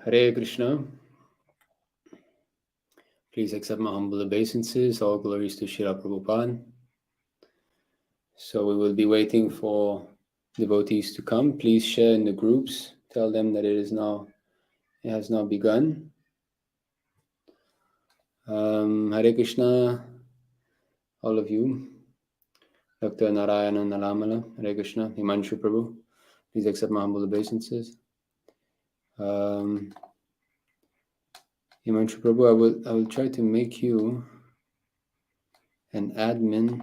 Hare Krishna. Please accept my humble obeisances. All glories to Srila Prabhupada. So we will be waiting for devotees to come. Please share in the groups. Tell them that it has now begun. Hare Krishna, all of you. Dr. Narayana Nalamala, Hare Krishna, Himanshu Prabhu. Please accept my humble obeisances. Himanshu Prabhu, I will try to make you an admin.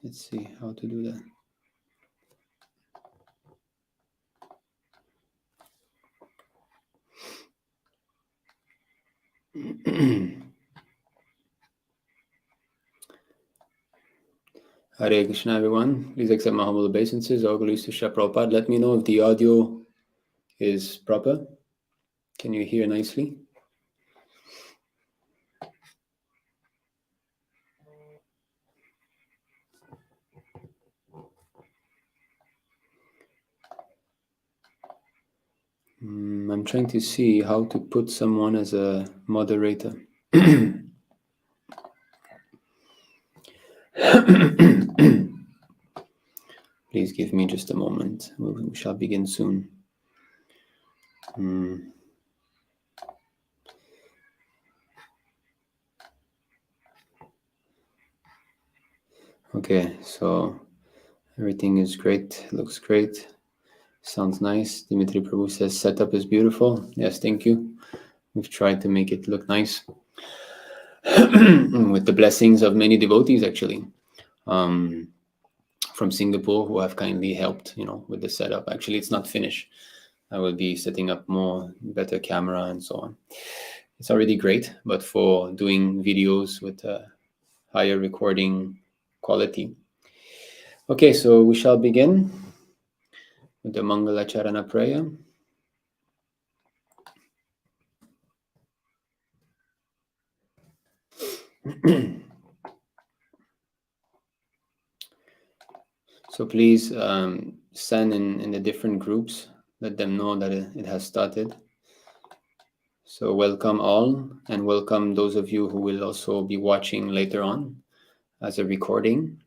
Let's see how to do that. Hare Krishna, everyone. Please accept my humble obeisances. All glories to Srila Prabhupada. Let me know if the audio is proper. Can you hear nicely? I'm trying to see how to put someone as a moderator. Please give me just a moment. We shall begin soon. Okay, so everything is great. Looks great. Sounds nice. Dimitri Prabhu says setup is beautiful. Yes, thank you. We've tried to make it look nice. With the blessings of many devotees, actually. From Singapore, who have kindly helped, with the setup. Actually, it's not finished. I will be setting up better camera and so on. It's already great, but for doing videos with a higher recording quality. Okay, so we shall begin with the Mangala Charana prayer. So please send in the different groups, let them know that it has started. So welcome all, and welcome those of you who will also be watching later on as a recording.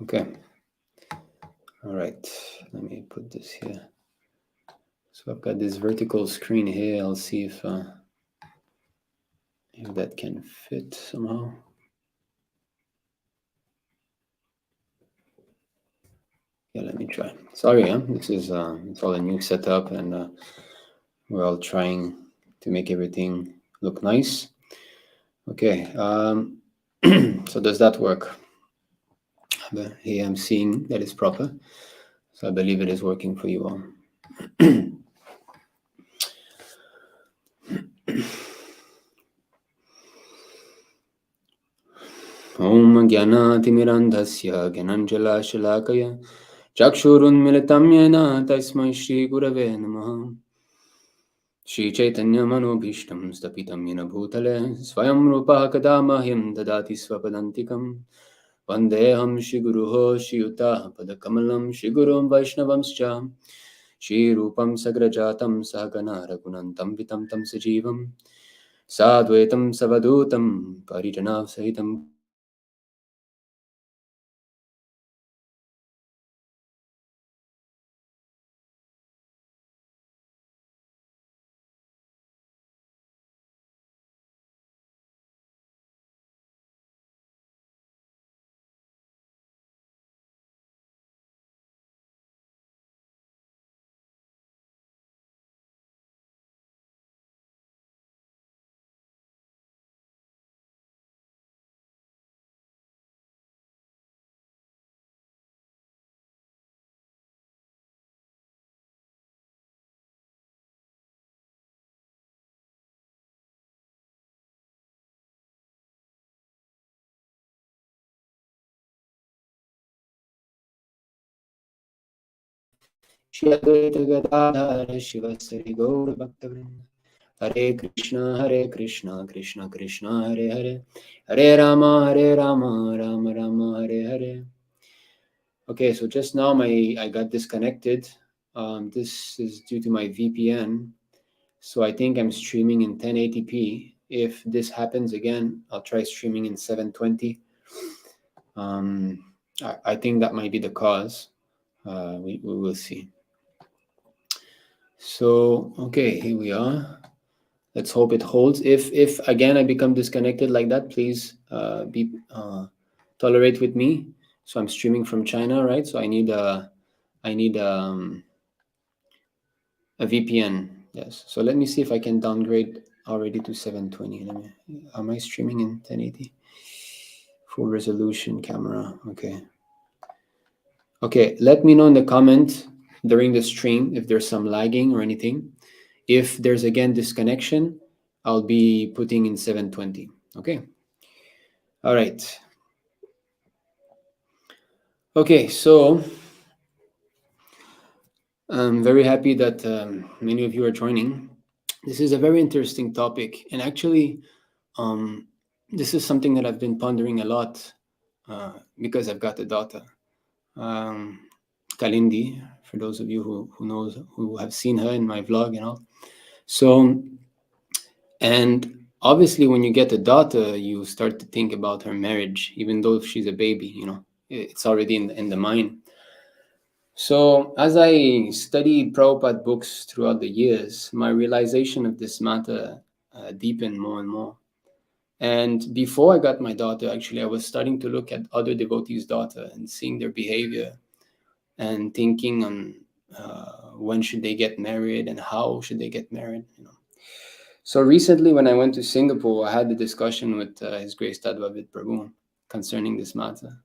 Okay. All right. Let me put this here. So I've got this vertical screen here. I'll see if that can fit somehow. Yeah, let me try. Sorry, this is it's all a new setup, and we're all trying to make everything look nice. Okay. So does that work? Here I'm seeing that it's proper. So I believe it is working for you all. Om Jnanatimirandhasya Gyananjala Shalakaya Chakshurunmilitam Yena Tasmai Shri Gurave Namaha Shri Chaitanya Manobhishtam Stapitam Yena Bhutale Swayam Rupa Kadamahyam Dadati Swapadantikam Vandeham Shri Guruho Shri Yuta Padakamalam Shri Gurum Vaishnavamscha Shri Rupam Sagrajatam Sahagana Raghunantam Vitam Tam Sajivam Sadvaitam Savadutam Parijanav Sahitam Shri Advaita Gadadhara Shivasari Gaura Bhaktavrinda. Hare Krishna, Krishna Krishna, Hare Hare, Hare Rama, Rama Rama, Hare Hare. Okay, so just now I got disconnected. This is due to my VPN. So I think I'm streaming in 1080p. If this happens again, I'll try streaming in 720. I think that might be the cause. We will see. So, okay, here we are. Let's hope it holds. If again I become disconnected like that, please tolerate with me. So I'm streaming from China, right? So I need a VPN. Yes. So let me see if I can downgrade already to 720. Am I streaming in 1080? Full resolution camera. Okay. Okay. Let me know in the comment during the stream if there's some lagging or anything. If there's again disconnection, I'll be putting in 720. Okay. All right. Okay. So I'm very happy that many of you are joining. This is a very interesting topic, and actually, this is something that I've been pondering a lot because I've got a daughter, Kalindi. For those of you who have seen her in my vlog, So, and obviously, when you get a daughter, you start to think about her marriage, even though she's a baby. It's already in the mind. So, as I studied Prabhupada books throughout the years, my realization of this matter deepened more and more. And before I got my daughter, actually, I was starting to look at other devotees' daughter and seeing their behavior and thinking on when should they get married and how should they get married. So recently, when I went to Singapore, I had a discussion with His Grace Tadvavid Prabhu concerning this matter.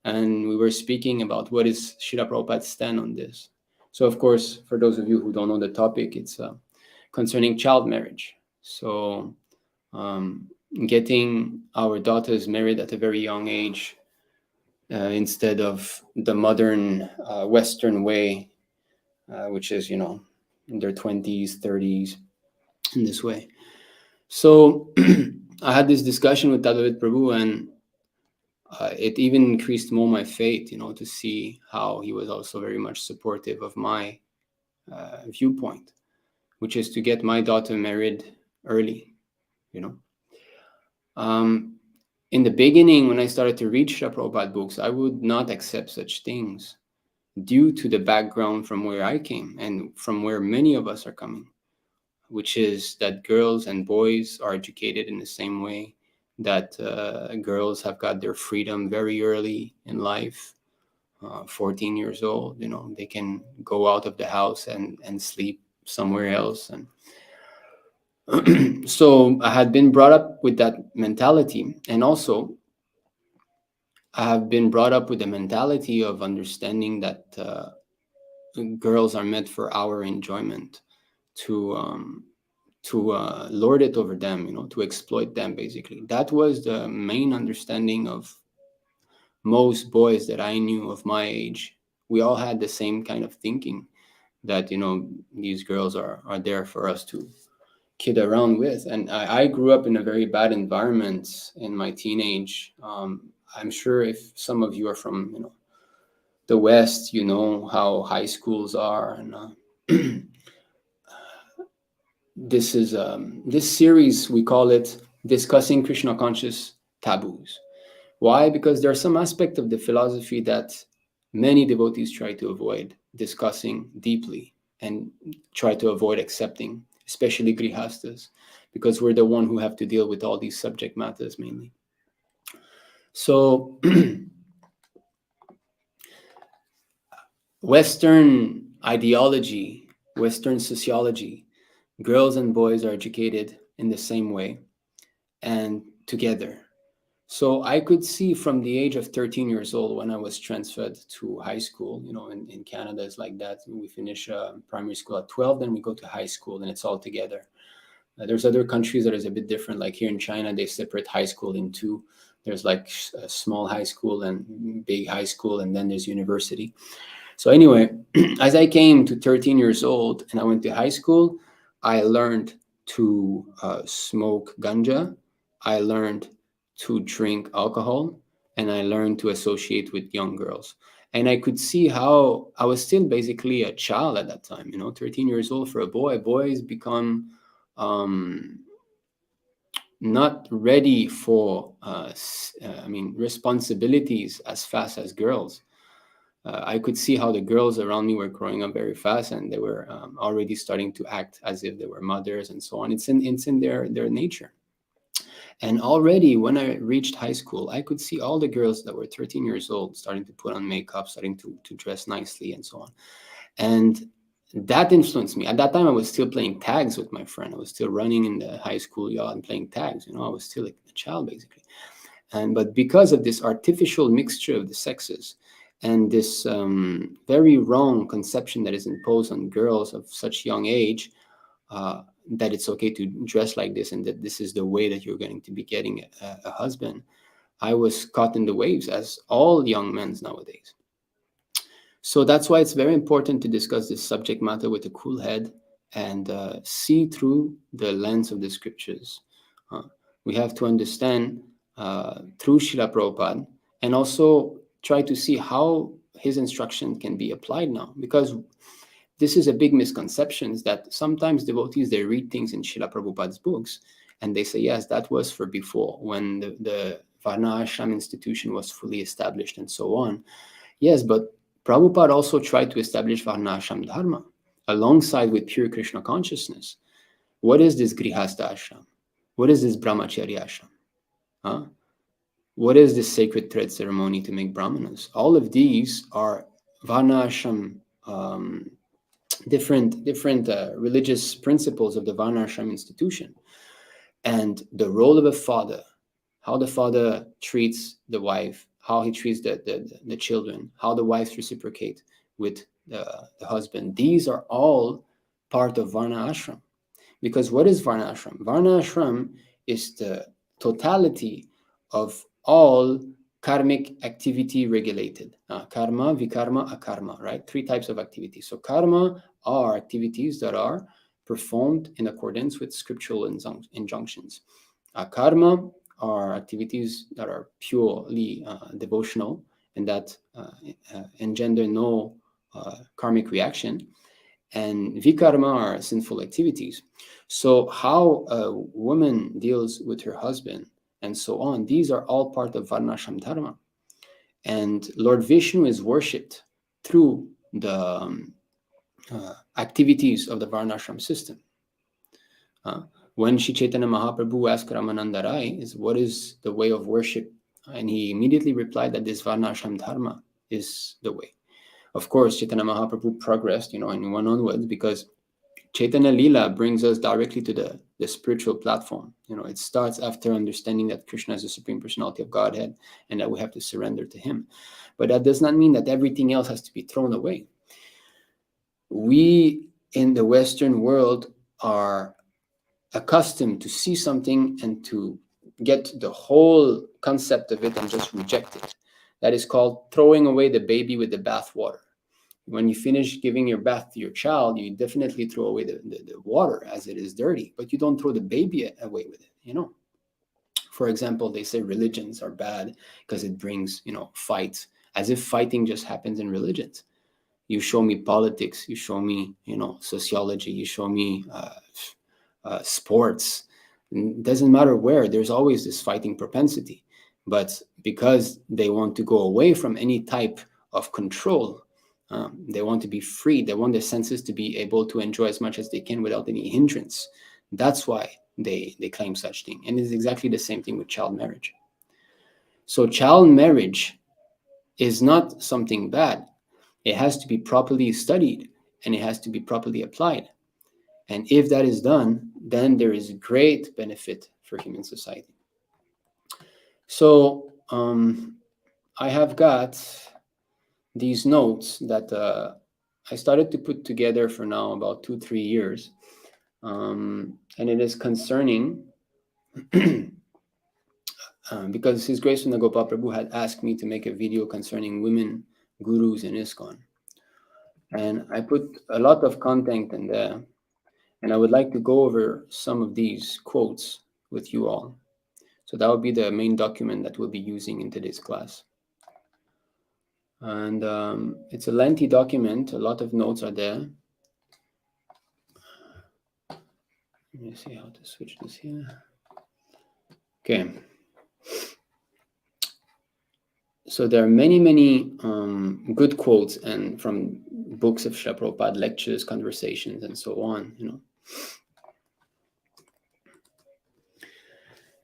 And we were speaking about what is Srila Prabhupada's stand on this. So, of course, for those of you who don't know the topic, it's concerning child marriage. So, getting our daughters married at a very young age instead of the modern Western way, which is, in their 20s, 30s, in this way. So, I had this discussion with Tadvavid Prabhu, and it even increased more my faith, to see how he was also very much supportive of my viewpoint, which is to get my daughter married early, in the beginning, when I started to read Srila Prabhupada books, I would not accept such things due to the background from where I came and from where many of us are coming, which is that girls and boys are educated in the same way, that girls have got their freedom very early in life, 14 years old, they can go out of the house and sleep somewhere else. And so I had been brought up with that mentality. And also, I have been brought up with the mentality of understanding that girls are meant for our enjoyment, to lord it over them, to exploit them, basically. That was the main understanding of most boys that I knew of my age. We all had the same kind of thinking, that these girls are there for us to kid around with. And I grew up in a very bad environment in my teenage. I'm sure if some of you are from the West, you know how high schools are. And this is this series, we call it Discussing Krishna Conscious Taboos. Why? Because there are some aspect of the philosophy that many devotees try to avoid discussing deeply and try to avoid accepting, especially grihastas, because we're the one who have to deal with all these subject matters mainly. So Western ideology, Western sociology, girls and boys are educated in the same way and together. So I could see from the age of 13 years old, when I was transferred to high school, in Canada, it's like that. We finish primary school at 12, then we go to high school, and it's all together. There's other countries that is a bit different. Like here in China, they separate high school in two. There's like a small high school and big high school, and then there's university. So anyway, as I came to 13 years old and I went to high school, I learned to smoke ganja. I learned to drink alcohol, and I learned to associate with young girls. And I could see how I was still basically a child at that time, 13 years old for a boy. Boys become not ready for, responsibilities as fast as girls. I could see how the girls around me were growing up very fast, and they were already starting to act as if they were mothers and so on. It's in their nature. And already when I reached high school, I could see all the girls that were 13 years old starting to put on makeup, starting to dress nicely and so on. And that influenced me. At that time, I was still playing tags with my friend. I was still running in the high school yard and playing tags. I was still like a child, basically. But because of this artificial mixture of the sexes and this very wrong conception that is imposed on girls of such young age, that it's okay to dress like this and that this is the way that you're going to be getting a husband, I was caught in the waves, as all young men nowadays. So that's why it's very important to discuss this subject matter with a cool head and see through the lens of the scriptures. We have to understand through Srila Prabhupada, and also try to see how his instruction can be applied now. Because this is a big misconception, is that sometimes devotees, they read things in Srila Prabhupada's books and they say, yes, that was for before, when the Varṇāśrama institution was fully established and so on. Yes, but Prabhupada also tried to establish Varṇāśrama-dharma alongside with pure Krishna consciousness. What is this Grihastha ashram? What is this Brahmacharya ashram? Huh? What is this sacred thread ceremony to make brahmanas? All of these are Varṇāśrama, different religious principles of the Varṇāśrama institution. And the role of a father, how the father treats the wife, how he treats the children, how the wives reciprocate with the husband. These are all part of Varṇāśrama. Because what is Varṇāśrama? Varṇāśrama is the totality of all karmic activity regulated. Karma, vikarma, akarma, right? 3 types of activities. So karma are activities that are performed in accordance with scriptural injunctions. Karma are activities that are purely devotional and that engender no karmic reaction. And vikarma are sinful activities. So how a woman deals with her husband and so on, these are all part of Varṇāśrama-dharma. And Lord Vishnu is worshipped through the activities of the Varṇāśrama system. When Shri Chaitanya Mahaprabhu asked Ramananda Rai, what is the way of worship? And he immediately replied that this Varṇāśrama-dharma is the way. Of course, Chaitanya Mahaprabhu progressed, and went onwards, because Chaitanya Leela brings us directly to the spiritual platform. It starts after understanding that Krishna is the Supreme Personality of Godhead and that we have to surrender to him. But that does not mean that everything else has to be thrown away. We in the Western world are accustomed to see something and to get the whole concept of it and just reject it. That is called throwing away the baby with the bathwater. When you finish giving your bath to your child, you definitely throw away the water as it is dirty, but you don't throw the baby away with it. For example, they say religions are bad because it brings, fights, as if fighting just happens in religions. You show me politics, you show me, sociology, you show me sports. It doesn't matter where, there's always this fighting propensity. But because they want to go away from any type of control, they want to be free. They want their senses to be able to enjoy as much as they can without any hindrance. That's why they claim such thing. And it's exactly the same thing with child marriage. So child marriage is not something bad. It has to be properly studied and it has to be properly applied. And if that is done, then there is great benefit for human society. So I have got these notes that I started to put together for now about 2-3 years. And it is concerning because His Grace Nagopal Prabhu had asked me to make a video concerning women gurus in ISKCON. And I put a lot of content in there, and I would like to go over some of these quotes with you all. So that would be the main document that we'll be using in today's class. And it's a lengthy document. A lot of notes are there. Let me see how to switch this here. Okay. So there are many good quotes and from books of Srila Prabhupada, lectures, conversations, and so on,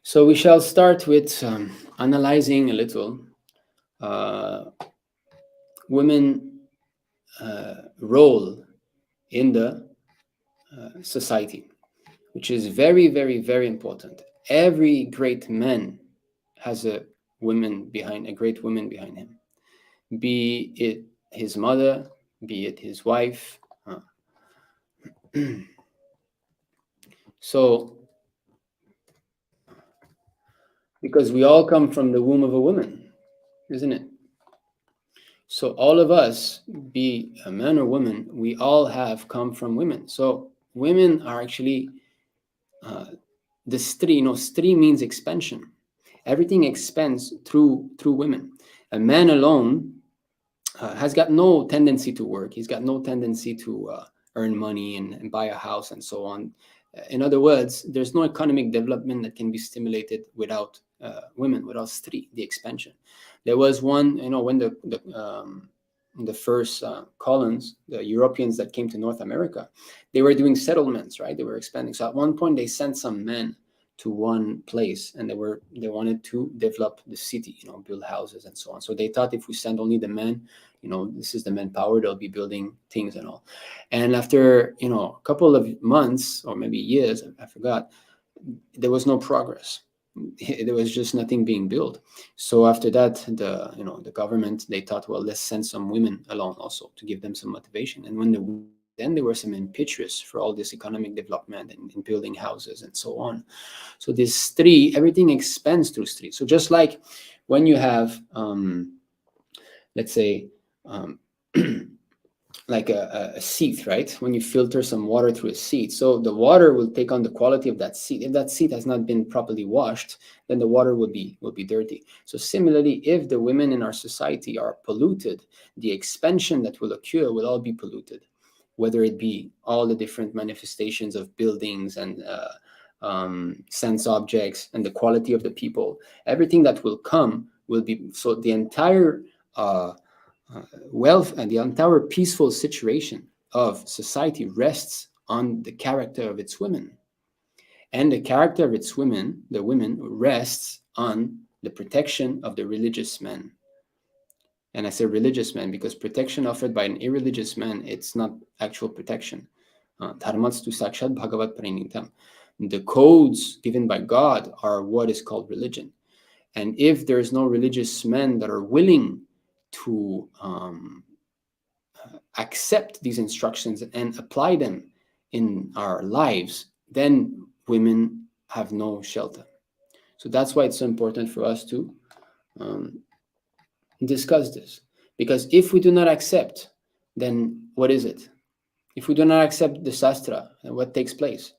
So we shall start with analyzing a little women role in the society, which is very, very, very important. Every great man has a great woman behind him, be it his mother, be it his wife. So, because we all come from the womb of a woman, isn't it? So all of us, be a man or woman, we all have come from women. So women are actually the stri. Stri means expansion. Everything expands through women. A man alone has got no tendency to work. He's got no tendency to earn money and buy a house and so on. In other words, there's no economic development that can be stimulated without women, without stri, the expansion. There was one, when the first colons, the Europeans that came to North America, they were doing settlements, right? They were expanding. So at one point, they sent some men to one place, and they wanted to develop the city, build houses and so on. So they thought if we send only the men, this is the manpower, they'll be building things and all. And after a couple of months or maybe years, I forgot, there was no progress. There was just nothing being built. So after that, the government, they thought, well, let's send some women along also to give them some motivation. And then there were some impetuous for all this economic development and building houses and so on. So this stri, everything expands through stri. So just like when you have, let's say, like a seat, right? When you filter some water through a seat, so the water will take on the quality of that seat. If that seat has not been properly washed, then the water will be dirty. So similarly, if the women in our society are polluted, the expansion that will occur will all be polluted, whether it be all the different manifestations of buildings and sense objects and the quality of the people. Everything that will come will be, so the entire wealth and the entire peaceful situation of society rests on the character of its women. And the character of its women, the women, rests on the protection of the religious men. And I say religious man because protection offered by an irreligious man, it's not actual protection. Dharmatstu sakshat bhagavat parinitam. The codes given by God are what is called religion. And if there's no religious men that are willing to accept these instructions and apply them in our lives, then women have no shelter. So that's why it's so important for us to discuss this. Because if we do not accept, then what is it? If we do not accept the Shastra, what takes place?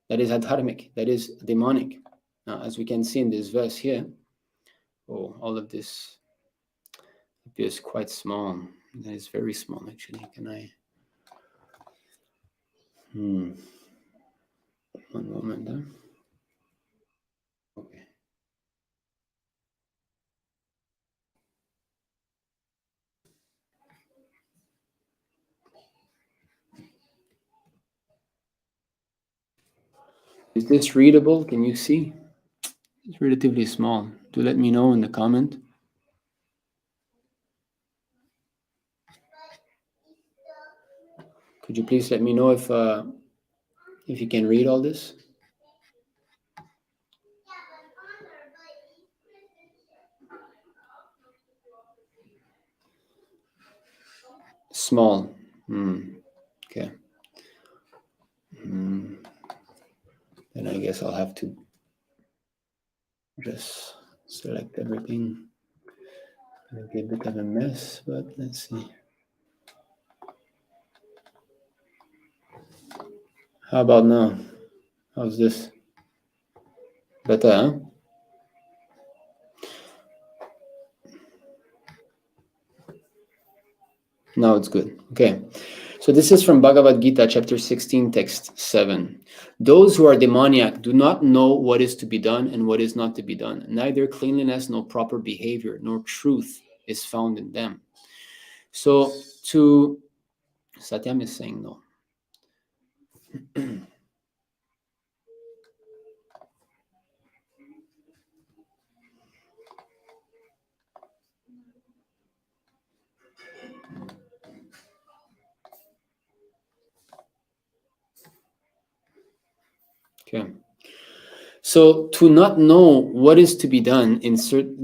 That is adharmic, that is demonic. Now, as we can see in this verse here, all of this appears quite small. It is very small, actually. Can I? One moment. Okay. Is this readable? Can you see? It's relatively small. Do let me know in the comment. Could you please let me know if you can read all this? Small. Okay. Then I guess I'll have to just select everything. It'll be a bit of a mess, but let's see. How about now? How's this? Better, huh? Now it's good. Okay. So this is from Bhagavad Gita, chapter 16, text 7. Those who are demoniac do not know what is to be done and what is not to be done. Neither cleanliness nor proper behavior nor truth is found in them. So to Satyam is saying no. Okay. So to not know what is to be done in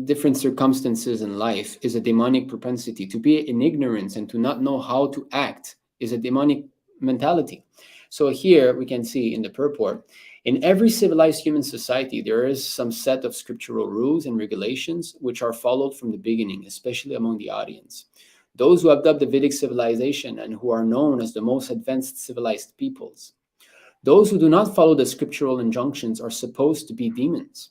different circumstances in life is a demonic propensity. To be in ignorance and to not know how to act is a demonic mentality. So here we can see in the purport, in every civilized human society, there is some set of scriptural rules and regulations which are followed from the beginning, especially among the audience. Those who have dubbed the Vedic civilization and who are known as the most advanced civilized peoples. Those who do not follow the scriptural injunctions are supposed to be demons.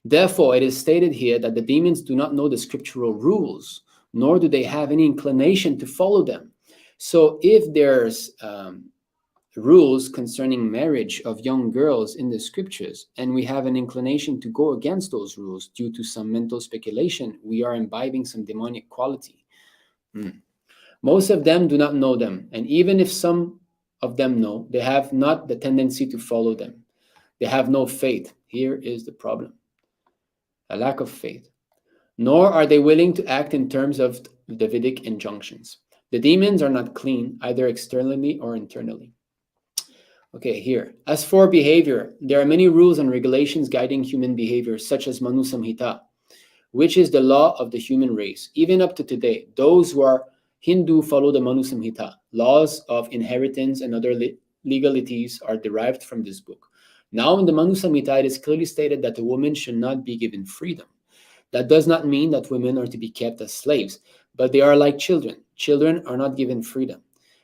Therefore, it is stated here that the demons do not know the scriptural rules, nor do they have any inclination to follow them. So if there's rules concerning marriage of young girls in the scriptures, and we have an inclination to go against those rules due to some mental speculation, we are imbibing some demonic quality. Most of them do not know them, and even if some of them know, they have not the tendency to follow them. They have no faith. Here is the problem. A lack of faith. Nor are they willing to act in terms of the Vedic injunctions. The demons are not clean, either externally or internally. Okay, here. As for behavior, there are many rules and regulations guiding human behavior, such as Manu Samhita, which is the law of the human race. Even up to today, those who are Hindu follow the Manu Samhita. Laws of inheritance and other legalities are derived from this book. Now in the Manu Samhita, it is clearly stated that a woman should not be given freedom. That does not mean that women are to be kept as slaves, but they are like children. Children are not given freedom.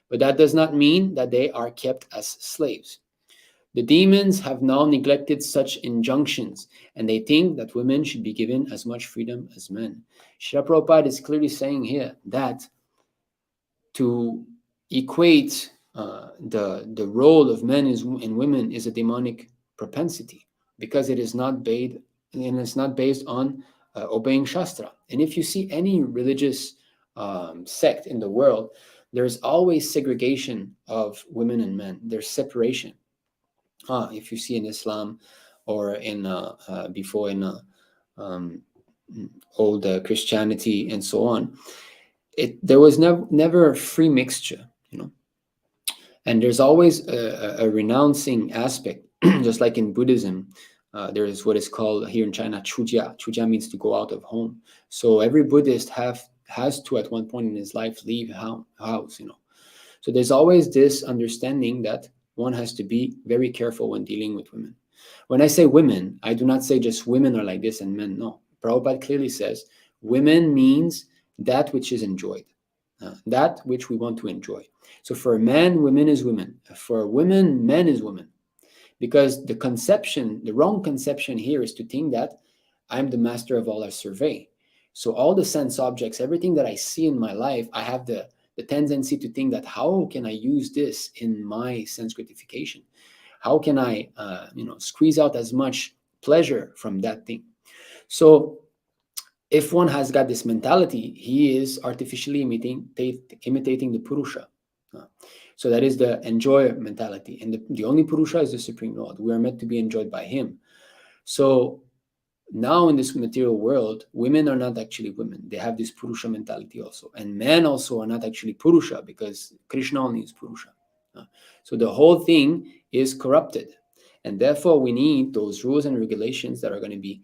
But that does not mean that they are kept as slaves. The demons have now neglected such injunctions, and they think that women should be given as much freedom as men. Srila Prabhupada is clearly saying here that to equate the role of men and women is a demonic propensity, because it is not based and it's not based on obeying Shastra. And if you see any religious sect in the world, there's always segregation of women and men. There's separation. If you see in Islam or in before in old Christianity and so on, there was never a free mixture, and there's always a renouncing aspect. Just like in Buddhism, there is what is called here in China chujia. Chujia means to go out of home. So every Buddhist has to at one point in his life leave house. So there's always this understanding that one has to be very careful when dealing with women. When I say women, I do not say just women are like this and men. No. Prabhupada clearly says women means that which is enjoyed, that which we want to enjoy. So for a man, women is women. For a woman, men is women. Because the wrong conception here is to think that I'm the master of all I survey. So all the sense objects, everything that I see in my life, I have the tendency to think that how can I use this in my sense gratification? How can I, squeeze out as much pleasure from that thing? So if one has got this mentality, he is artificially imitating the Purusha. So that is the enjoyer mentality. And the only Purusha is the Supreme Lord. We are meant to be enjoyed by him. So now in this material world, women are not actually women. They have this Purusha mentality also. And men also are not actually Purusha, because Krishna only is Purusha. So the whole thing is corrupted. And therefore we need those rules and regulations that are going to be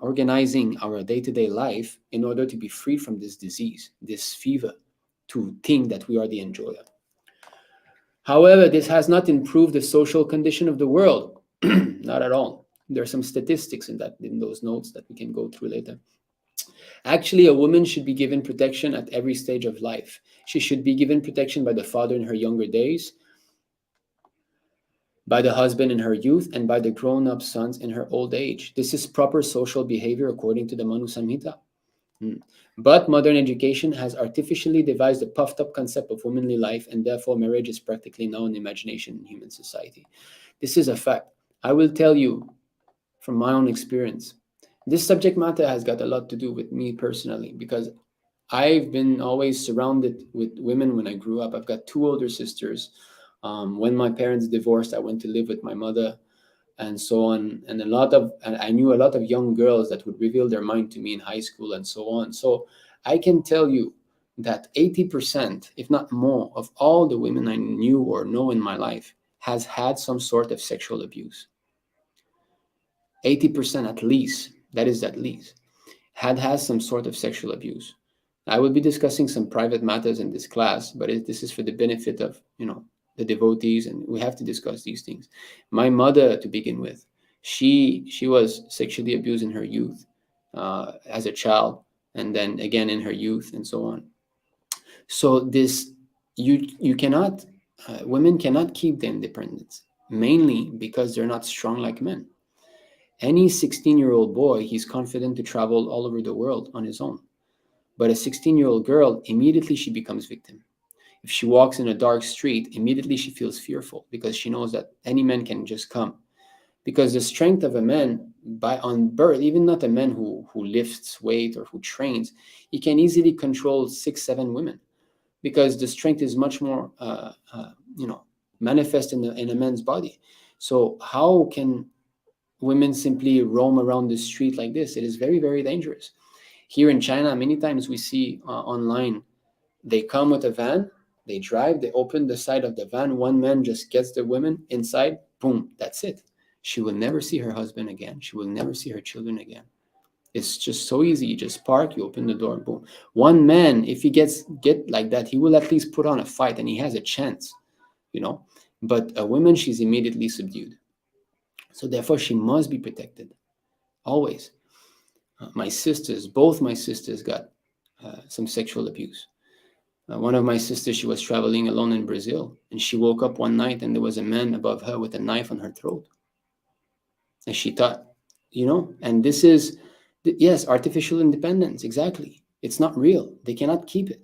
organizing our day-to-day life in order to be free from this disease, this fever, to think that we are the enjoyer. However, this has not improved the social condition of the world. Not at all. There are some statistics in those notes that we can go through later. Actually, a woman should be given protection at every stage of life. She should be given protection by the father in her younger days. by the husband in her youth, and by the grown-up sons in her old age. This is proper social behavior according to the Manu Samhita. But modern education has artificially devised a puffed-up concept of womanly life, and therefore marriage is practically now an imagination in human society. This is a fact. I will tell you from my own experience. This subject matter has got a lot to do with me personally, because I've been always surrounded with women when I grew up. I've got two older sisters. When my parents divorced, I went to live with my mother, and so on. And I knew a lot of young girls that would reveal their mind to me in high school and so on. So I can tell you that 80%, if not more, of all the women I knew or know in my life has had some sort of sexual abuse. 80% at least, that is at least, has some sort of sexual abuse. I will be discussing some private matters in this class, but this is for the benefit of, the devotees, and we have to discuss these things. My mother, to begin with, she was sexually abused in her youth, as a child, and then again in her youth, and so on. So this, you cannot, women cannot keep their independence, mainly because they're not strong like men. Any 16-year-old boy, he's confident to travel all over the world on his own. But a 16-year-old girl, immediately she becomes victim. If she walks in a dark street, immediately she feels fearful, because she knows that any man can just come. Because the strength of a man on birth, even not a man who lifts weight or who trains, he can easily control 6-7 women, because the strength is much more manifest in a man's body. So how can women simply roam around the street like this? It is very, very dangerous. Here in China, many times we see online, they come with a van, they drive, they open the side of the van, one man just gets the women inside, boom, that's it. She will never see her husband again. She will never see her children again. It's just so easy. You just park, you open the door, boom. One man, if he get like that, he will at least put on a fight, and he has a chance, But a woman, she's immediately subdued. So therefore, she must be protected, always. Both my sisters got some sexual abuse. One of my sisters, she was traveling alone in Brazil, and she woke up one night and there was a man above her with a knife on her throat. And she thought, and this is, yes, artificial independence, exactly. It's not real. They cannot keep it.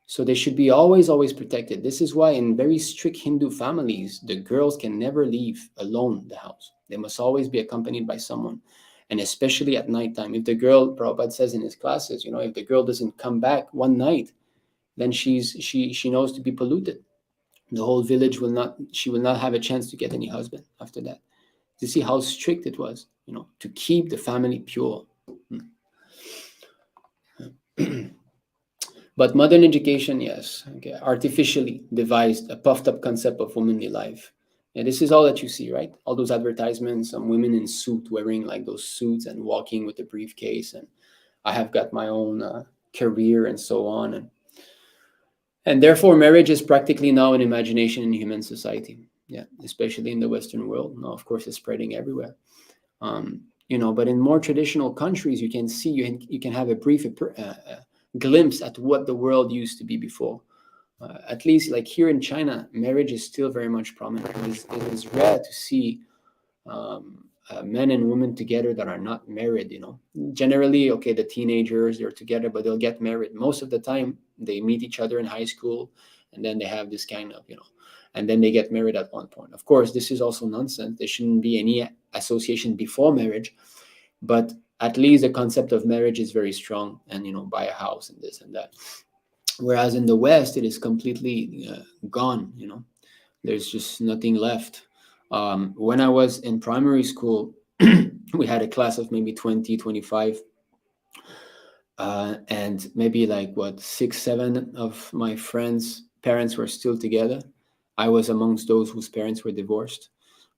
So they should be always, always protected. This is why in very strict Hindu families, the girls can never leave alone the house. They must always be accompanied by someone. And especially at nighttime. If the girl, Prabhupada says in his classes, if the girl doesn't come back one night, then she knows to be polluted. The whole village she will not have a chance to get any husband after that. You see how strict it was, to keep the family pure. But modern education, yes, artificially devised a puffed up concept of womanly life. And this is all that you see, right? All those advertisements, some women in suit wearing like those suits and walking with a briefcase. And I have got my own career and so on. And therefore, marriage is practically now an imagination in human society. Yeah, especially in the Western world. Now, of course, it's spreading everywhere. But in more traditional countries, you can see, you can have a brief glimpse at what the world used to be before. At least like here in China, marriage is still very much prominent. It is rare to see men and women together that are not married. Generally, okay, the teenagers, they're together, but they'll get married. Most of the time, they meet each other in high school, and then they have this kind of, and then they get married at one point. Of course, this is also nonsense. There shouldn't be any association before marriage, but at least the concept of marriage is very strong, and buy a house and this and that. Whereas in the West, it is completely gone. There's just nothing left. When I was in primary school, we had a class of maybe 20, 25, and maybe 6, 7 of my friends' parents were still together. I was amongst those whose parents were divorced.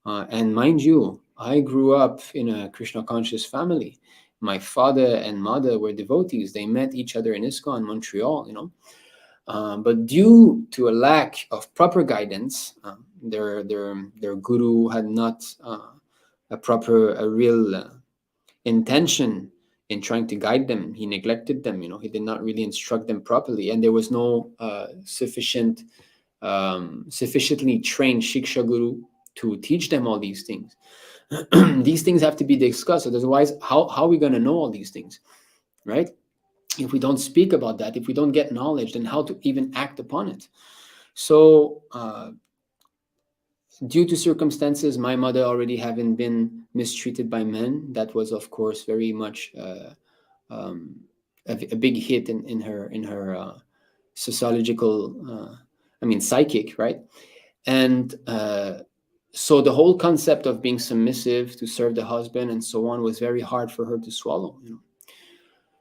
And mind you, I grew up in a Krishna conscious family. My father and mother were devotees. They met each other in ISKCON, Montreal, but due to a lack of proper guidance, their guru had not a real intention in trying to guide them. He neglected them. He did not really instruct them properly, and there was no sufficiently trained Shiksha guru to teach them all these things. These things have to be discussed. Otherwise, how are we going to know all these things, right? If we don't speak about that, if we don't get knowledge, then how to even act upon it? So, due to circumstances, my mother already having been mistreated by men, that was, of course, very much a big hit in her sociological, psychic, right? And so the whole concept of being submissive to serve the husband and so on was very hard for her to swallow.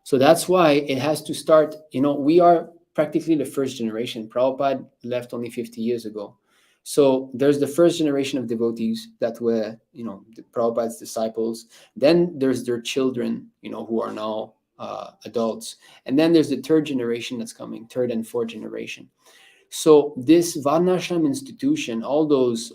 So that's why it has to start. We are practically the first generation. Prabhupada left only 50 years ago. So there's the first generation of devotees that were, the Prabhupada's disciples. Then there's their children, who are now adults. And then there's the third generation that's coming, third and fourth generation. So this Varṇāśrama institution, all those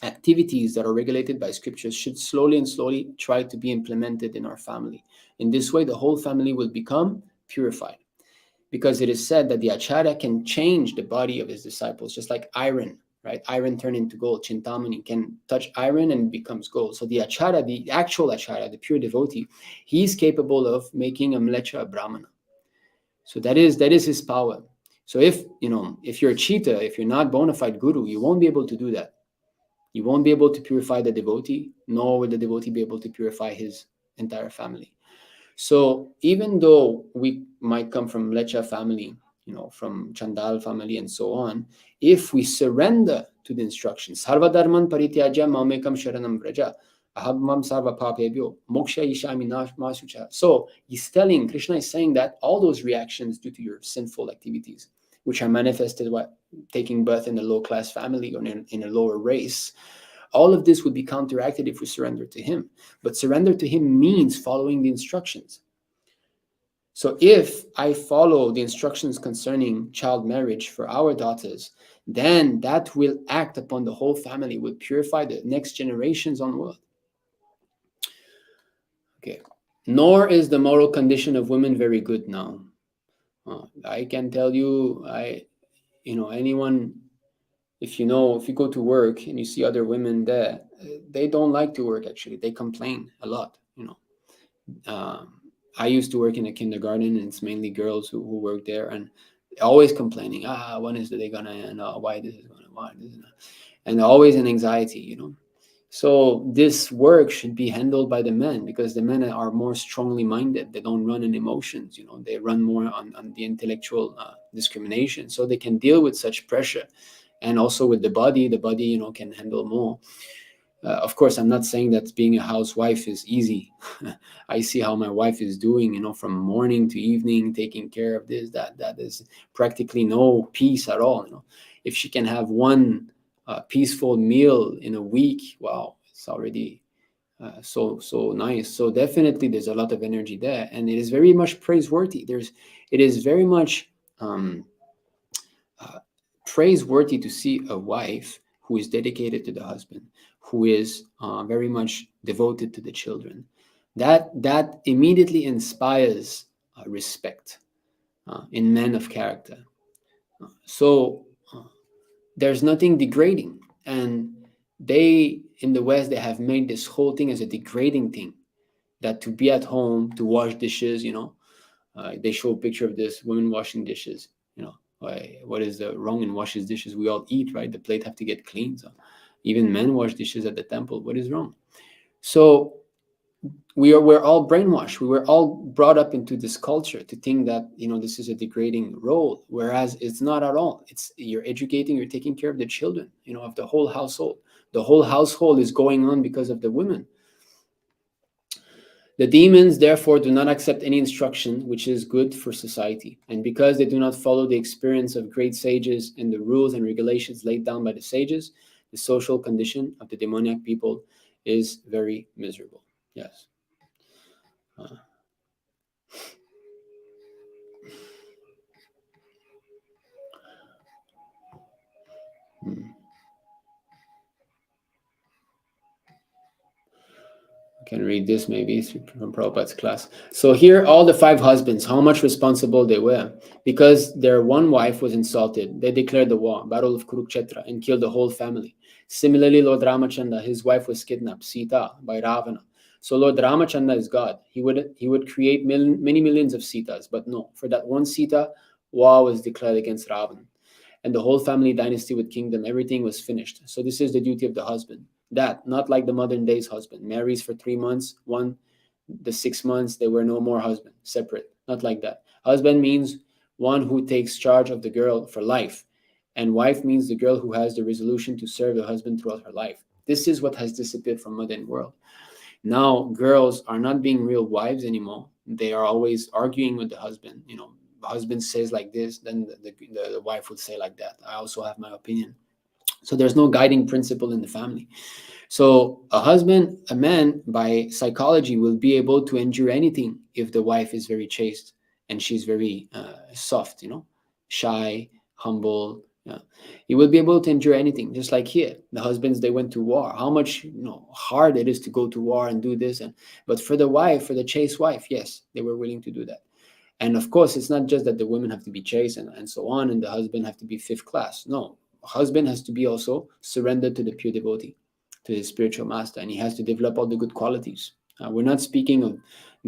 activities that are regulated by scriptures should slowly and slowly try to be implemented in our family. In this way, the whole family will become purified. Because it is said that the acharya can change the body of his disciples, just like iron, right? Iron turned into gold. Chintamani can touch iron and it becomes gold. So the acharya, the actual acharya, the pure devotee, he's capable of making a mlecha a brahmana. So that is his power. So if you're a cheetah, if you're not bona fide guru, you won't be able to do that. You won't be able to purify the devotee, nor will the devotee be able to purify his entire family. So even though we might come from Lecha family, from Chandal family and so on, if we surrender to the instructions, Sarva Dharman Parityajya Mamekam Sharanam Vraja, Ahabmam Sarva Papebhyo, Moksha Ishami Masucha. So Krishna is saying that all those reactions due to your sinful activities, which are manifested by taking birth in a low-class family or in a lower race, all of this would be counteracted if we surrender to him. But surrender to him means following the instructions. So if I follow the instructions concerning child marriage for our daughters, then that will act upon the whole family, will purify the next generations onward. Okay. Nor is the moral condition of women very good now. I can tell you, anyone, if you go to work and you see other women there, they don't like to work. Actually, they complain a lot. I used to work in a kindergarten, and it's mainly girls who work there, and always complaining. When is the day gonna end? Why this is gonna? Why this is gonna? And always an anxiety. So this work should be handled by the men, because the men are more strongly minded. They don't run on emotions. They run more on the intellectual discrimination, so they can deal with such pressure. And also with the body, can handle more. Of course, I'm not saying that being a housewife is easy. I see how my wife is doing, from morning to evening, taking care of this, that is practically no peace at all. If she can have one peaceful meal in a week, wow, it's already so nice. So definitely there's a lot of energy there, and it is very much praiseworthy. It is very much praiseworthy to see a wife who is dedicated to the husband, who is very much devoted to the children. That immediately inspires respect in men of character. So there's nothing degrading. And they, in the West, they have made this whole thing as a degrading thing, that to be at home, to wash dishes, they show a picture of this woman washing dishes. What is wrong in washing dishes? We all eat, right? The plate have to get clean. So even men wash dishes at the temple. What is wrong? So we're all brainwashed. We were all brought up into this culture to think that this is a degrading role, whereas it's not at all. You're educating, you're taking care of the children, of the whole household. The whole household is going on because of the women. The demons, therefore, do not accept any instruction which is good for society. And because they do not follow the experience of great sages and the rules and regulations laid down by the sages, the social condition of the demoniac people is very miserable. Yes. Can read this maybe from Prabhupada's class. So here, all the 5 husbands, how much responsible they were. Because their one wife was insulted, they declared the war, Battle of Kurukshetra, and killed the whole family. Similarly, Lord Ramachandra, his wife was kidnapped, Sita, by Ravana. So Lord Ramachandra is God. He would create many millions of Sitas, but no, for that one Sita, war was declared against Ravana. And the whole family dynasty with kingdom, everything was finished. So this is the duty of the husband. That, not like the modern day's husband, marries for 3 months, the 6 months, they were no more husband, separate. Not like that. Husband means one who takes charge of the girl for life. And wife means the girl who has the resolution to serve the husband throughout her life. This is what has disappeared from modern world. Now, girls are not being real wives anymore. They are always arguing with the husband. The husband says like this, then the wife would say like that. I also have my opinion. So there's no guiding principle in the family. So a man by psychology will be able to endure anything if the wife is very chaste and she's very soft, shy, humble. Yeah. He will be able to endure anything, just like here. The husbands, they went to war. How much hard it is to go to war and do this. But for the chaste wife, yes, they were willing to do that. And of course, it's not just that the women have to be chaste and so on, and the husband have to be 5th class. No, husband has to be also surrendered to the pure devotee, to his spiritual master, and he has to develop all the good qualities. We're not speaking of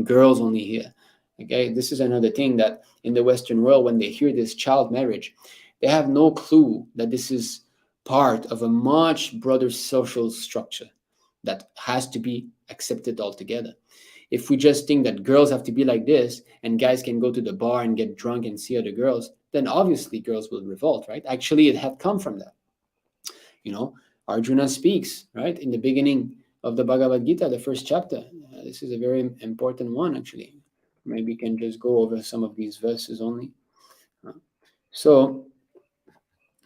girls only here. Okay, this is another thing that in the Western world, when they hear this child marriage, they have no clue that this is part of a much broader social structure that has to be accepted altogether. If we just think that girls have to be like this and guys can go to the bar and get drunk and see other girls, then obviously girls will revolt, right? Actually, it had come from that. Arjuna speaks, right, in the beginning of the Bhagavad Gita, the 1st chapter. This is a very important one, actually. Maybe we can just go over some of these verses only. So,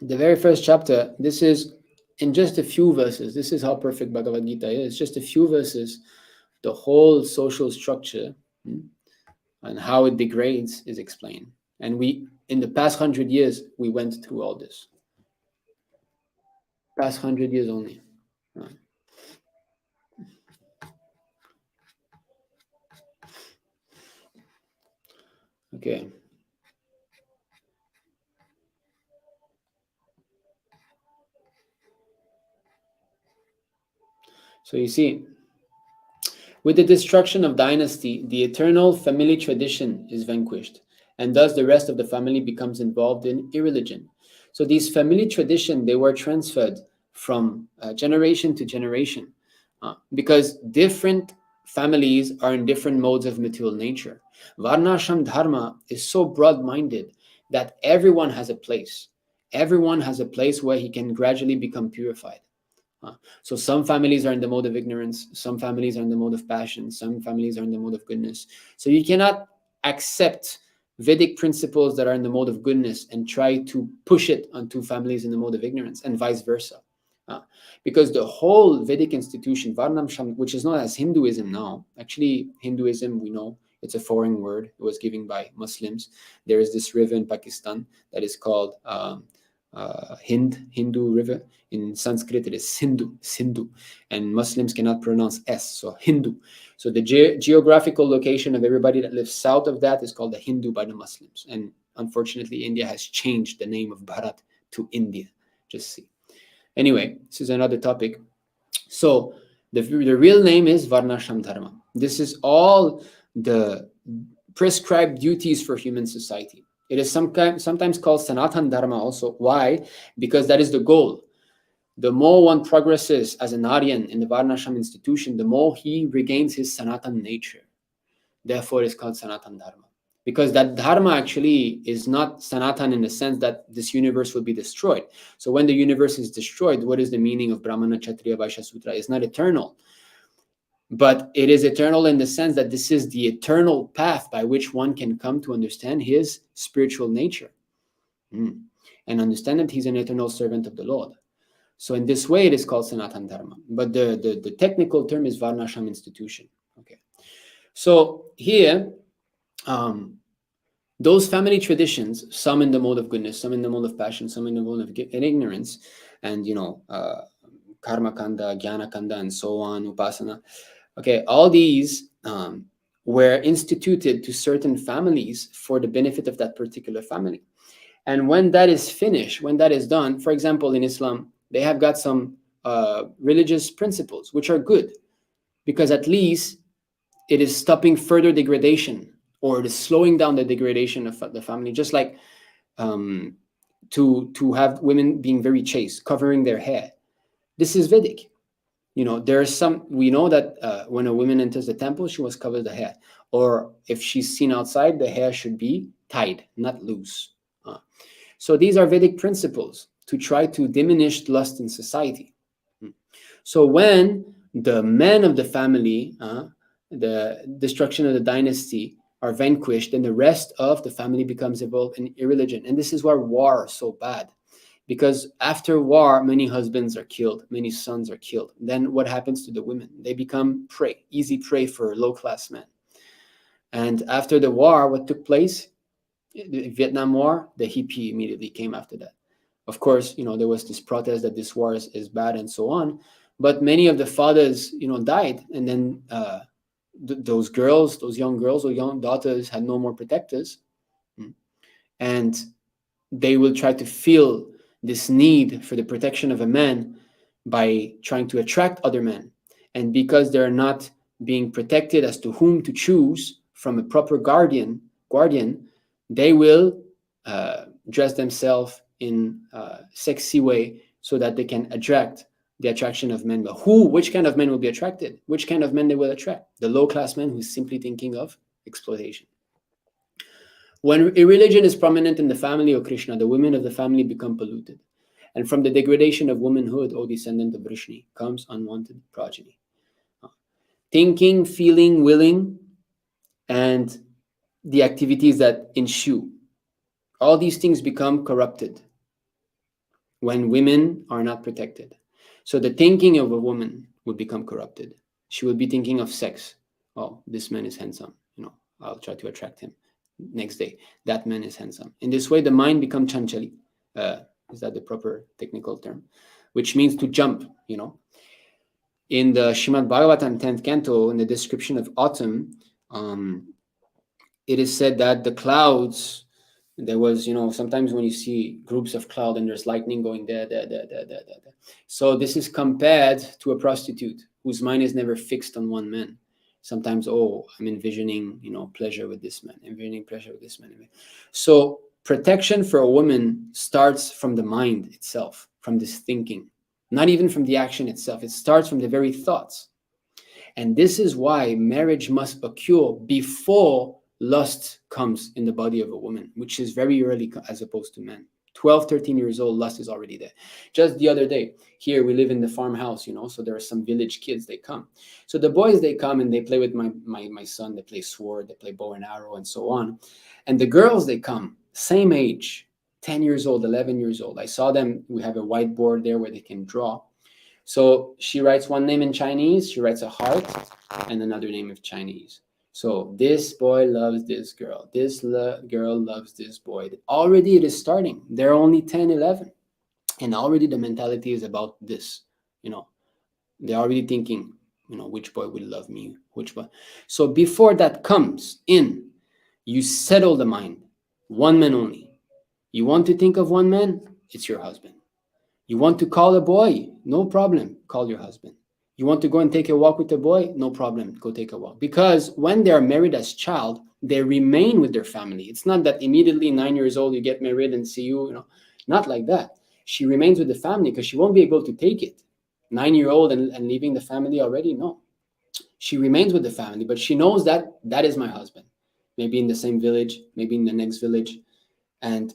the very 1st chapter, this is in just a few verses. This is how perfect Bhagavad Gita is. Just a few verses. The whole social structure and how it degrades is explained. And in the past 100 years, we went through all this. Past 100 years only. Okay. So you see, with the destruction of dynasty, the eternal family tradition is vanquished, and thus the rest of the family becomes involved in irreligion. So these family tradition, they were transferred from generation to generation because different families are in different modes of material nature. Varṇāśrama-dharma is so broad-minded that everyone has a place. Everyone has a place where he can gradually become purified. So some families are in the mode of ignorance, some families are in the mode of passion, some families are in the mode of goodness. So you cannot accept Vedic principles that are in the mode of goodness and try to push it onto families in the mode of ignorance, and vice versa. Because the whole Vedic institution, Varṇāśrama, which is known as Hinduism now, actually Hinduism, we know, it's a foreign word. It was given by Muslims. There is this river in Pakistan that is called Hindu river. In Sanskrit, it is Sindhu, and Muslims cannot pronounce S, so Hindu. So the geographical location of everybody that lives south of that is called the Hindu by the Muslims. And unfortunately, India has changed the name of Bharat to India. Just see. Anyway, this is another topic. So the real name is Varṇāśrama-dharma. This is all the prescribed duties for human society. It is sometimes called Sanatan Dharma also. Why? Because that is the goal. The more one progresses as an Aryan in the Varṇāśrama institution, the more he regains his Sanatan nature. Therefore, it is called Sanatan Dharma. Because that Dharma actually is not Sanatan in the sense that this universe will be destroyed. So when the universe is destroyed, what is the meaning of Brahmana, Kshatriya, Vaishya Sutra? It's not eternal. But it is eternal in the sense that this is the eternal path by which one can come to understand his spiritual nature and understand that he's an eternal servant of the Lord. So in this way, it is called Sanatan Dharma. But the technical term is Varṇāśrama institution. Okay. So here, those family traditions, some in the mode of goodness, some in the mode of passion, some in the mode of ignorance, and karma kanda, jnana kanda, and so on, upasana. Okay, all these were instituted to certain families for the benefit of that particular family. And when that is finished, when that is done, for example, in Islam, they have got some religious principles, which are good, because at least it is stopping further degradation, or it is slowing down the degradation of the family, just like to have women being very chaste, covering their hair. This is Vedic. There are some, we know that when a woman enters the temple, she must cover the hair. Or if she's seen outside, the hair should be tied, not loose. So these are Vedic principles to try to diminish lust in society. So when the men of the family, the destruction of the dynasty, are vanquished, then the rest of the family becomes involved in irreligion. And this is why war is so bad. Because after war, many husbands are killed, many sons are killed. Then what happens to the women? They become prey, easy prey for low-class men. And after the war, what took place? The Vietnam War, the hippie immediately came after that. Of course, there was this protest that this war is bad and so on. But many of the fathers, died. And then those girls, those young girls or young daughters had no more protectors. And they will try to feel this need for the protection of a man by trying to attract other men. And because they're not being protected as to whom to choose from a proper guardian, they will dress themselves in a sexy way so that they can attract the attraction of men. But which kind of men will be attracted? Which kind of men they will attract? The low-class men who's simply thinking of exploitation. When irreligion is prominent in the family of Krishna, the women of the family become polluted. And from the degradation of womanhood, O descendant of Vrishni, comes unwanted progeny. Thinking, feeling, willing, and the activities that ensue. All these things become corrupted when women are not protected. So the thinking of a woman would become corrupted. She would be thinking of sex. Oh, this man is handsome. I'll try to attract him. Next day, that man is handsome. In this way, the mind becomes chanchali. Is that the proper technical term? Which means to jump, In the Srimad Bhagavatam 10th canto, in the description of autumn, it is said that the clouds, there was, sometimes when you see groups of cloud and there's lightning going there. So this is compared to a prostitute whose mind is never fixed on one man. Sometimes, I'm envisioning, pleasure with this man, So protection for a woman starts from the mind itself, from this thinking, not even from the action itself. It starts from the very thoughts. And this is why marriage must occur before lust comes in the body of a woman, which is very early as opposed to men. 12, 13 years old, lust is already there. Just the other day, here we live in the farmhouse, so there are some village kids, they come. So the boys, they come and they play with my son, they play sword, they play bow and arrow and so on. And the girls, they come, same age, 10 years old, 11 years old. I saw them, we have a whiteboard there where they can draw. So she writes one name in Chinese, she writes a heart and another name of Chinese. So this boy loves this girl. This girl loves this boy. Already it is starting. They're only 10, 11. And already the mentality is about this. They're already thinking, which boy will love me, which boy. So before that comes in, you settle the mind. One man only. You want to think of one man? It's your husband. You want to call a boy? No problem. Call your husband. You want to go and take a walk with a boy? No problem. Go take a walk. Because when they are married as child, they remain with their family. It's not that immediately 9 years old, you get married and see you, not like that. She remains with the family because she won't be able to take it. 9-year-old and leaving the family already? No. She remains with the family, but she knows that that is my husband. Maybe in the same village, maybe in the next village. And,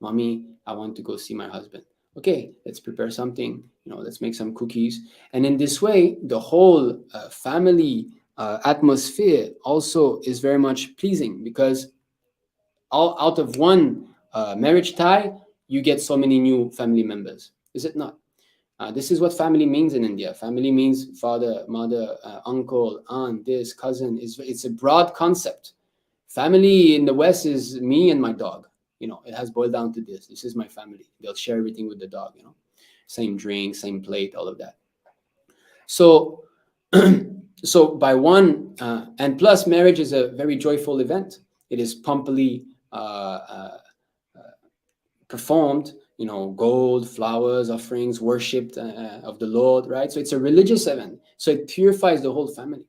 mommy, I want to go see my husband. Okay, let's prepare something, let's make some cookies. And in this way, the whole family atmosphere also is very much pleasing because all out of one marriage tie, you get so many new family members. Is it not? This is what family means in India. Family means father, mother, uncle, aunt, this, cousin. It's a broad concept. Family in the West is me and my dog. It has boiled down to this. This is my family. They'll share everything with the dog, Same drink, same plate, all of that. So So by one, and plus marriage is a very joyful event. It is pumpily performed, gold, flowers, offerings, worshipped of the Lord, right? So it's a religious event. So it purifies the whole family.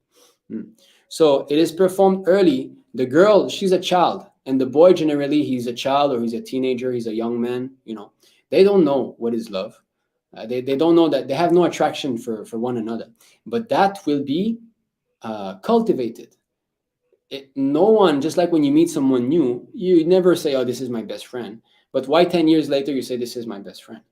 So it is performed early. The girl, she's a child, and the boy, generally, he's a child or he's a teenager, he's a young man. They don't know what is love. They don't know that, they have no attraction for one another. But that will be cultivated. No one, just like when you meet someone new, you never say, oh, this is my best friend. But why 10 years later you say, this is my best friend?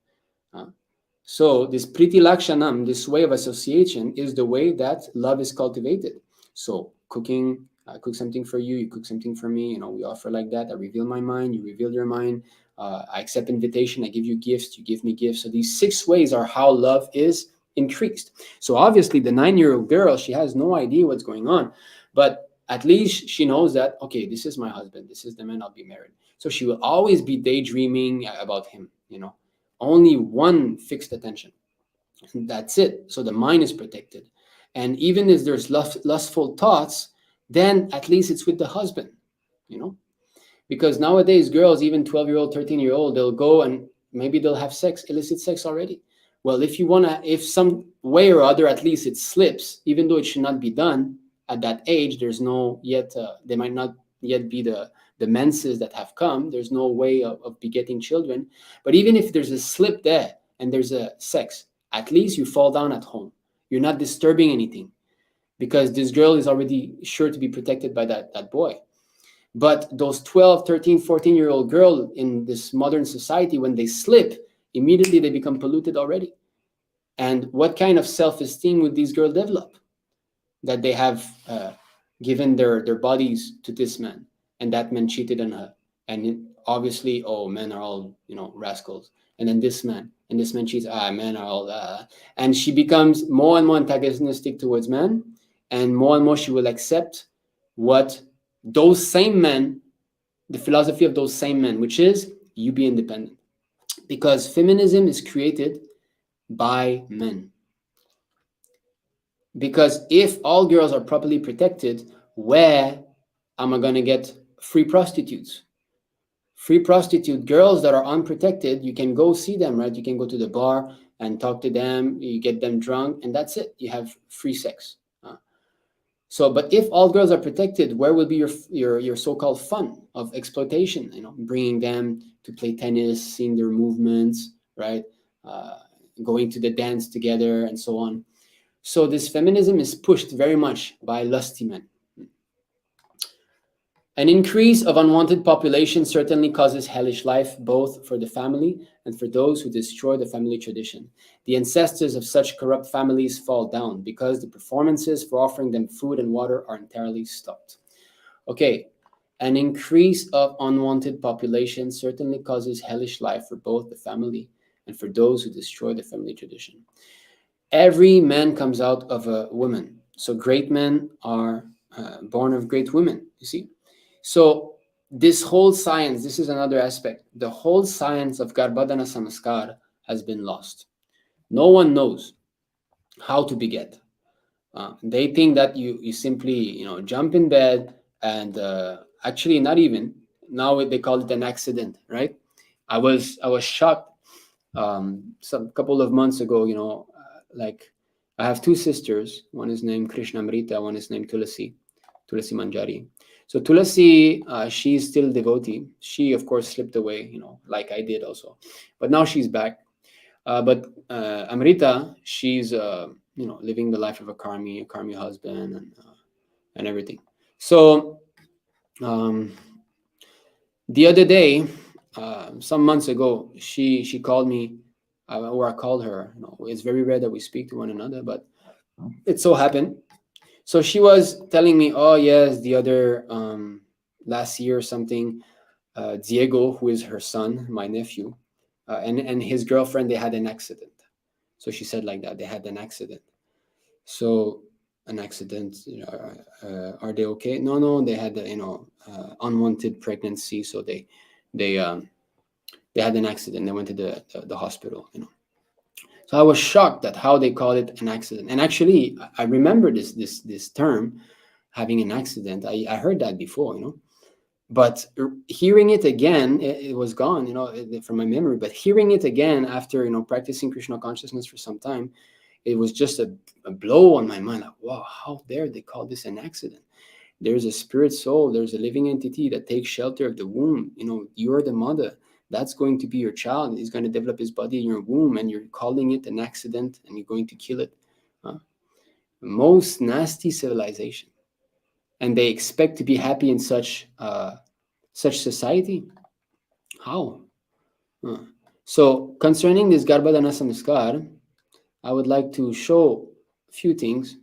So this priti lakshanam, this way of association, is the way that love is cultivated. So cooking, I cook something for you, you cook something for me, we offer like that. I reveal my mind, you reveal your mind. I accept invitation, I give you gifts, you give me gifts. So these 6 ways are how love is increased. So obviously the 9-year-old girl, she has no idea what's going on, but at least she knows that, okay, this is my husband, this is the man I'll be married. So she will always be daydreaming about him, only one fixed attention. That's it. So the mind is protected. And even if there's lustful thoughts, then at least it's with the husband, because nowadays girls, even 12-year-old, 13-year-old, they'll go and maybe they'll have sex, illicit sex already. Well, if some way or other, at least it slips, even though it should not be done at that age, there's no yet, there might not yet be the menses that have come. There's no way of begetting children. But even if there's a slip there and there's a sex, at least you fall down at home. You're not disturbing anything, because this girl is already sure to be protected by that boy. But those 12, 13, 14-year-old girl in this modern society, when they slip, immediately they become polluted already. And what kind of self-esteem would these girls develop? That they have given their bodies to this man, and that man cheated on her. And obviously, men are all, rascals. And then this man cheats, men are all, and she becomes more and more antagonistic towards men, and more she will accept what those same men, the philosophy of those same men, which is, you be independent. Because feminism is created by men. Because if all girls are properly protected, where am I going to get free prostitutes? Free prostitute girls that are unprotected, you can go see them, right? You can go to the bar and talk to them, you get them drunk, and that's it. You have free sex. But if all girls are protected, where will be your so-called fun of exploitation? Bringing them to play tennis, seeing their movements, right? Going to the dance together, and so on. So this feminism is pushed very much by lusty men. An increase of unwanted population certainly causes hellish life, both for the family and for those who destroy the family tradition. The ancestors of such corrupt families fall down because the performances for offering them food and water are entirely stopped. Okay, an increase of unwanted population certainly causes hellish life for both the family and for those who destroy the family tradition. Every man comes out of a woman. So great men are born of great women, you see. So this whole science, this is another aspect. The whole science of Garbhadhana Samaskar has been lost. No one knows how to beget. They think that you simply, jump in bed and actually not even. Now they call it an accident, right? I was shocked some couple of months ago, like I have 2 sisters. One is named Krishnamrita, one is named Tulasi Manjari. So Tulasi, she's still devotee. She, of course, slipped away, like I did also. But now she's back. But Amrita, she's, living the life of a karmi husband and everything. So the other day, some months ago, she called me, or I called her. It's very rare that we speak to one another, but it so happened. So she was telling me, oh yes, the other last year or something, Diego, who is her son, my nephew, and his girlfriend, they had an accident. So she said like that, they had an accident. So an accident, are they okay? No, they had unwanted pregnancy. So they had an accident. They went to the hospital. So I was shocked at how they call it an accident. And actually, I remember this term, having an accident. I heard that before, but hearing it again, it was gone, from my memory. But hearing it again after, practicing Krishna consciousness for some time, it was just a blow on my mind. Like, wow, how dare they call this an accident? There's a spirit soul, there's a living entity that takes shelter of the womb. You're the mother. That's going to be your child. He's going to develop his body in your womb, and you're calling it an accident, and you're going to kill it. Most nasty civilization. And they expect to be happy in such society? How? So concerning this Garbhadhana Samskar, I would like to show a few things,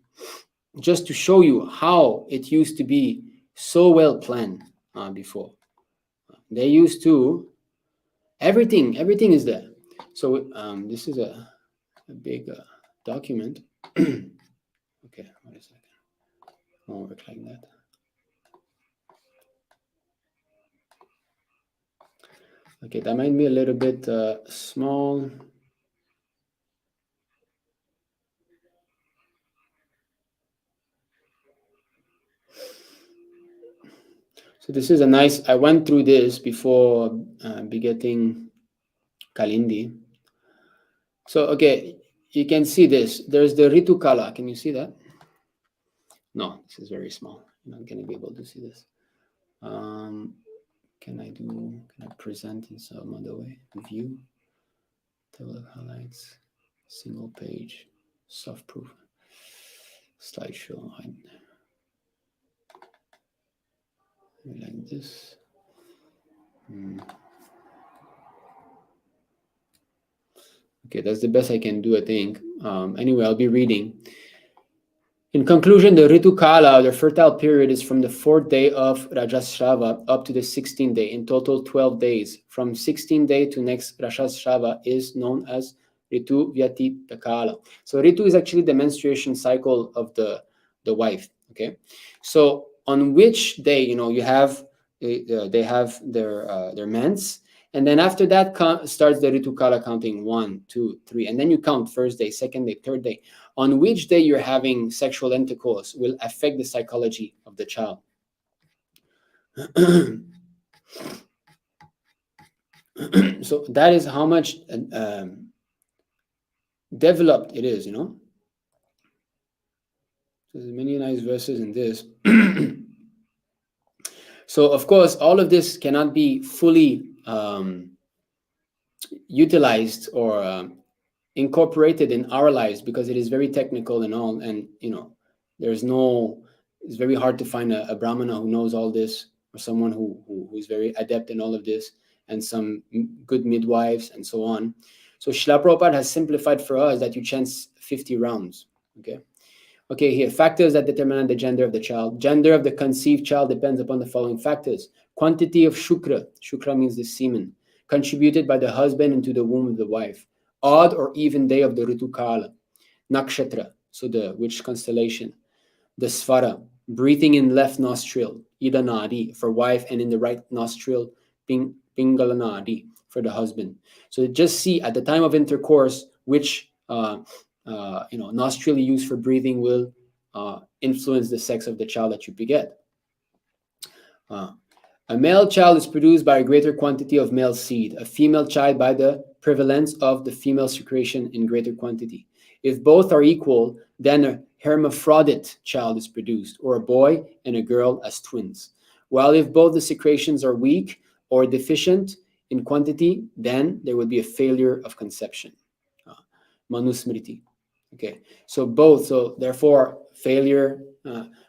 just to show you how it used to be so well planned before. They used to, everything is there. So this is a big document. Okay, wait a second. Won't work like that. Okay, that might be a little bit small. So this is a nice, I went through this before begetting Kalindi. So, okay, you can see this. There's the Ritu Kala. Can you see that? No, this is very small. You're not going to be able to see this. Can I present in some other way? View, table of highlights, single page, soft proof, slideshow. Like this. Okay, that's the best I can do, I think. Anyway, I'll be reading. In conclusion, the Ritu Kala, the fertile period, is from the 4th day of Rajasrava up to the 16th day. In total, 12 days. From 16th day to next Rajasrava is known as Ritu Vyatita Kala. So Ritu is actually the menstruation cycle of the wife. Okay, so on which day, you have they have their mens, and then after that starts the Ritu Kala counting 1, 2, 3, and then you count first day, second day, third day. On which day you're having sexual intercourse will affect the psychology of the child. So that is how much developed it is, So there's many nice verses in this. So of course, all of this cannot be fully utilized or incorporated in our lives because it is very technical and all, and it's very hard to find a brahmana who knows all this, or someone who is very adept in all of this, and some good midwives and so on. So Srila Prabhupada has simplified for us that you chant 50 rounds. Okay, here, factors that determine the gender of the child. Gender of the conceived child depends upon the following factors. Quantity of shukra means the semen, contributed by the husband into the womb of the wife. Odd or even day of the Ritu Kala. Nakshatra, so which constellation. The Svara, breathing in left nostril, Ida Nadi, for wife, and in the right nostril, Pingala Nadi, for the husband. So just see at the time of intercourse which nostril you use for breathing will influence the sex of the child that you beget. A male child is produced by a greater quantity of male seed, a female child by the prevalence of the female secretion in greater quantity. If both are equal, then a hermaphrodite child is produced, or a boy and a girl as twins. While if both the secretions are weak or deficient in quantity, then there will be a failure of conception. Manusmriti. Okay, so both, so therefore failure,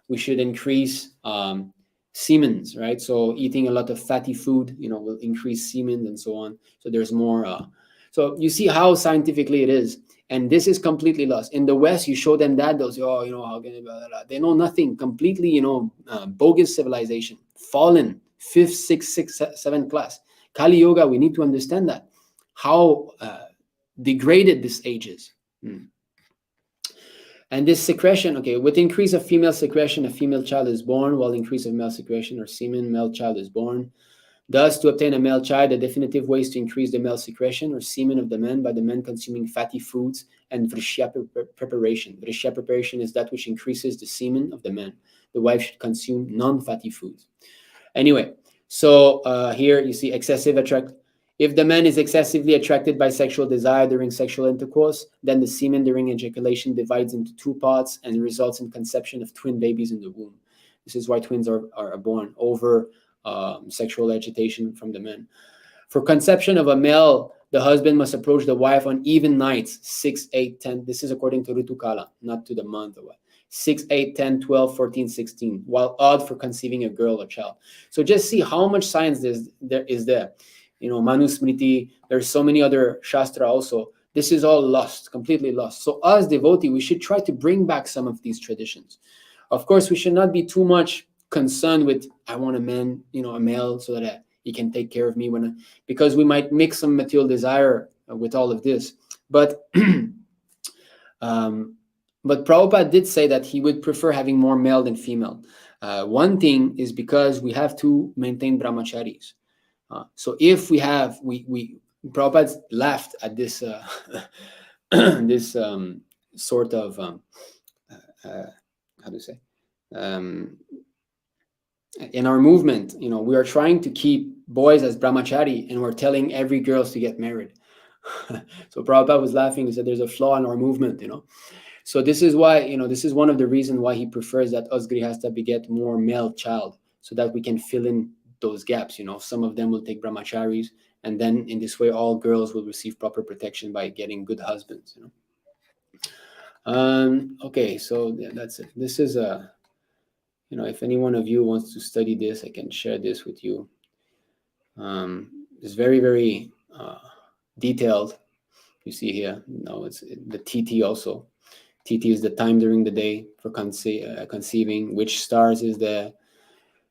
we should increase semens, right? So eating a lot of fatty food, will increase semen and so on. So there's more. So you see how scientifically it is. And this is completely lost. In the West, you show them that, they'll say, oh, how can they, blah, blah, blah. They know nothing. Completely, bogus civilization. Fallen, 5th, 6th, 7th class. Kali Yoga, we need to understand that. How degraded this age is. And this secretion, okay, with increase of female secretion, a female child is born, while increase of male secretion or semen, male child is born. Thus, to obtain a male child, the definitive way is to increase the male secretion or semen of the man by the men consuming fatty foods and vrishya preparation. Vrishya preparation is that which increases the semen of the man. The wife should consume non-fatty foods. Anyway, so here you see excessive attract. If the man is excessively attracted by sexual desire during sexual intercourse, then the semen during ejaculation divides into 2 parts and results in conception of twin babies in the womb. This is why twins are born over sexual agitation from the men. For conception of a male, the husband must approach the wife on even nights, 6, 8, 10. This is according to Ritukala, not to the month or what. 6, 8, 10, 12, 14, 16, while odd for conceiving a girl or child. So just see how much science there is there. You know, Manusmriti, there's so many other Shastra also. This is all lost, completely lost. So as devotee, we should try to bring back some of these traditions. Of course, we should not be too much concerned with, I want a man, you know, a male, so that he can take care of me because we might mix some material desire with all of this. But Prabhupada did say that he would prefer having more male than female. One thing is because we have to maintain brahmacharis. So if we have, Prabhupada laughed at this this sort of how to say, in our movement, you know, we are trying to keep boys as brahmachari, and we're telling every girl to get married. So Prabhupada was laughing. He said there's a flaw in our movement, you know. So this is why, you know, this is one of the reasons why he prefers that us grihasta beget more male child, so that we can fill in those gaps. You know, some of them will take brahmacharis, and then in this way all girls will receive proper protection by getting good husbands, you know. Okay, so yeah, that's it. This is a, you know, if any one of you wants to study this, I can share this with you. It's very, very detailed. You see here, no, it's the TT also. TT is the time during the day for conceiving, which stars is there.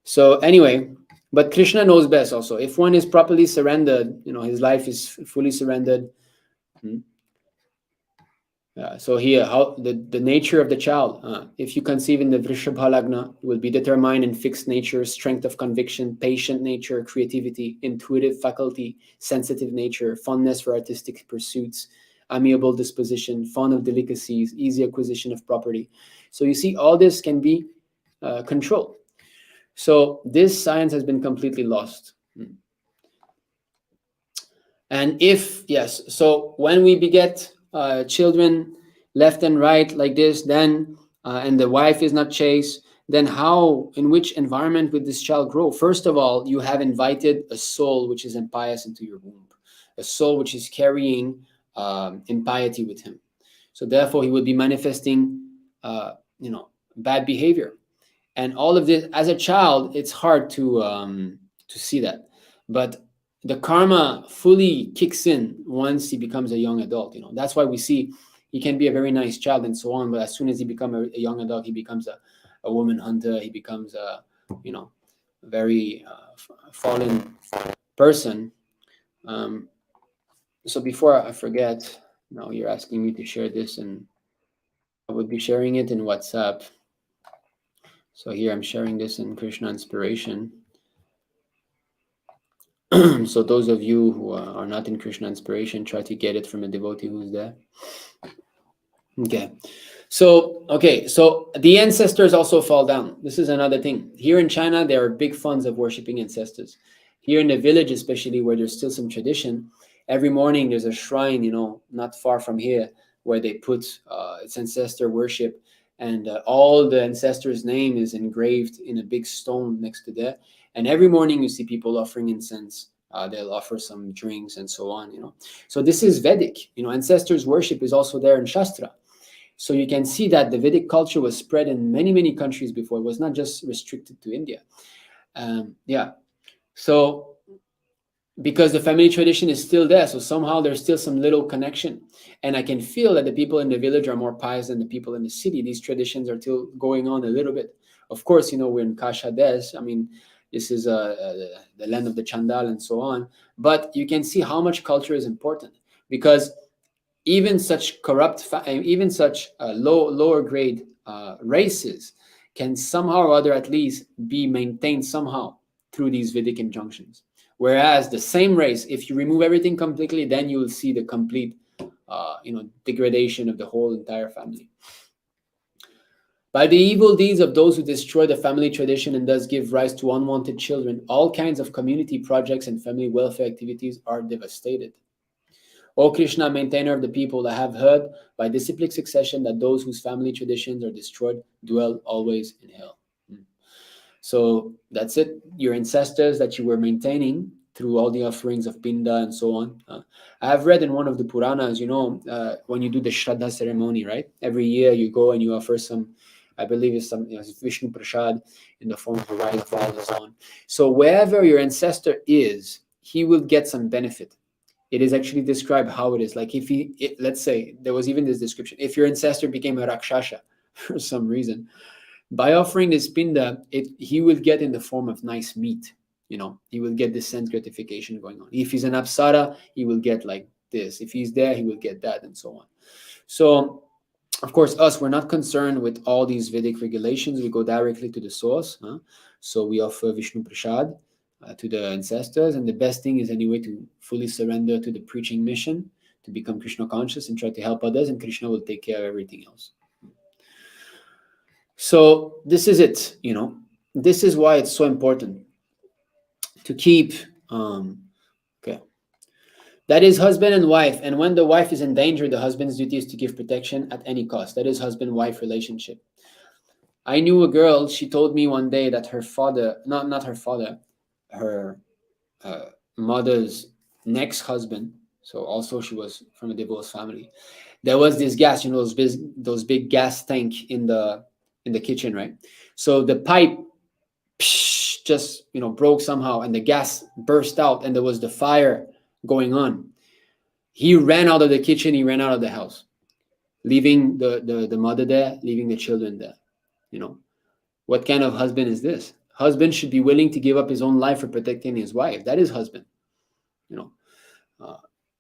So anyway, but Krishna knows best also. If one is properly surrendered, you know, his life is fully surrendered. So here, how the nature of the child. If you conceive in the Vrishabha Lagna, it will be determined in fixed nature, strength of conviction, patient nature, creativity, intuitive faculty, sensitive nature, fondness for artistic pursuits, amiable disposition, fond of delicacies, easy acquisition of property. So you see, all this can be controlled. So this science has been completely lost. And if, yes, so when we beget children left and right like this, then, and the wife is not chaste, then how, in which environment would this child grow? First of all, you have invited a soul which is impious into your womb, a soul which is carrying impiety with him. So therefore, he would be manifesting, you know, bad behavior. And all of this, as a child, it's hard to see that. But the karma fully kicks in once he becomes a young adult. You know, that's why we see he can be a very nice child and so on, but as soon as he becomes a young adult, he becomes a woman hunter. He becomes a, you know, very fallen person. So before I forget, now you're asking me to share this, and I would be sharing it in WhatsApp. So here I'm sharing this in Krishna Inspiration. So those of you who are not in Krishna Inspiration, try to get it from a devotee who's there. Okay. So the ancestors also fall down. This is another thing. Here in China, there are big funds of worshiping ancestors. Here in the village, especially where there's still some tradition, every morning there's a shrine, you know, not far from here, where they put its ancestor worship, and all the ancestors' name is engraved in a big stone next to there. And every morning you see people offering incense. They'll offer some drinks and so on, you know. So this is Vedic, you know, ancestors' worship is also there in Shastra. So you can see that the Vedic culture was spread in many, many countries before. It was not just restricted to India. Yeah. So because the family tradition is still there, so somehow there's still some little connection. And I can feel that the people in the village are more pious than the people in the city. These traditions are still going on a little bit. Of course, you know, we're in Kasha Des. I mean, this is the land of the Chandal and so on. But you can see how much culture is important, because even such corrupt, even such lower grade races can somehow or other at least be maintained somehow through these Vedic injunctions. Whereas the same race, if you remove everything completely, then you will see the complete degradation of the whole entire family. By the evil deeds of those who destroy the family tradition and thus give rise to unwanted children, all kinds of community projects and family welfare activities are devastated. O Krishna, maintainer of the people, I have heard by disciplic succession that those whose family traditions are destroyed dwell always in hell. So that's it. Your ancestors that you were maintaining through all the offerings of Pinda and so on. I have read in one of the Puranas, when you do the Shraddha ceremony, right? Every year you go and you offer some, I believe it's some Vishnu Prasad in the form of a rice ball and so on. So wherever your ancestor is, he will get some benefit. It is actually described how it is. Like let's say, there was even this description, if your ancestor became a Rakshasha for some reason, by offering this Pinda, he will get in the form of nice meat. He will get this sense gratification going on. If he's an Apsara, he will get like this. If he's there, he will get that, and so on. So, of course, we're not concerned with all these Vedic regulations. We go directly to the source. So we offer Vishnu Prasad to the ancestors. And the best thing is anyway to fully surrender to the preaching mission, to become Krishna conscious and try to help others. And Krishna will take care of everything else. So this is it. This is why it's so important to keep, that is husband and wife. And when the wife is in danger, the husband's duty is to give protection at any cost. That is husband-wife relationship. I knew a girl, she told me one day that her father, not her father, her mother's next husband, so also she was from a divorced family, there was this gas, those big gas tank in the kitchen, right? So the pipe just broke somehow and the gas burst out and there was the fire going on. He ran out of the kitchen, he ran out of the house, leaving the mother there, leaving the children there. What kind of husband is this? Husband should be willing to give up his own life for protecting his wife. That is husband.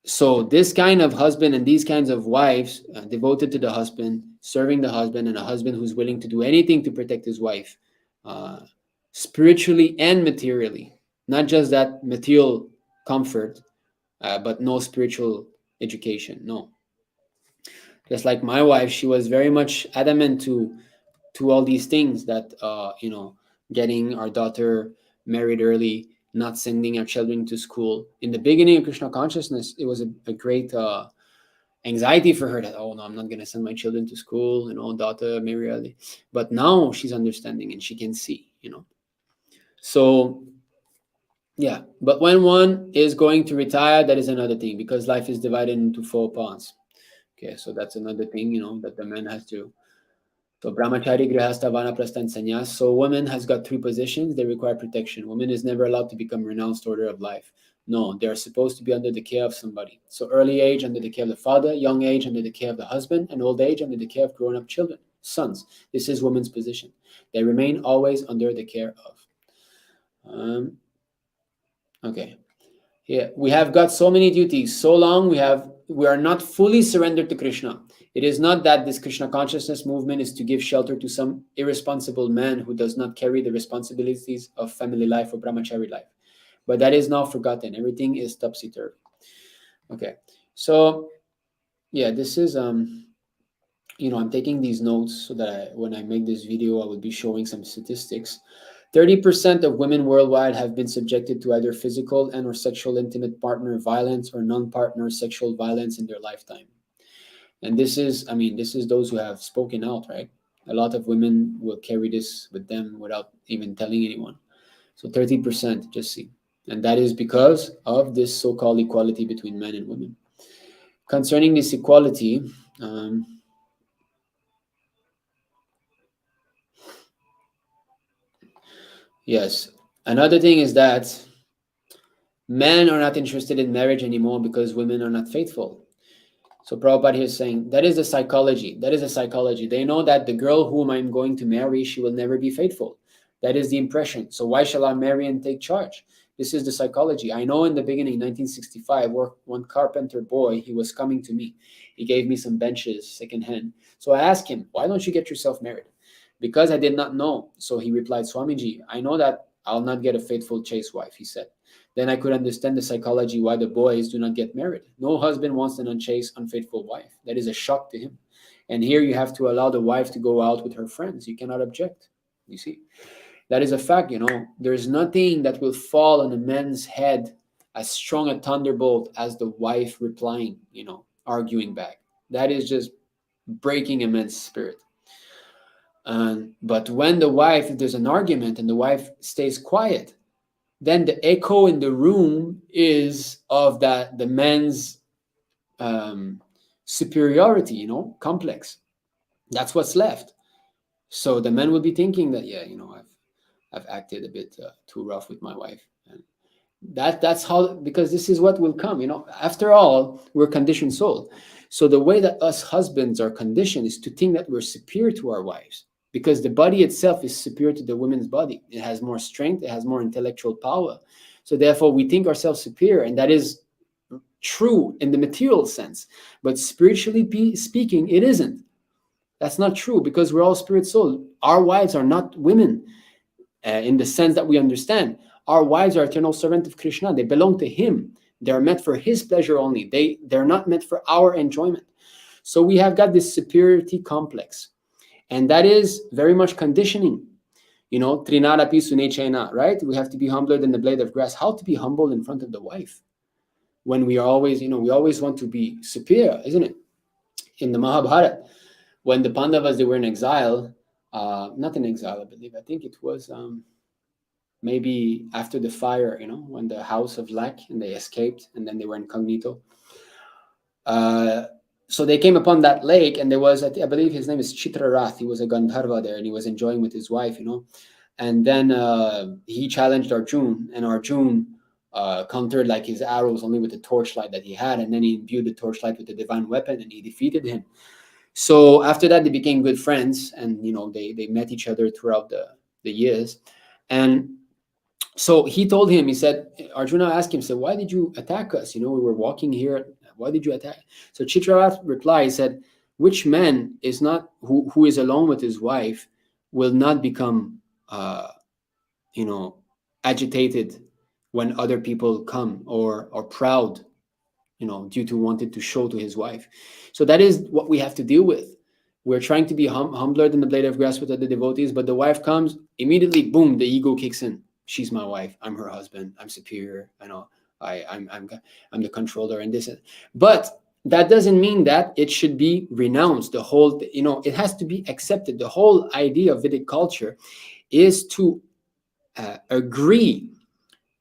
So this kind of husband and these kinds of wives devoted to the husband, serving the husband, and a husband who's willing to do anything to protect his wife, spiritually and materially, not just that material comfort, but no spiritual education. No. Just like my wife, she was very much adamant to all these things that, getting our daughter married early, not sending our children to school. In the beginning of Krishna consciousness, it was a great anxiety for her that, oh no, I'm not going to send my children to school, daughter marry early. But now she's understanding and she can see, So, yeah. But when one is going to retire, that is another thing, because life is divided into 4 parts. Okay, so that's another thing, that the man has to. So brahmachari, grihastha, vanaprastha, and sannyas. So woman has got 3 positions. They require protection. Woman is never allowed to become renounced order of life. No, they are supposed to be under the care of somebody. So early age under the care of the father, young age under the care of the husband, and old age under the care of grown-up children, sons. This is woman's position. They remain always under the care of. Okay. Here we have got so many duties. So long we are not fully surrendered to Krishna. It is not that this Krishna consciousness movement is to give shelter to some irresponsible man who does not carry the responsibilities of family life or brahmachari life. But that is now forgotten. Everything is topsy-turvy. Okay. So, yeah, this is, I'm taking these notes so that when I make this video, I will be showing some statistics. 30% of women worldwide have been subjected to either physical and or sexual intimate partner violence or non-partner sexual violence in their lifetime. And this is those who have spoken out, right? A lot of women will carry this with them without even telling anyone. So 30%, just see. And that is because of this so-called equality between men and women. Concerning this equality, yes, another thing is that men are not interested in marriage anymore because women are not faithful. So Prabhupada here is saying that is a psychology. That is a psychology. They know that the girl whom I'm going to marry, she will never be faithful. That is the impression. So why shall I marry and take charge? This is the psychology. I know in the beginning, 1965, one carpenter boy, he was coming to me. He gave me some benches secondhand. So I asked him, why don't you get yourself married? Because I did not know. So he replied, Swamiji, I know that I'll not get a faithful, chaste wife, he said. Then I could understand the psychology why the boys do not get married. No husband wants an unchaste, unfaithful wife. That is a shock to him. And here you have to allow the wife to go out with her friends. You cannot object. You see, that is a fact. There's nothing that will fall on a man's head as strong a thunderbolt as the wife replying, arguing back. That is just breaking a man's spirit. But when the wife, if there's an argument and the wife stays quiet, then the echo in the room is of the man's superiority, complex. That's what's left. So the man will be thinking that, I've acted a bit too rough with my wife. And that's how, because this is what will come, After all, we're conditioned soul. So the way that us husbands are conditioned is to think that we're superior to our wives, because the body itself is superior to the woman's body. It has more strength, it has more intellectual power. So therefore we think ourselves superior, and that is true in the material sense. But spiritually speaking, it isn't. That's not true, because we're all spirit soul. Our wives are not women in the sense that we understand. Our wives are eternal servant of Krishna. They belong to him. They're meant for his pleasure only. They're not meant for our enjoyment. So we have got this superiority complex. And that is very much conditioning. Trinarapi sunechena, right? We have to be humbler than the blade of grass. How to be humble in front of the wife? When we are always, we always want to be superior, isn't it? In the Mahabharata, when the Pandavas, they were in exile, not in exile, I believe. I think it was maybe after the fire, when the house of lack, and they escaped, and then they were incognito. So they came upon that lake, and there was, I believe his name is Chitrarath. He was a Gandharva there, and he was enjoying with his wife, And then he challenged Arjun, and Arjun countered like his arrows only with the torchlight that he had, and then he imbued the torchlight with the divine weapon, and he defeated him. So after that, they became good friends, and they met each other throughout the years. And so he told him, he said, Arjuna asked him, said, why did you attack us? We were walking here. Why did you attack? So Chitrarath replied, he said, which man is not, who is alone with his wife will not become, agitated when other people come, or proud, due to wanting to show to his wife. So that is what we have to deal with. We're trying to be humbler than the blade of grass with other devotees, but the wife comes, immediately, boom, the ego kicks in. She's my wife. I'm her husband. I'm superior. I'm the controller and this. But that doesn't mean that it should be renounced. The whole, it has to be accepted. The whole idea of Vedic culture is to agree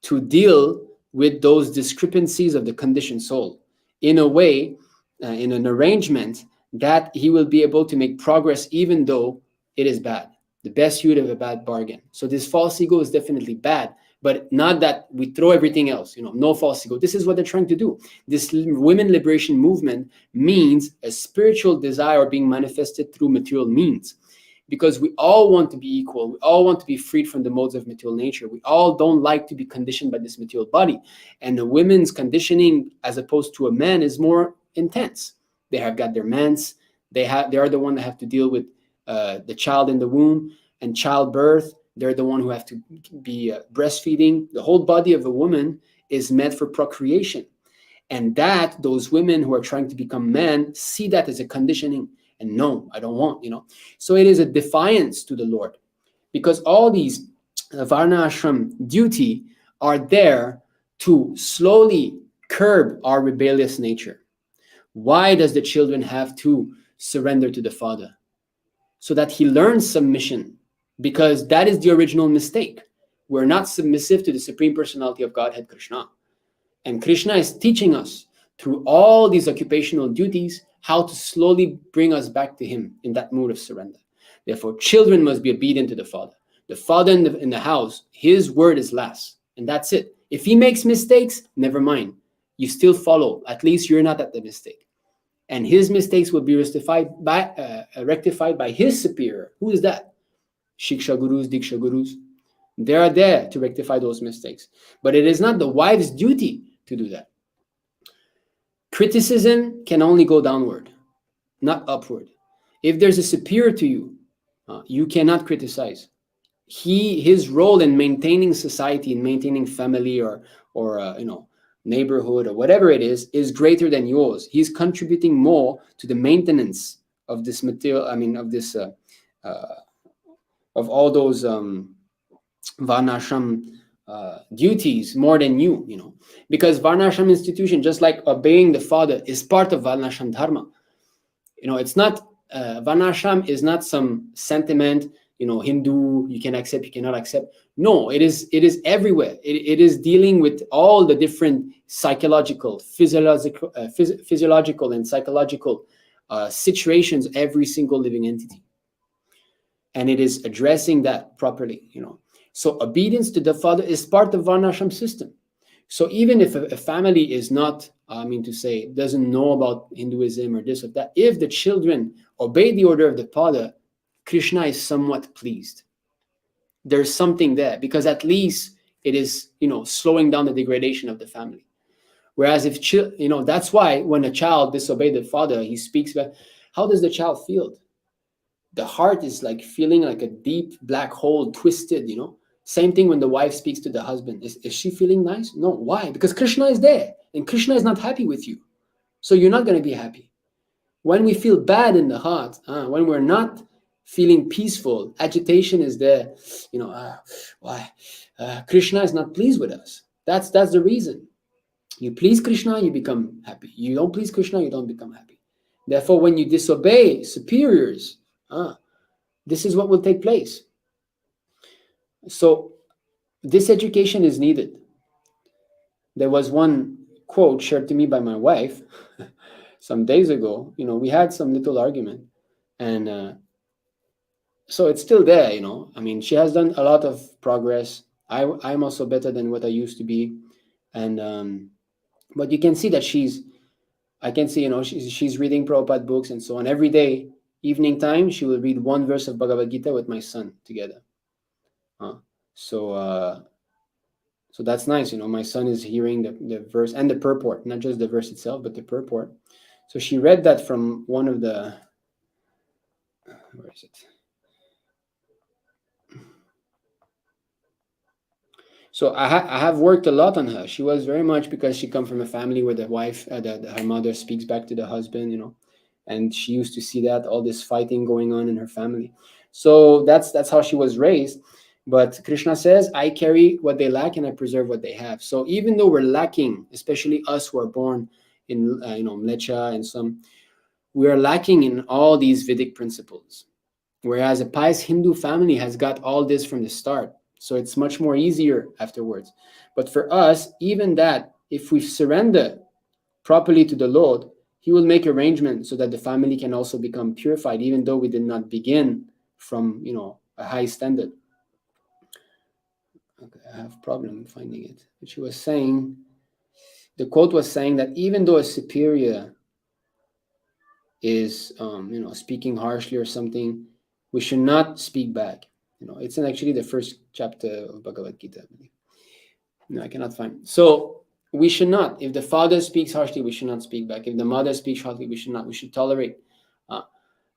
to deal with those discrepancies of the conditioned soul in a way, in an arrangement that he will be able to make progress even though it is bad. The best use of a bad bargain. So this false ego is definitely bad, but not that we throw everything else, no false ego. This is what they're trying to do. This women liberation movement means a spiritual desire being manifested through material means. Because we all want to be equal. We all want to be freed from the modes of material nature. We all don't like to be conditioned by this material body. And the women's conditioning, as opposed to a man, is more intense. They have got their mens. They are the one that have to deal with the child in the womb and childbirth. They're the one who have to be breastfeeding. The whole body of a woman is meant for procreation. And that those women who are trying to become men see that as a conditioning. And no, I don't want, So it is a defiance to the Lord, because all these Varṇāśrama duty are there to slowly curb our rebellious nature. Why does the children have to surrender to the father? So that he learns submission, because that is the original mistake. We're not submissive to the Supreme Personality of Godhead, Krishna. And Krishna is teaching us through all these occupational duties how to slowly bring us back to him in that mood of surrender. Therefore, children must be obedient to the father. The father in the house, his word is last, and that's it. If he makes mistakes, never mind. You still follow. At least you're not at the mistake. And his mistakes will be rectified by his superior. Who is that? Shiksha gurus, Diksha gurus. They are there to rectify those mistakes. But it is not the wife's duty to do that. Criticism can only go downward, not upward. If there's a superior to you, you cannot criticize. his role in maintaining society, in maintaining family, or neighborhood, or whatever it is greater than yours. He's contributing more to the maintenance of this material, of this of all those Varnashram duties more than you, because Varnashram institution, just like obeying the father, is part of Varṇāśrama-dharma. It's not Varnashram is not some sentiment, Hindu, you can accept, you cannot accept. No, it is everywhere. It is dealing with all the different psychological, physiological, and psychological situations, every single living entity. And it is addressing that properly, So obedience to the father is part of Varnashram system. So even if a family is not, doesn't know about Hinduism or this or that, if the children obey the order of the father, Krishna is somewhat pleased. There's something there, because at least it is, slowing down the degradation of the family. Whereas if, that's why when a child disobeys the father, he speaks back. How does the child feel? The heart is like feeling like a deep black hole, twisted, Same thing when the wife speaks to the husband. Is she feeling nice? No. Why? Because Krishna is there, and Krishna is not happy with you. So you're not going to be happy. When we feel bad in the heart, when we're not feeling peaceful, agitation is there. Why? Krishna is not pleased with us. That's the reason. You please Krishna, you become happy. You don't please Krishna, you don't become happy. Therefore, when you disobey superiors, this is what will take place. So this education is needed. There was one quote shared to me by my wife some days ago. We had some little argument, and so it's still there. She has done a lot of progress. I'm also better than what I used to be, and but you can see that she's reading Prabhupada books and so on. Every day, evening time, she will read one verse of Bhagavad Gita with my son together. So that's nice. My son is hearing the verse and the purport, not just the verse itself, but the purport. So she read that from one of the, where is it? So I have worked a lot on her. She was very much, because she comes from a family where the wife, her mother speaks back to the husband, and she used to see that, all this fighting going on in her family. So that's how she was raised. But Krishna says, I carry what they lack and I preserve what they have. So even though we're lacking, especially us who are born in Mlecha and some, we are lacking in all these Vedic principles. Whereas a pious Hindu family has got all this from the start. So it's much more easier afterwards. But for us, even that, if we surrender properly to the Lord, He will make arrangements so that the family can also become purified, even though we did not begin from a high standard. Okay, I have a problem finding it. But she was saying, the quote was saying that even though a superior is speaking harshly or something, we should not speak back. It's in actually the first chapter of Bhagavad Gita, I believe. No, I cannot find. So we should not. If the father speaks harshly, we should not speak back. If the mother speaks harshly, we should not. We should tolerate.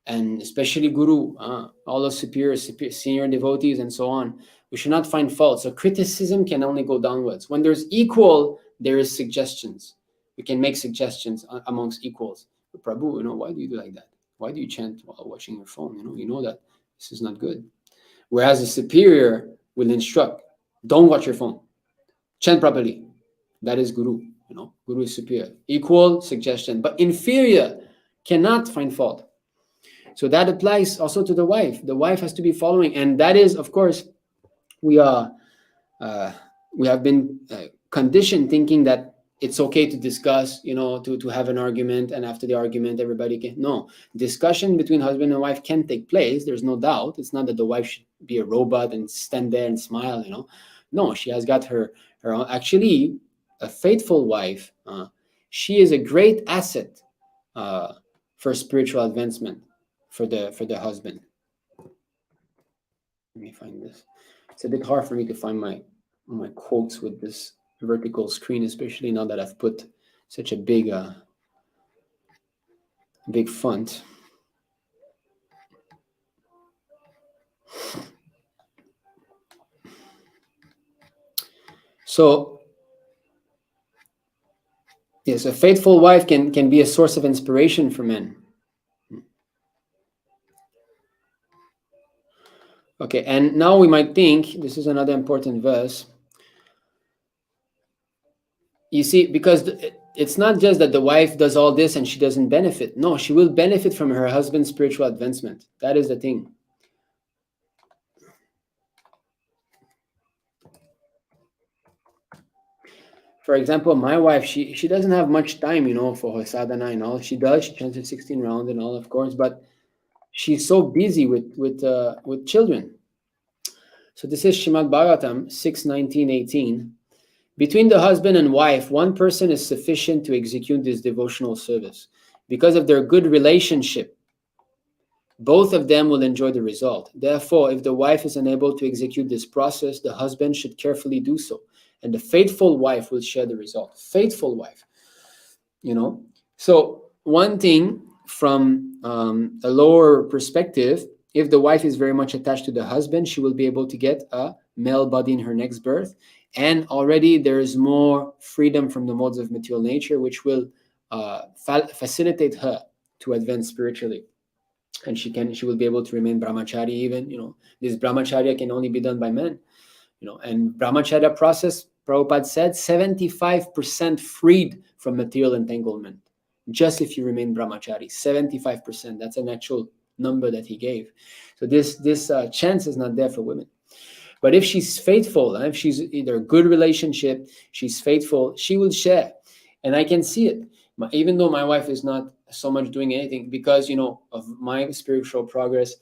And especially Guru, all those superiors, senior devotees, and so on. We should not find fault. So criticism can only go downwards. When there's equal, there is suggestions. We can make suggestions amongst equals. But Prabhu, why do you do like that? Why do you chant while watching your phone? You know that this is not good. Whereas a superior will instruct, don't watch your phone. Chant properly. That is Guru. Guru is superior. Equal suggestion. But inferior cannot find fault. So that applies also to the wife. The wife has to be following. And that is, of course, we have been conditioned thinking that it's okay to discuss, to have an argument, and after the argument, everybody can. No, discussion between husband and wife can take place. There's no doubt. It's not that the wife should be a robot and stand there and smile, No, she has got her own. Actually, a faithful wife, she is a great asset for spiritual advancement for the husband. Let me find this. It's a bit hard for me to find my quotes with this vertical screen, especially now that I've put such a big font. So yes, a faithful wife can be a source of inspiration for men. Okay, and now we might think, this is another important verse. You see, because it's not just that the wife does all this and she doesn't benefit. No, she will benefit from her husband's spiritual advancement. That is the thing. For example, my wife, she doesn't have much time, for her sadhana and all. She does. She chanted 16 rounds and all, of course, but she's so busy with children. So this is Srimad Bhagavatam 6:19-18. Between the husband and wife, one person is sufficient to execute this devotional service. Because of their good relationship, both of them will enjoy the result. Therefore, if the wife is unable to execute this process, the husband should carefully do so. And the faithful wife will share the result. Faithful wife. So one thing from a lower perspective, if the wife is very much attached to the husband, she will be able to get a male body in her next birth. And already there is more freedom from the modes of material nature, which will facilitate her to advance spiritually. And she will be able to remain brahmachari even. This brahmacharya can only be done by men. And brahmacharya process, Prabhupada said, 75% freed from material entanglement. Just if you remain brahmachari, 75%. That's an actual number that he gave. So this chance is not there for women. But if she's faithful, and if she's either a good relationship, she's faithful, she will share. And I can see it. Even though my wife is not so much doing anything, because, of my spiritual progress,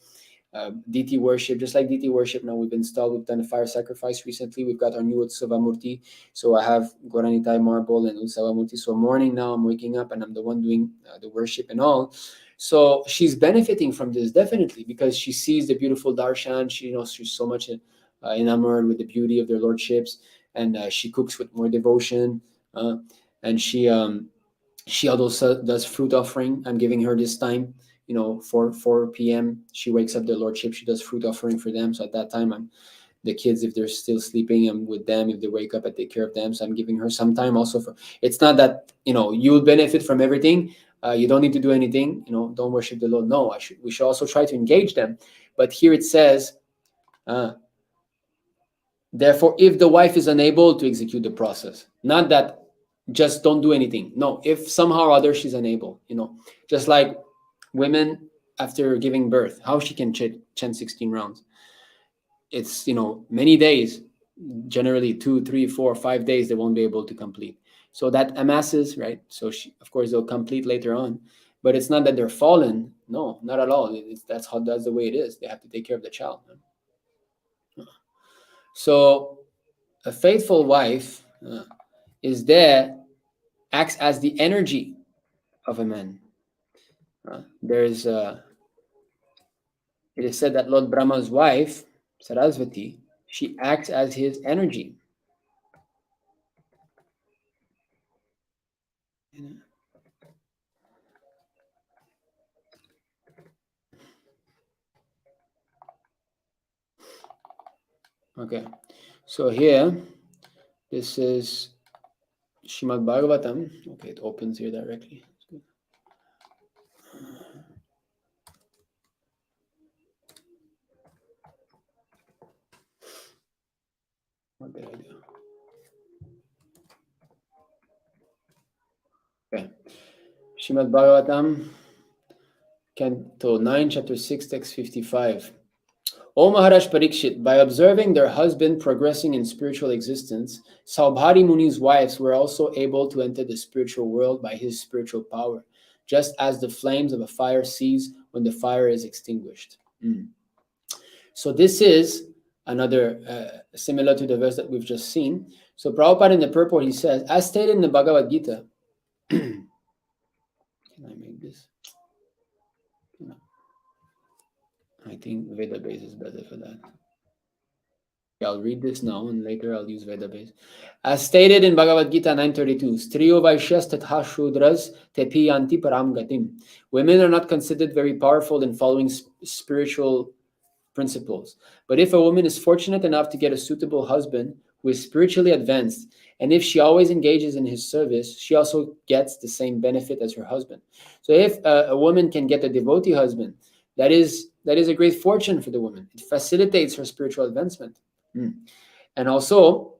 DT worship, just like DT worship, now we've done a fire sacrifice recently. We've got our new Utsava Murti. So I have Goranitai marble and Utsava Murti. So morning now I'm waking up and I'm the one doing the worship and all. So she's benefiting from this definitely, because she sees the beautiful darshan. She's so much enamored with the beauty of their lordships, and she cooks with more devotion, and she also does fruit offering. I'm giving her this time, 4 p.m. She wakes up their lordship. She does fruit offering for them. So at that time, the kids, if they're still sleeping, I'm with them. If they wake up, I take care of them. So I'm giving her some time also for. It's not that you will benefit from everything. You don't need to do anything. Don't worship the Lord. No, we should also try to engage them. But here it says, therefore, if the wife is unable to execute the process, not that just don't do anything. No, if somehow or other she's unable, just like women after giving birth, how she can chant 16 rounds. It's, many days, generally 2, 3, 4, 5 days, they won't be able to complete. So that amasses, right? So of course, they'll complete later on. But it's not that they're fallen. No, not at all. That's the way it is. They have to take care of the child. So a faithful wife is there, acts as the energy of a man. It is said that Lord Brahma's wife, Sarasvati, she acts as his energy. Okay, so here, this is Srimad Bhagavatam. Okay, it opens here directly. What did I do? Okay, Srimad Bhagavatam, Canto 9, Chapter 6, Text 55. O Maharaj Parikshit, by observing their husband progressing in spiritual existence, Saubhari Muni's wives were also able to enter the spiritual world by his spiritual power, just as the flames of a fire cease when the fire is extinguished. So this is another, similar to the verse that we've just seen. So Prabhupada in the purport, he says, as stated in the Bhagavad Gita, can I make this? No. I think Veda base is better for that. I'll read this now and later I'll use Veda base. As stated in Bhagavad Gita 9:32, Striyo Vaishyas tatha Shudras tepi yanti param gatim. Women are not considered very powerful in following spiritual principles. But if a woman is fortunate enough to get a suitable husband who is spiritually advanced, and if she always engages in his service, she also gets the same benefit as her husband. So if a woman can get a devotee husband, that is a great fortune for the woman. It facilitates her spiritual advancement. And also,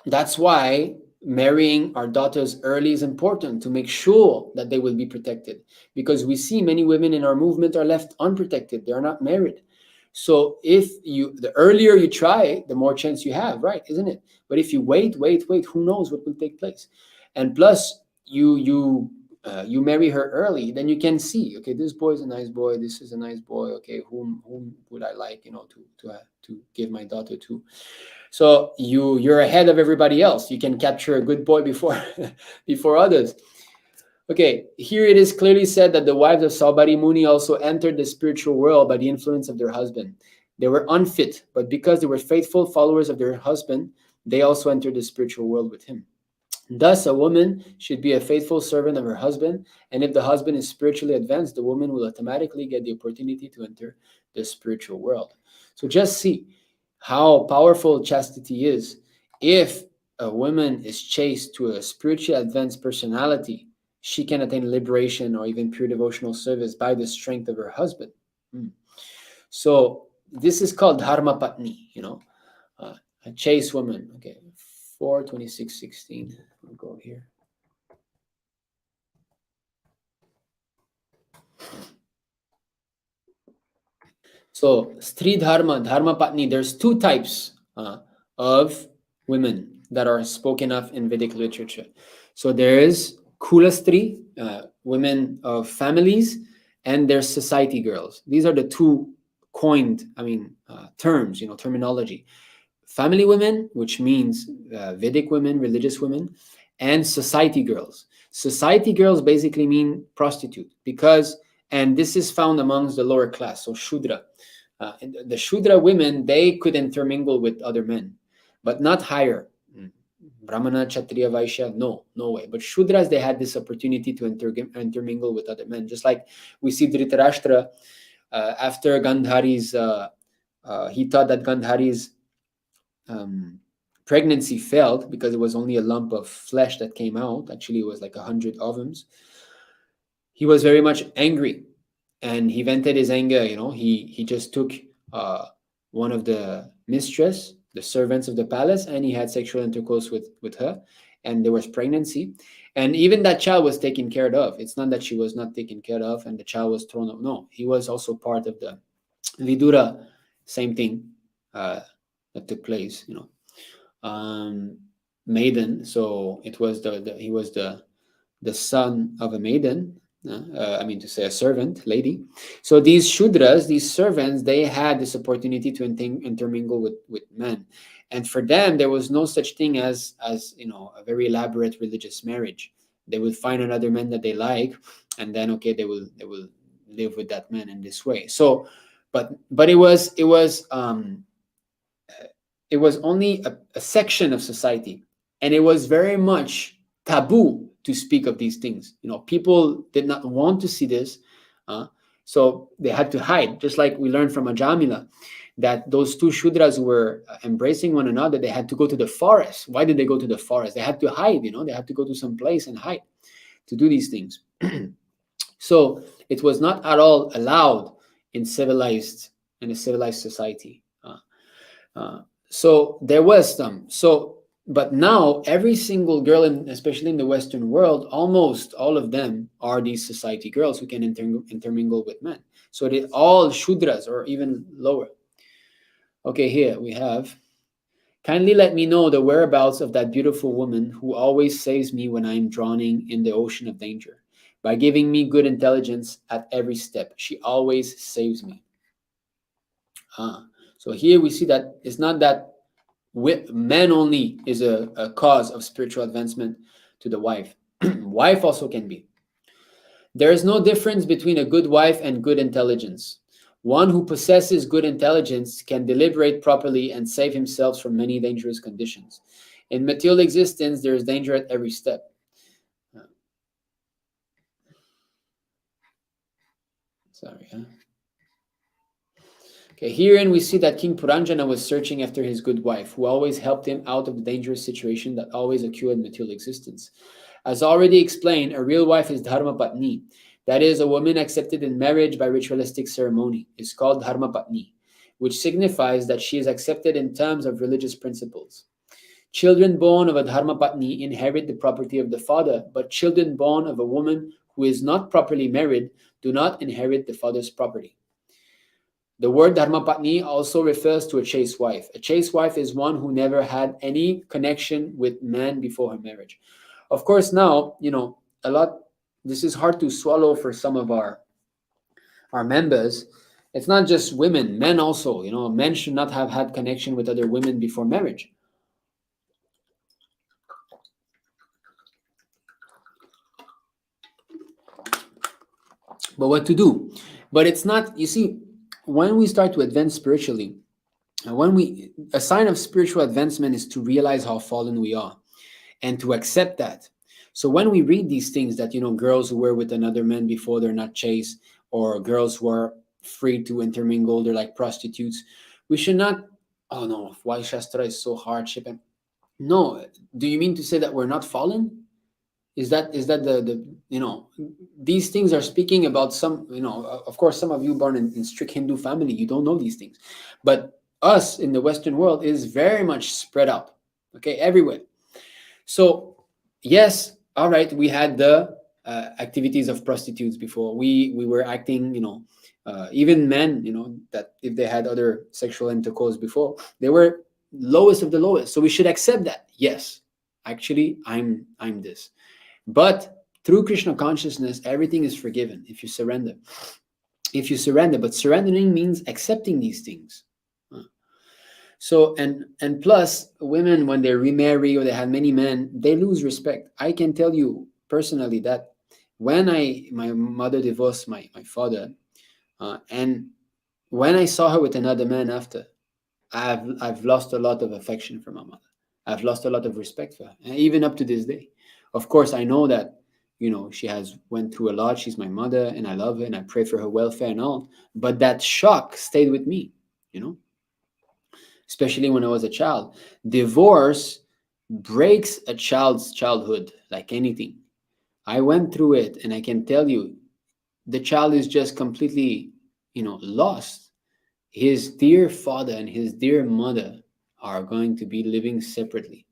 that's why marrying our daughters early is important, to make sure that they will be protected, because we see many women in our movement are left unprotected. They are not married. So the earlier you try, the more chance you have, right? Isn't it? But if you wait, who knows what will take place? And plus, you marry her early, then you can see, okay, this boy is a nice boy, this is a nice boy, okay, whom would I like, to give my daughter to? So you're ahead of everybody else. You can capture a good boy before before others. Okay, here it is clearly said that the wives of Saubhari Muni also entered the spiritual world by the influence of their husband. They were unfit, but because they were faithful followers of their husband, they also entered the spiritual world with him. Thus, a woman should be a faithful servant of her husband, and if the husband is spiritually advanced, the woman will automatically get the opportunity to enter the spiritual world. So just see how powerful chastity is. If a woman is chaste to a spiritually advanced personality, she can attain liberation or even pure devotional service by the strength of her husband. So this is called Dharma Patni, a chaste woman. Okay, 4:26:16. We'll go here. So Strīdharma, Dharma Patni, there's two types of women that are spoken of in Vedic literature. So there is Kulastri, women of families, and there's society girls. These are the two coined, terms, terminology. Family women, which means Vedic women, religious women, and society girls. Society girls basically mean prostitute, and this is found amongst the lower class, so Shudra. The Shudra women, they could intermingle with other men, but not higher. Brahmana, Kshatriya, Vaishya, no way. But Shudras, they had this opportunity to intermingle with other men. Just like we see Dhritarashtra, after Gandhari's, he thought that Gandhari's pregnancy failed because it was only a lump of flesh that came out. Actually, it was like 100 ovums. He was very much angry, and he vented his anger. He just took one of the mistress, the servants of the palace, and he had sexual intercourse with her, and there was pregnancy, and even that child was taken care of. It's not that she was not taken care of and the child was thrown out. No, he was also part of the Vidura, same thing that took place. Maiden. So it was he was the son of a maiden. To say a servant lady. So these Shudras, these servants, they had this opportunity to intermingle with men, and for them there was no such thing as a very elaborate religious marriage. They would find another man that they like, and then they will live with that man in this way. So, but it was only a section of society, and it was very much taboo to speak of these things. People did not want to see this, so they had to hide. Just like we learned from Ajamila, that those two Shudras who were embracing one another, they had to go to the forest. Why did they go to the forest? They had to hide. They had to go to some place and hide to do these things. So it was not at all allowed in a civilized society. So there was some. But now every single girl, especially in the Western world, almost all of them are these society girls who can intermingle with men. So they all Shudras or even lower. Okay, here we have, kindly let me know the whereabouts of that beautiful woman who always saves me when I am drowning in the ocean of danger. By giving me good intelligence at every step, she always saves me. So here we see that it's not that man only is a cause of spiritual advancement to the wife. Wife also can be. There is no difference between a good wife and good intelligence. One who possesses good intelligence can deliberate properly and save himself from many dangerous conditions. In material existence, there is danger at every step. Okay, herein we see that King Puranjana was searching after his good wife, who always helped him out of the dangerous situation that always occurred in material existence. As already explained, a real wife is Dharma Patni. That is, a woman accepted in marriage by ritualistic ceremony is called Dharma Patni, which signifies that she is accepted in terms of religious principles. Children born of a Dharma Patni inherit the property of the father, but children born of a woman who is not properly married do not inherit the father's property. The word Dharma Patni also refers to a chaste wife. A chaste wife is one who never had any connection with man before her marriage. Of course, now, this is hard to swallow for some of our members. It's not just women, men also. Men should not have had connection with other women before marriage. But what to do? But it's not, you see, when we start to advance spiritually, a sign of spiritual advancement is to realize how fallen we are and to accept that. So when we read these things that, girls who were with another man before they're not chaste, or girls who are free to intermingle, they're like prostitutes, we should not, oh no, why Shastra is so hardship. No, do you mean to say that we're not fallen? Is that the these things are speaking about some, of course, some of you born in strict Hindu family, you don't know these things. But us in the Western world is very much spread out, okay, everywhere. So, yes, all right, we had the activities of prostitutes before. We were acting, even men, that if they had other sexual intercourse before, they were lowest of the lowest. So we should accept that. Yes, actually, I'm this. But through Krishna consciousness, everything is forgiven if you surrender. But surrendering means accepting these things. So, and plus, women, when they remarry or they have many men, they lose respect. I can tell you personally that when my mother divorced my father, and when I saw her with another man after, I've lost a lot of affection for my mother. I've lost a lot of respect for her, and even up to this day. Of course, I know that, she has went through a lot. She's my mother, and I love her, and I pray for her welfare and all. But that shock stayed with me, especially when I was a child. Divorce breaks a child's childhood like anything. I went through it, and I can tell you, the child is just completely, lost. His dear father and his dear mother are going to be living separately.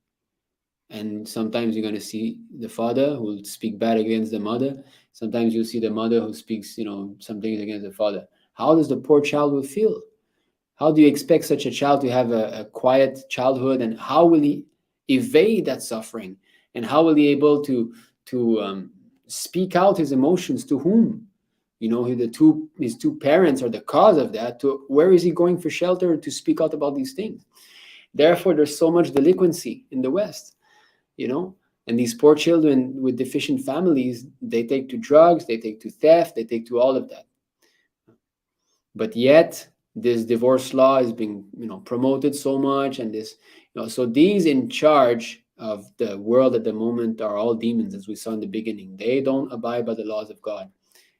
And sometimes you're going to see the father who will speak bad against the mother. Sometimes you'll see the mother who speaks, some things against the father. How does the poor child will feel? How do you expect such a child to have a quiet childhood? And how will he evade that suffering? And how will he able to speak out his emotions to whom? His two parents are the cause of that. To where is he going for shelter to speak out about these things? Therefore, there's so much delinquency in the West, and these poor children with deficient families, they take to drugs, they take to theft, they take to all of that. But yet, this divorce law is being, promoted so much, and this, so these in charge of the world at the moment are all demons, as we saw in the beginning. They don't abide by the laws of God,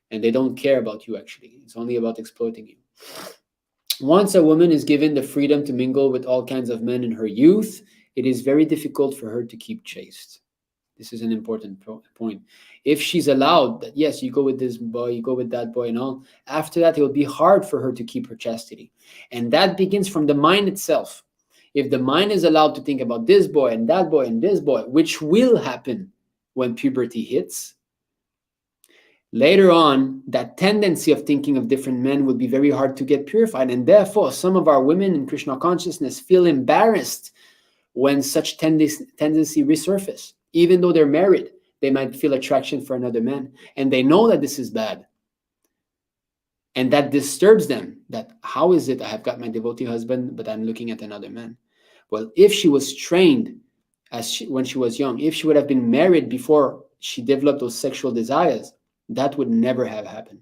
and they don't care about you, actually. It's only about exploiting you. Once a woman is given the freedom to mingle with all kinds of men in her youth, it is very difficult for her to keep chaste. This is an important point. If she's allowed that, yes, you go with this boy, you go with that boy and all, after that, it will be hard for her to keep her chastity. And that begins from the mind itself. If the mind is allowed to think about this boy and that boy and this boy, which will happen when puberty hits, later on, that tendency of thinking of different men will be very hard to get purified. And therefore, some of our women in Krishna consciousness feel embarrassed when such tendency resurface. Even though they're married, they might feel attraction for another man. And they know that this is bad. And that disturbs them. That how is it I have got my devotee husband, but I'm looking at another man? Well, if she was trained when she was young, if she would have been married before she developed those sexual desires, that would never have happened.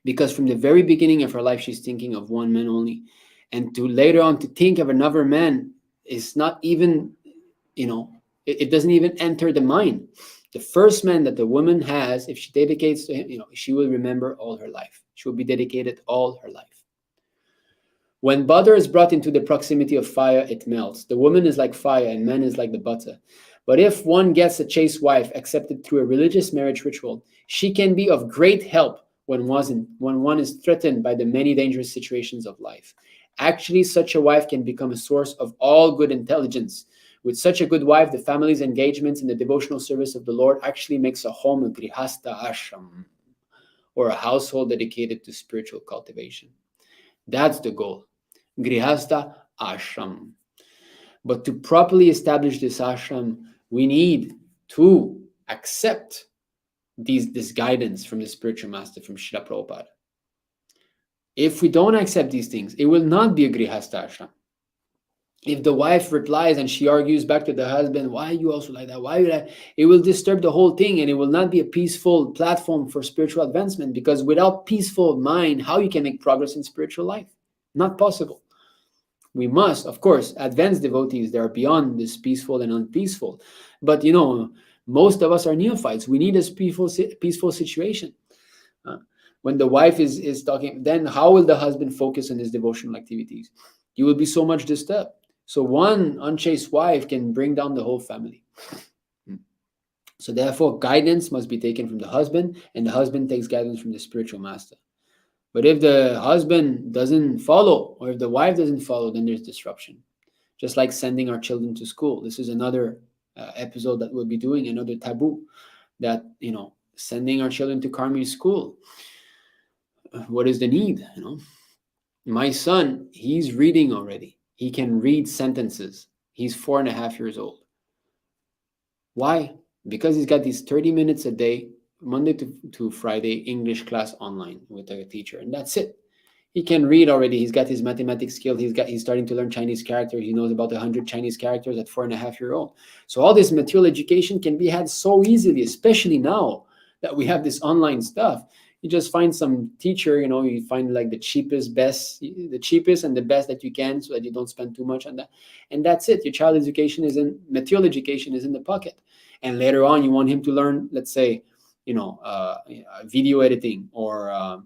Because from the very beginning of her life, she's thinking of one man only. And to later on to think of another man is not even, it doesn't even enter the mind. The first man that the woman has, if she dedicates to him, she will remember all her life. She will be dedicated all her life. When butter is brought into the proximity of fire, it melts. The woman is like fire and man is like the butter. But if one gets a chaste wife accepted through a religious marriage ritual, she can be of great help when one is threatened by the many dangerous situations of life. Actually, such a wife can become a source of all good intelligence. With such a good wife, the family's engagements in the devotional service of the Lord actually makes a home a grihasta ashram, or a household dedicated to spiritual cultivation. That's the goal. Grihasta ashram. But to properly establish this ashram, we need to accept this guidance from the spiritual master, from Srila Prabhupada. If we don't accept these things, it will not be a grihasta ashram. If the wife replies and she argues back to the husband, why are you also like that? Why are you like? It will disturb the whole thing, and it will not be a peaceful platform for spiritual advancement, because without peaceful mind, how you can make progress in spiritual life? Not possible. We must, of course, advanced devotees, they are beyond this peaceful and unpeaceful. But, most of us are neophytes. We need a peaceful situation. When the wife is talking, then how will the husband focus on his devotional activities? You will be so much disturbed. So one unchaste wife can bring down the whole family. So therefore, guidance must be taken from the husband, and the husband takes guidance from the spiritual master. But if the husband doesn't follow, or if the wife doesn't follow, then there's disruption. Just like sending our children to school. This is another episode that we'll be doing, another taboo, that, sending our children to Karmi school. What is the need? My son, he's reading already. He can read sentences. He's 4.5 years old. Why? Because he's got these 30 minutes a day, Monday to Friday, English class online with a teacher, and that's it. He can read already. He's got his mathematics skill. He's starting to learn Chinese characters. He knows about 100 Chinese characters at 4.5-year-old. So all this material education can be had so easily, especially now that we have this online stuff. You just find some teacher, you find like the cheapest and the best that you can, so that you don't spend too much on that. And that's it. Your child education material education is in the pocket. And later on, you want him to learn, let's say, video editing, or,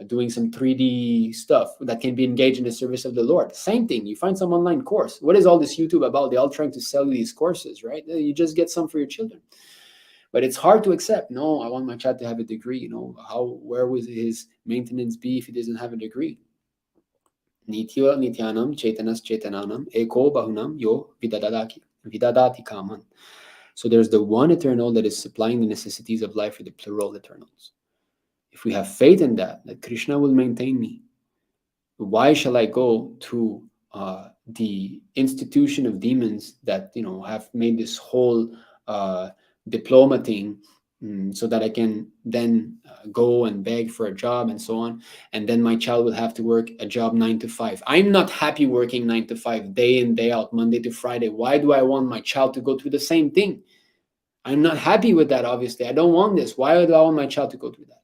doing some 3D stuff that can be engaged in the service of the Lord. Same thing. You find some online course. What is all this YouTube about? They're all trying to sell you these courses, right? You just get some for your children. But it's hard to accept. No, I want my child to have a degree. Where would his maintenance be if he doesn't have a degree? Nitya nityanam chetanas chetananam eko bahunam yo vidadati kaman. So there's the one eternal that is supplying the necessities of life for the plural eternals. If we have faith in that Krishna will maintain me, why shall I go to the institution of demons that have made this whole diploma thing, so that I can then go and beg for a job and so on, and then my child will have to work a job 9 to 5. I'm not happy working 9 to 5 day in, day out, Monday to Friday. Why do I want my child to go through the same thing? I'm not happy with that, obviously. I don't want this. Why do I want my child to go through that?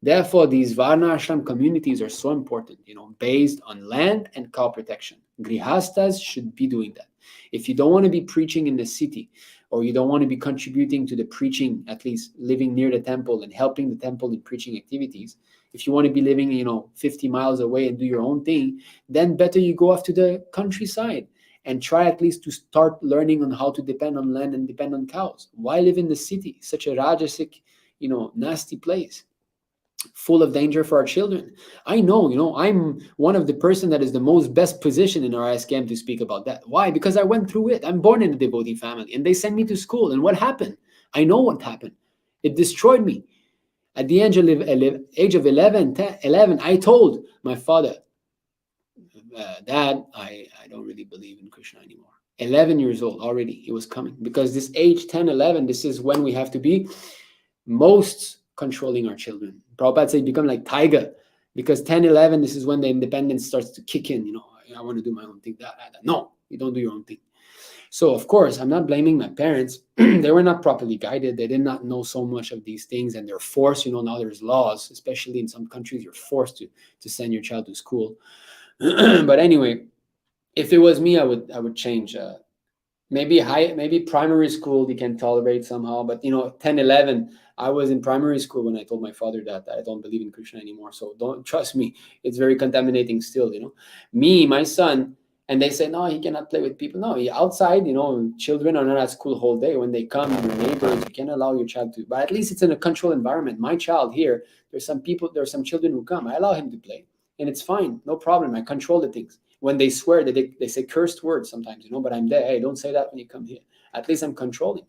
Therefore, these Varṇāśrama communities are so important, based on land and cow protection. Grihastas should be doing that. If you don't want to be preaching in the city, or you don't want to be contributing to the preaching, at least living near the temple and helping the temple in preaching activities, if you want to be living, 50 miles away and do your own thing, then better you go off to the countryside and try at least to start learning on how to depend on land and depend on cows. Why live in the city, such a rajasic, nasty place, full of danger for our children? I know, I'm one of the person that is the most best position in our ISKM to speak about that. Why? Because I went through it. I'm born in a devotee family, and they sent me to school. And what happened? I know what happened. It destroyed me. At the age of 11, I told my father, Dad, I don't really believe in Krishna anymore. 11 years old already, he was coming. Because this age 10, 11, this is when we have to be most controlling our children. Prabhupada said become like tiger, because 10, 11, this is when the independence starts to kick in. I want to do my own thing. No, you don't do your own thing. So of course, I'm not blaming my parents. They were not properly guided. They did not know so much of these things, and they're forced. Now there's laws, especially in some countries, you're forced to send your child to school. But anyway, if it was me, I would change maybe primary school they can tolerate somehow, but 10, 11, I was in primary school when I told my father that I don't believe in Krishna anymore. So don't trust me. It's very contaminating still, Me, my son, and they say, no, he cannot play with people. No, outside, children are not at school the whole day. When they come, your neighbors, you can't allow your child to, but at least it's in a controlled environment. My child here, there's some children who come. I allow him to play and it's fine. No problem. I control the things. When they swear, they say cursed words sometimes, but I'm there. Hey, don't say that when you come here. At least I'm controlling.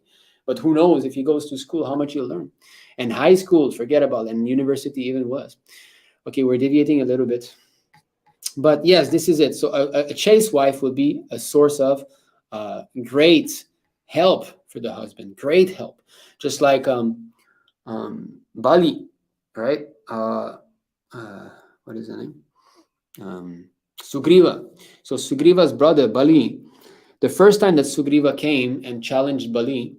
But who knows if he goes to school, how much he'll learn. And high school, forget about it. And university even was. Okay, we're deviating a little bit. But yes, this is it. So a chaste wife will be a source of great help for the husband. Great help. Just like Bali, right? What is the name? Sugriva. So Sugriva's brother, Bali, the first time that Sugriva came and challenged Bali,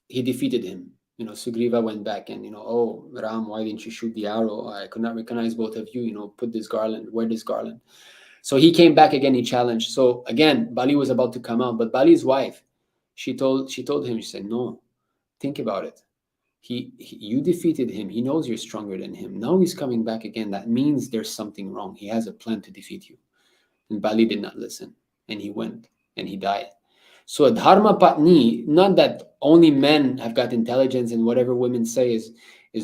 he defeated him. Sugriva went back and, oh, Ram, why didn't you shoot the arrow? I could not recognize both of you, put this garland, wear this garland. So he came back again, he challenged. So again, Bali was about to come out, but Bali's wife, she told him, she said, no, think about it. You defeated him. He knows you're stronger than him. Now he's coming back again. That means there's something wrong. He has a plan to defeat you. And Bali did not listen. And he went and he died. So a dharma patni, not that only men have got intelligence and whatever women say is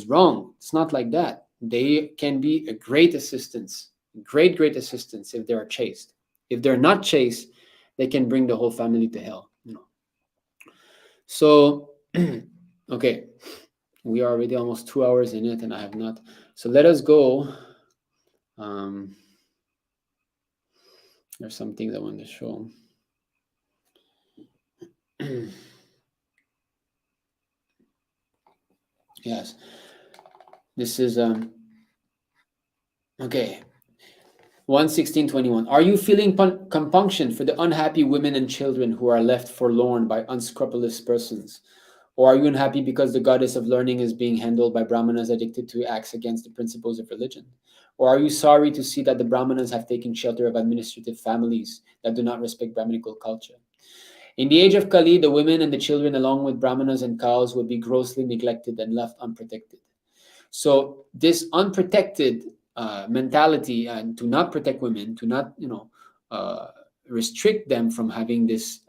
wrong. It's not like that. They can be a great assistance, great assistance if they are chaste. If they're not chaste, they can bring the whole family to hell. So, okay. We are already almost 2 hours in it and I have not. So let us go. There's some things I want to show. Yes. This is, okay. 1:16:21. Are you feeling compunction for the unhappy women and children who are left forlorn by unscrupulous persons? Or are you unhappy because the goddess of learning is being handled by brahmanas addicted to acts against the principles of religion? Or are you sorry to see that the brahmanas have taken shelter of administrative families that do not respect Brahminical culture? In the age of Kali, the women and the children, along with brahmanas and cows, will be grossly neglected and left unprotected. So this unprotected mentality and to not protect women, to not restrict them from having this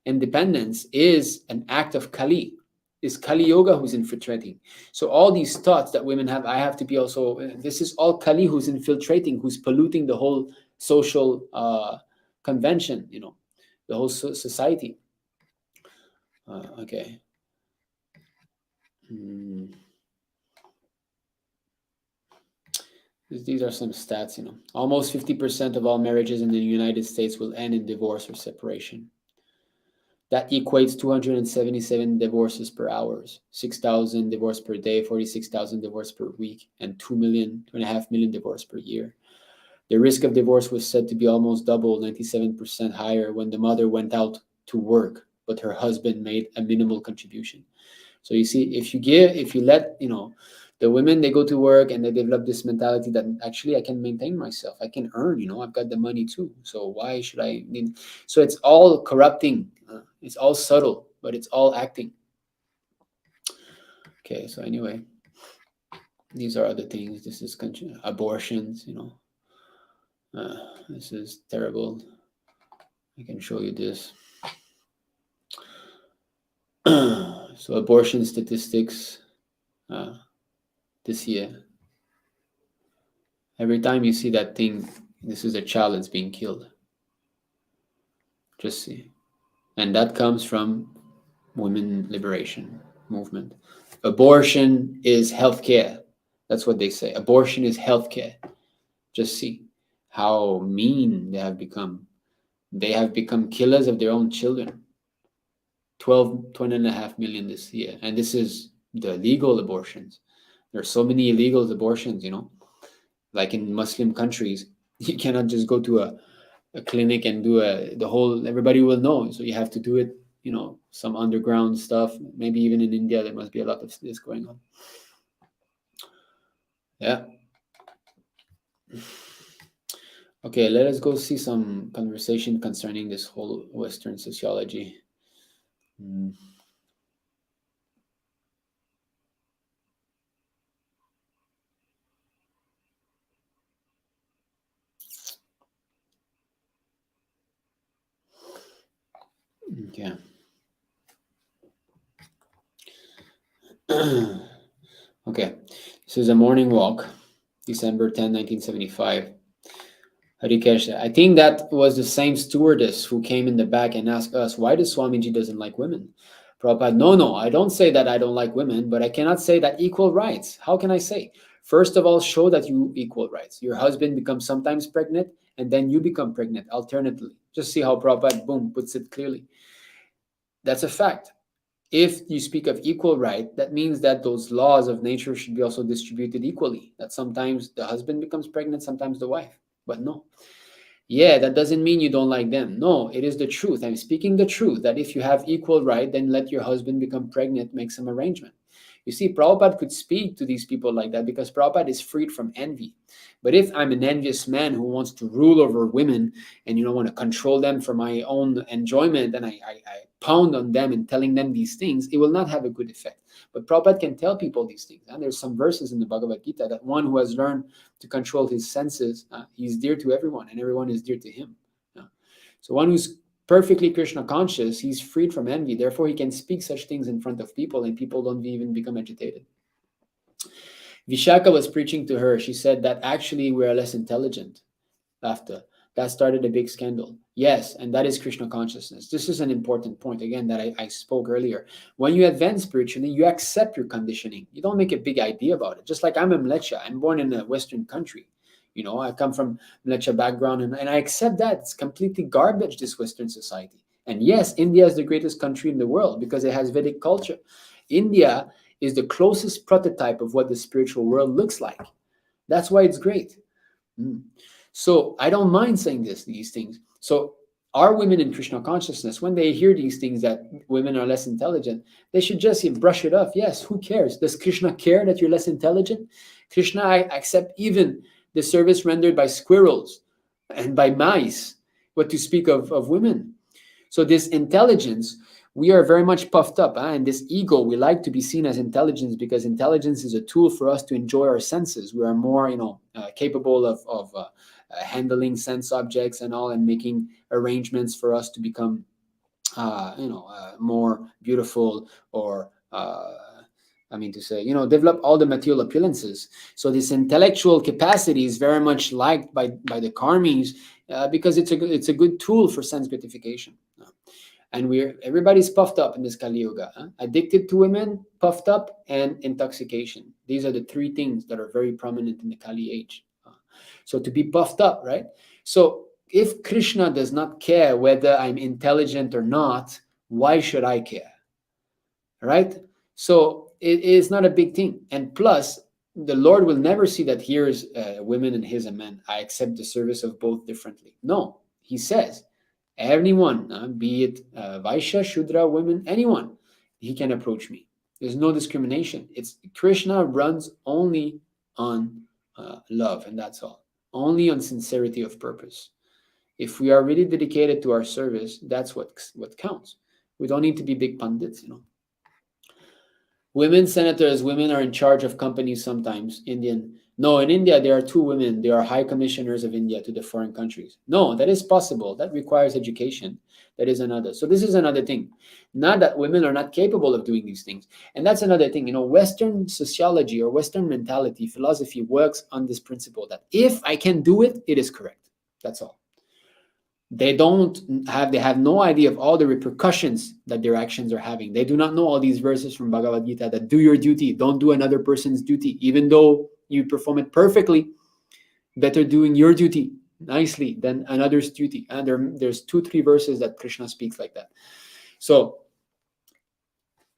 independence is an act of Kali. Is Kali Yoga who's infiltrating. So all these thoughts that women have, I have to be also, this is all Kali who's infiltrating, who's polluting the whole social convention, the whole society. Okay. These are some stats, Almost 50% of all marriages in the United States will end in divorce or separation. That equates 277 divorces per hour, 6,000 divorces per day, 46,000 divorces per week, and 2.5 million divorces per year. The risk of divorce was said to be almost double, 97% higher when the mother went out to work, but her husband made a minimal contribution. So you see, if you let, the women, they go to work and they develop this mentality that actually I can maintain myself. I can earn, I've got the money too. So why should I need? So it's all corrupting. It's all subtle, but it's all acting. Okay, so anyway, these are other things. This is abortions, this is terrible. I can show you this. So abortion statistics this year. Every time you see that thing, this is a child that's being killed. Just see. And that comes from women liberation movement. Abortion is healthcare. That's what they say. Abortion is healthcare. Just see how mean they have become. They have become killers of their own children. 12.5 million this year. And this is the legal abortions. There are so many illegal abortions, like in Muslim countries. You cannot just go to a clinic and do everybody will know. So you have to do it, some underground stuff. Maybe even in India, there must be a lot of this going on. Yeah. Okay, let us go see some conversation concerning this whole Western sociology. Okay. Okay, this is a morning walk, December 10, 1975. Harikesha. I think that was the same stewardess who came in the back and asked us, why does Swamiji doesn't like women? Prabhupada, no, I don't say that I don't like women, but I cannot say that equal rights. How can I say? First of all, show that you equal rights. Your husband becomes sometimes pregnant, and then you become pregnant alternately. Just see how Prabhupada, boom, puts it clearly. That's a fact. If you speak of equal right, that means that those laws of nature should be also distributed equally. That sometimes the husband becomes pregnant, sometimes the wife. But no. Yeah, that doesn't mean you don't like them. No, it is the truth. I'm speaking the truth that if you have equal right, then let your husband become pregnant, make some arrangement. You see, Prabhupada could speak to these people like that because Prabhupada is freed from envy. But if I'm an envious man who wants to rule over women and want to control them for my own enjoyment, and I pound on them and telling them these things, it will not have a good effect. But Prabhupada can tell people these things. And there's some verses in the Bhagavad Gita that one who has learned to control his senses, he's dear to everyone, and everyone is dear to him. So one who's perfectly Krishna conscious, he's freed from envy. Therefore, he can speak such things in front of people, and people don't even become agitated. Vishaka was preaching to her. She said that actually we are less intelligent. Laughter. That started a big scandal. Yes, and that is Krishna consciousness. This is an important point, again, that I spoke earlier. When you advance spiritually, you accept your conditioning. You don't make a big idea about it. Just like I'm a Mlecha. I'm born in a Western country. I come from Mlecha background, and I accept that. It's completely garbage, this Western society. And yes, India is the greatest country in the world because it has Vedic culture. India is the closest prototype of what the spiritual world looks like. That's why it's great. So I don't mind saying these things. So our women in Krishna consciousness, when they hear these things that women are less intelligent, they should just brush it off. Yes, who cares? Does Krishna care that you're less intelligent? Krishna accept even the service rendered by squirrels and by mice, what to speak of women. So this intelligence, we are very much puffed up, and this ego, we like to be seen as intelligence because intelligence is a tool for us to enjoy our senses. We are more, capable of handling sense objects and all, and making arrangements for us to become, more beautiful, or develop all the material appearances. So this intellectual capacity is very much liked by the karmis because it's a good tool for sense gratification. And everybody's puffed up in this Kali Yuga. Addicted to women, puffed up, and intoxication. These are the three things that are very prominent in the Kali age. So to be puffed up, right? So if Krishna does not care whether I'm intelligent or not, why should I care? Right? So it is not a big thing. And plus, the Lord will never see that here's women and here's a man. I accept the service of both differently. No, he says, anyone, be it Vaishya, Shudra, women, anyone, he can approach me. There's no discrimination. It's Krishna runs only on love, and that's all. Only on sincerity of purpose. If we are really dedicated to our service, that's what counts. We don't need to be big pundits, Women senators, women are in charge of companies sometimes, Indian. No, in India, there are two women. They are high commissioners of India to the foreign countries. No, that is possible. That requires education. That is another. So this is another thing. Not that women are not capable of doing these things. And that's another thing. Western sociology or Western mentality, philosophy works on this principle that if I can do it, it is correct. That's all. They have no idea of all the repercussions that their actions are having. They do not know all these verses from Bhagavad Gita that do your duty, don't do another person's duty. Even though you perform it perfectly, better doing your duty nicely than another's duty. And there's 2-3 verses that Krishna speaks like that. So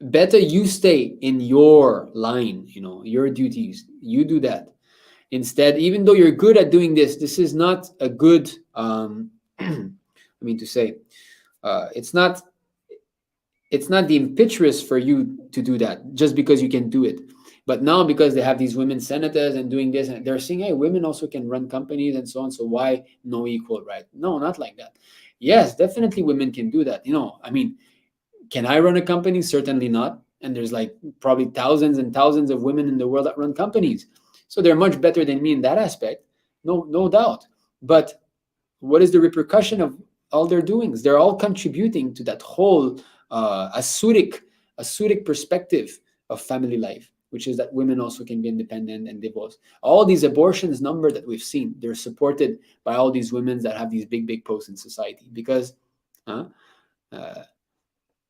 better you stay in your line, your duties. You do that. Instead, even though you're good at doing this is not a good it's not the impetuous for you to do that just because you can do it. But now, because they have these women senators and doing this, and they're saying, hey, women also can run companies and so on. So why no equal right? No, not like that. Yes, definitely women can do that. I mean, can I run a company? Certainly not. And there's like probably thousands and thousands of women in the world that run companies. So they're much better than me in that aspect. No doubt. But what is the repercussion of all their doings? They're all contributing to that whole asuric perspective of family life, which is that women also can be independent and divorce. All these abortions number that we've seen, they're supported by all these women that have these big posts in society, because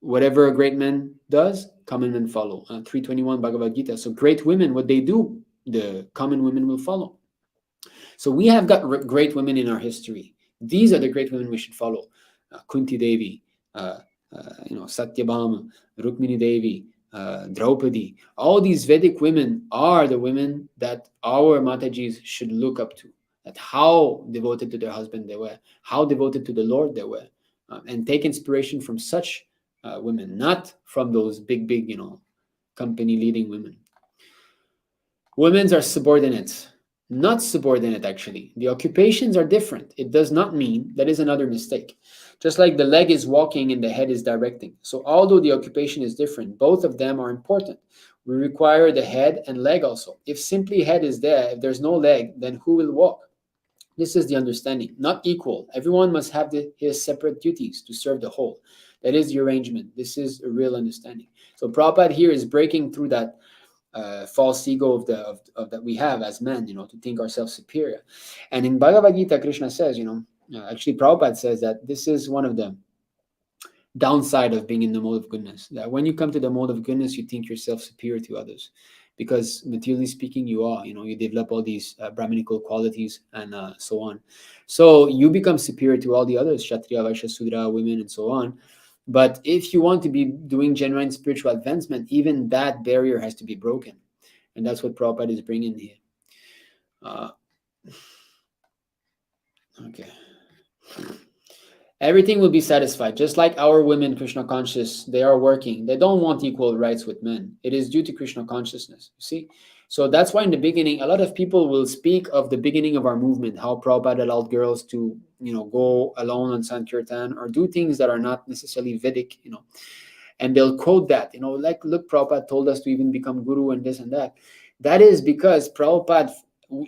whatever a great man does, common men follow. 321 Bhagavad Gita. So great women, what they do, the common women will follow. So we have got great women in our history. These are the great women we should follow. Kunti Devi, Satyabhama, Rukmini Devi, Draupadi. All these Vedic women are the women that our Matajis should look up to. That how devoted to their husband they were, how devoted to the Lord they were, and take inspiration from such women, not from those big, company leading women. Women are subordinates. Not subordinate, actually. The occupations are different. It does not mean, that is another mistake. Just like the leg is walking and the head is directing. So although the occupation is different, both of them are important. We require the head and leg also. If simply head is there, if there's no leg, then who will walk? This is the understanding, not equal. Everyone must have his separate duties to serve the whole. That is the arrangement. This is a real understanding. So Prabhupada here is breaking through that false ego of that we have as men, to think ourselves superior. And in Bhagavad Gita, Krishna says, actually Prabhupada says that this is one of the downside of being in the mode of goodness. That when you come to the mode of goodness, you think yourself superior to others, because materially speaking, you are. You develop all these Brahminical qualities and so on. So you become superior to all the others, Kshatriya, Vaishya, Sudra, women, and so on. But if you want to be doing genuine spiritual advancement, even that barrier has to be broken. And that's what Prabhupada is bringing here. Okay. Everything will be satisfied. Just like our women, Krishna conscious, they are working. They don't want equal rights with men. It is due to Krishna consciousness, you see? So that's why in the beginning, a lot of people will speak of the beginning of our movement, how Prabhupada allowed girls to, go alone on Sankirtan or do things that are not necessarily Vedic, and they'll quote that, like, look, Prabhupada told us to even become guru and this and that. That is because Prabhupada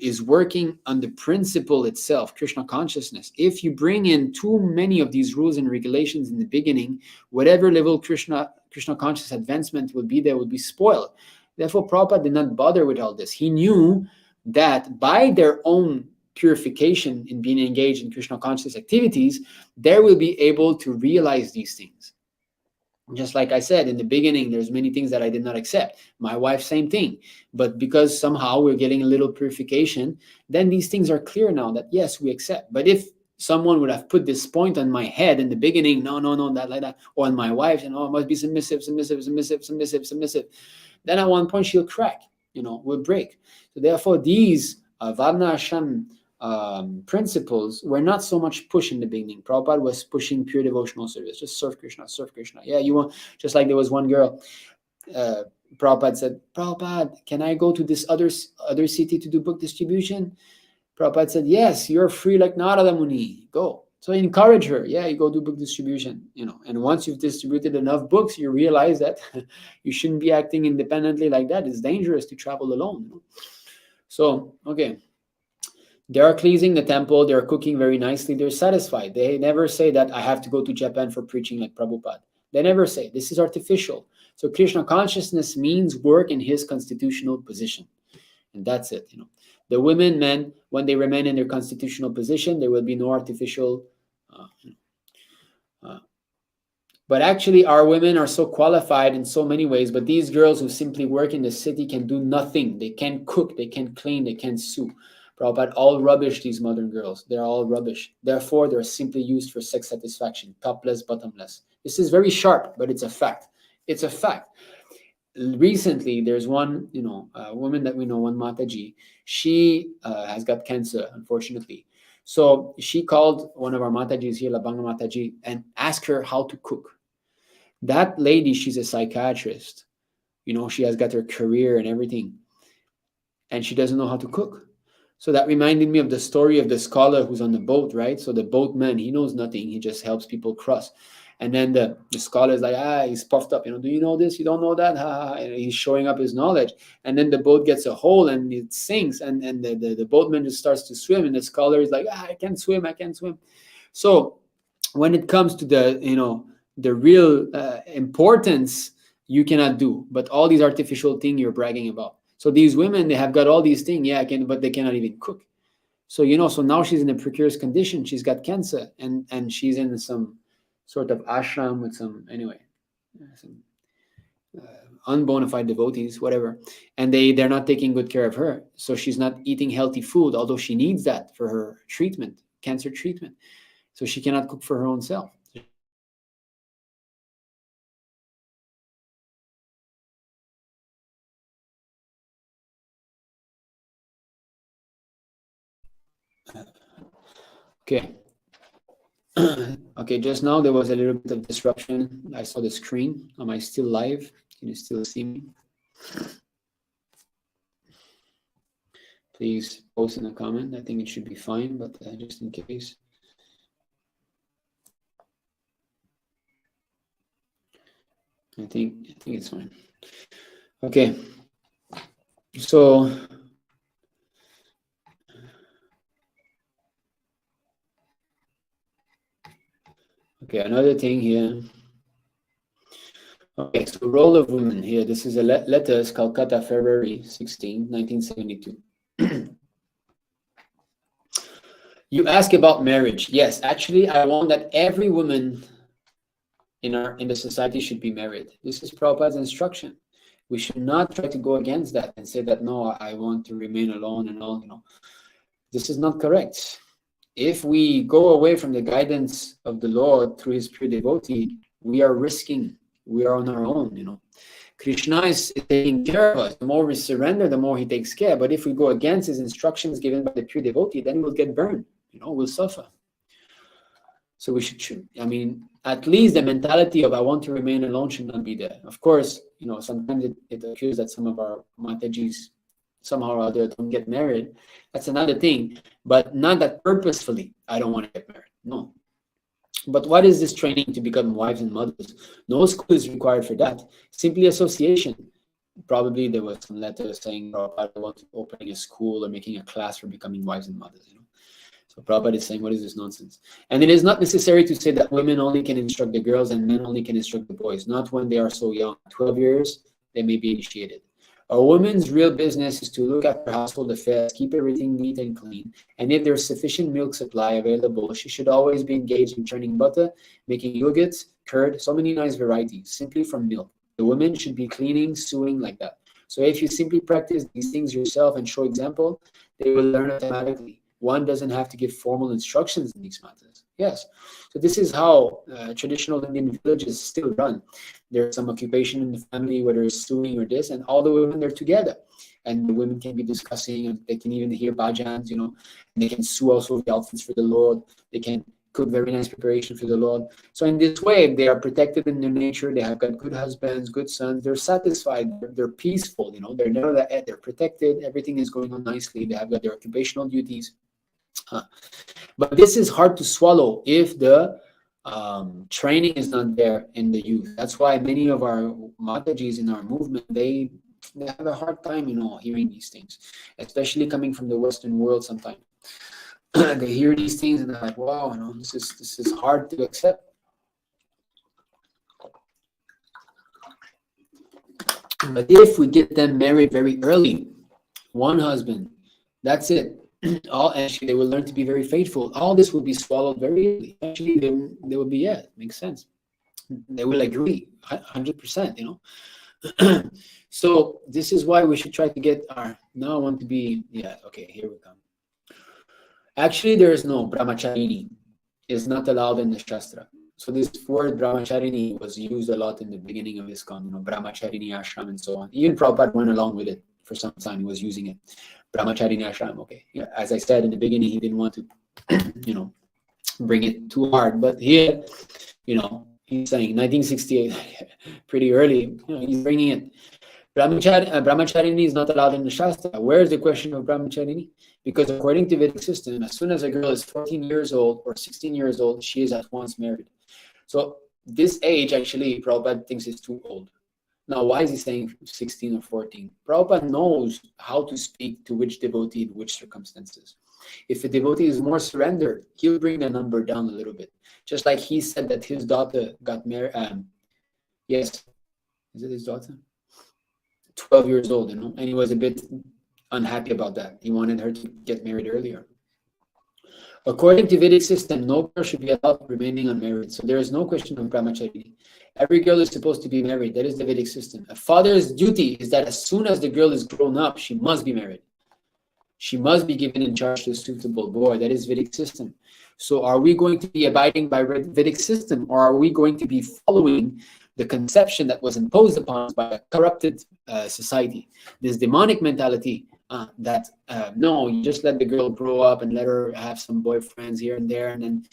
is working on the principle itself, Krishna consciousness. If you bring in too many of these rules and regulations in the beginning, whatever level Krishna conscious advancement will be there will be spoiled. Therefore, Prabhupada did not bother with all this. He knew that by their own purification in being engaged in Krishna conscious activities, they will be able to realize these things. Just like I said in the beginning, there's many things that I did not accept. My wife, same thing. But because somehow we're getting a little purification, then these things are clear now that yes, we accept. But if someone would have put this point on my head in the beginning, no, that like that, or on my wife, it must be submissive, then at one point she'll crack, will break. So therefore, these Varṇāśrama principles were not so much pushed in the beginning. Prabhupada was pushing pure devotional service. Just serve Krishna. Yeah, you want, just like there was one girl, Prabhupada said, Prabhupada, can I go to this other city to do book distribution? Prabhupada said, yes, you're free like Narada Muni. Go. So encourage her. Yeah, you go do book distribution, and once you've distributed enough books, you realize that you shouldn't be acting independently like that. It's dangerous to travel alone. So, okay. They are cleansing the temple. They are cooking very nicely. They're satisfied. They never say that I have to go to Japan for preaching like Prabhupada. They never say this is artificial. So Krishna consciousness means work in his constitutional position. And that's it. The women, men, when they remain in their constitutional position, there will be no artificial. But actually, our women are so qualified in so many ways. But these girls who simply work in the city can do nothing. They can't cook. They can't clean. They can't sew. Prabhupada, all rubbish, these modern girls. They're all rubbish. Therefore, they're simply used for sex satisfaction, topless, bottomless. This is very sharp, but it's a fact. It's a fact. Recently, there's one, a woman that we know, one Mataji. She has got cancer, unfortunately. So she called one of our Matajis here, Labanga Mataji, and asked her how to cook. That lady, she's a psychiatrist. You know, she has got her career and everything, and she doesn't know how to cook. So that reminded me of the story of the scholar who's on the boat, right? So the boatman, he knows nothing. He just helps people cross. And then the scholar is like, he's puffed up. You know, do you know this? You don't know that? And he's showing up his knowledge. And then the boat gets a hole and it sinks. And the boatman just starts to swim. And the scholar is like, I can't swim. I can't swim. So when it comes to the, you know, the real importance, you cannot do. But all these artificial things you're bragging about. So these women, they have got all these things, but they cannot even cook. So, you know, so now she's in a precarious condition. She's got cancer and she's in some sort of ashram with some unbona fide devotees, whatever. And they're not taking good care of her. So she's not eating healthy food, although she needs that for her treatment, cancer treatment. So she cannot cook for her own self. Okay. Okay, just now there was a little bit of disruption. I saw the screen. Am I still live? Can you still see me? Please post in a comment. I think it should be fine, but just in case. I think it's fine. Okay. So okay, another thing here. Okay, so role of women here. This is a letters, Calcutta, February 16, 1972. You ask about marriage. Yes, actually, I want that every woman in the society should be married. This is Prabhupada's instruction. We should not try to go against that and say that, no, I want to remain alone and all, you know. This is not correct. If we go away from the guidance of the Lord through his pure devotee, we are risking, we are on our own, you know. Krishna is taking care of us. The more we surrender, the more he takes care. But if we go against his instructions given by the pure devotee, then we'll get burned, you know, we'll suffer. So we should, I mean, at least the mentality of I want to remain alone should not be there. Of course, you know, sometimes it occurs that some of our Matajis somehow or other don't get married. That's another thing, but not that purposefully I don't want to get married. No. But what is this training to become wives and mothers? No school is required for that. Simply association. Probably there was some letter saying, oh, I want to opening a school or making a class for becoming wives and mothers, you know. So Prabhupada is saying, what is this nonsense? And it is not necessary to say that women only can instruct the girls and men only can instruct the boys. Not when they are so young. 12 years, they may be initiated. A woman's real business is to look after household affairs, keep everything neat and clean, and if there's sufficient milk supply available, she should always be engaged in churning butter, making yogurts, curd, so many nice varieties, simply from milk. The women should be cleaning, sewing, like that. So if you simply practice these things yourself and show example, they will learn automatically. One doesn't have to give formal instructions in these matters. Yes. So this is how traditional Indian villages still run. There's some occupation in the family, whether it's sewing or this, and all the women are together. And the women can be discussing, and they can even hear bhajans, you know, and they can sew also the outfits for the Lord. They can cook very nice preparation for the Lord. So in this way, they are protected in their nature. They have got good husbands, good sons. They're satisfied. They're peaceful, you know. They're never that. They're protected. Everything is going on nicely. They have got their occupational duties. But this is hard to swallow if the training is not there in the youth. That's why many of our Matajis in our movement, they have a hard time, you know, hearing these things, especially coming from the Western world sometimes. They hear these things and they're like, wow, you know, this is hard to accept. But if we get them married very early, one husband, that's it. Actually, they will learn to be very faithful. All this will be swallowed very easily. Actually, they will be, yeah, makes sense. They will agree 100%, you know. So this is why we should try to get our, now I want to be, yeah, okay, here we come. Actually, there is no brahmacharini. It's not allowed in the Shastra. So this word brahmacharini was used a lot in the beginning of ISKCON, you know, brahmacharini ashram and so on. Even Prabhupada went along with it for some time. He was using it. Brahmacharini ashram, okay. Yeah, as I said in the beginning, he didn't want to, you know, bring it too hard. But here, you know, he's saying 1968, pretty early, you know, he's bringing it. Brahmacharini is not allowed in the Shastra. Where is the question of Brahmacharini? Because according to Vedic system, as soon as a girl is 14 years old or 16 years old, she is at once married. So this age, actually, Prabhupada thinks is too old. Now, why is he saying 16 or 14? Prabhupada knows how to speak to which devotee in which circumstances. If a devotee is more surrendered, he'll bring the number down a little bit. Just like he said that his daughter got married. Yes, is it his daughter? 12 years old, and he was a bit unhappy about that. He wanted her to get married earlier. According to Vedic system, no girl should be allowed remaining unmarried. So there is no question of brahmacharya. Every girl is supposed to be married. That is the Vedic system. A father's duty is that as soon as the girl is grown up, she must be married. She must be given in charge to a suitable boy. That is Vedic system. So are we going to be abiding by Vedic system, or are we going to be following the conception that was imposed upon us by a corrupted society? This demonic mentality that no, you just let the girl grow up and let her have some boyfriends here and there, and then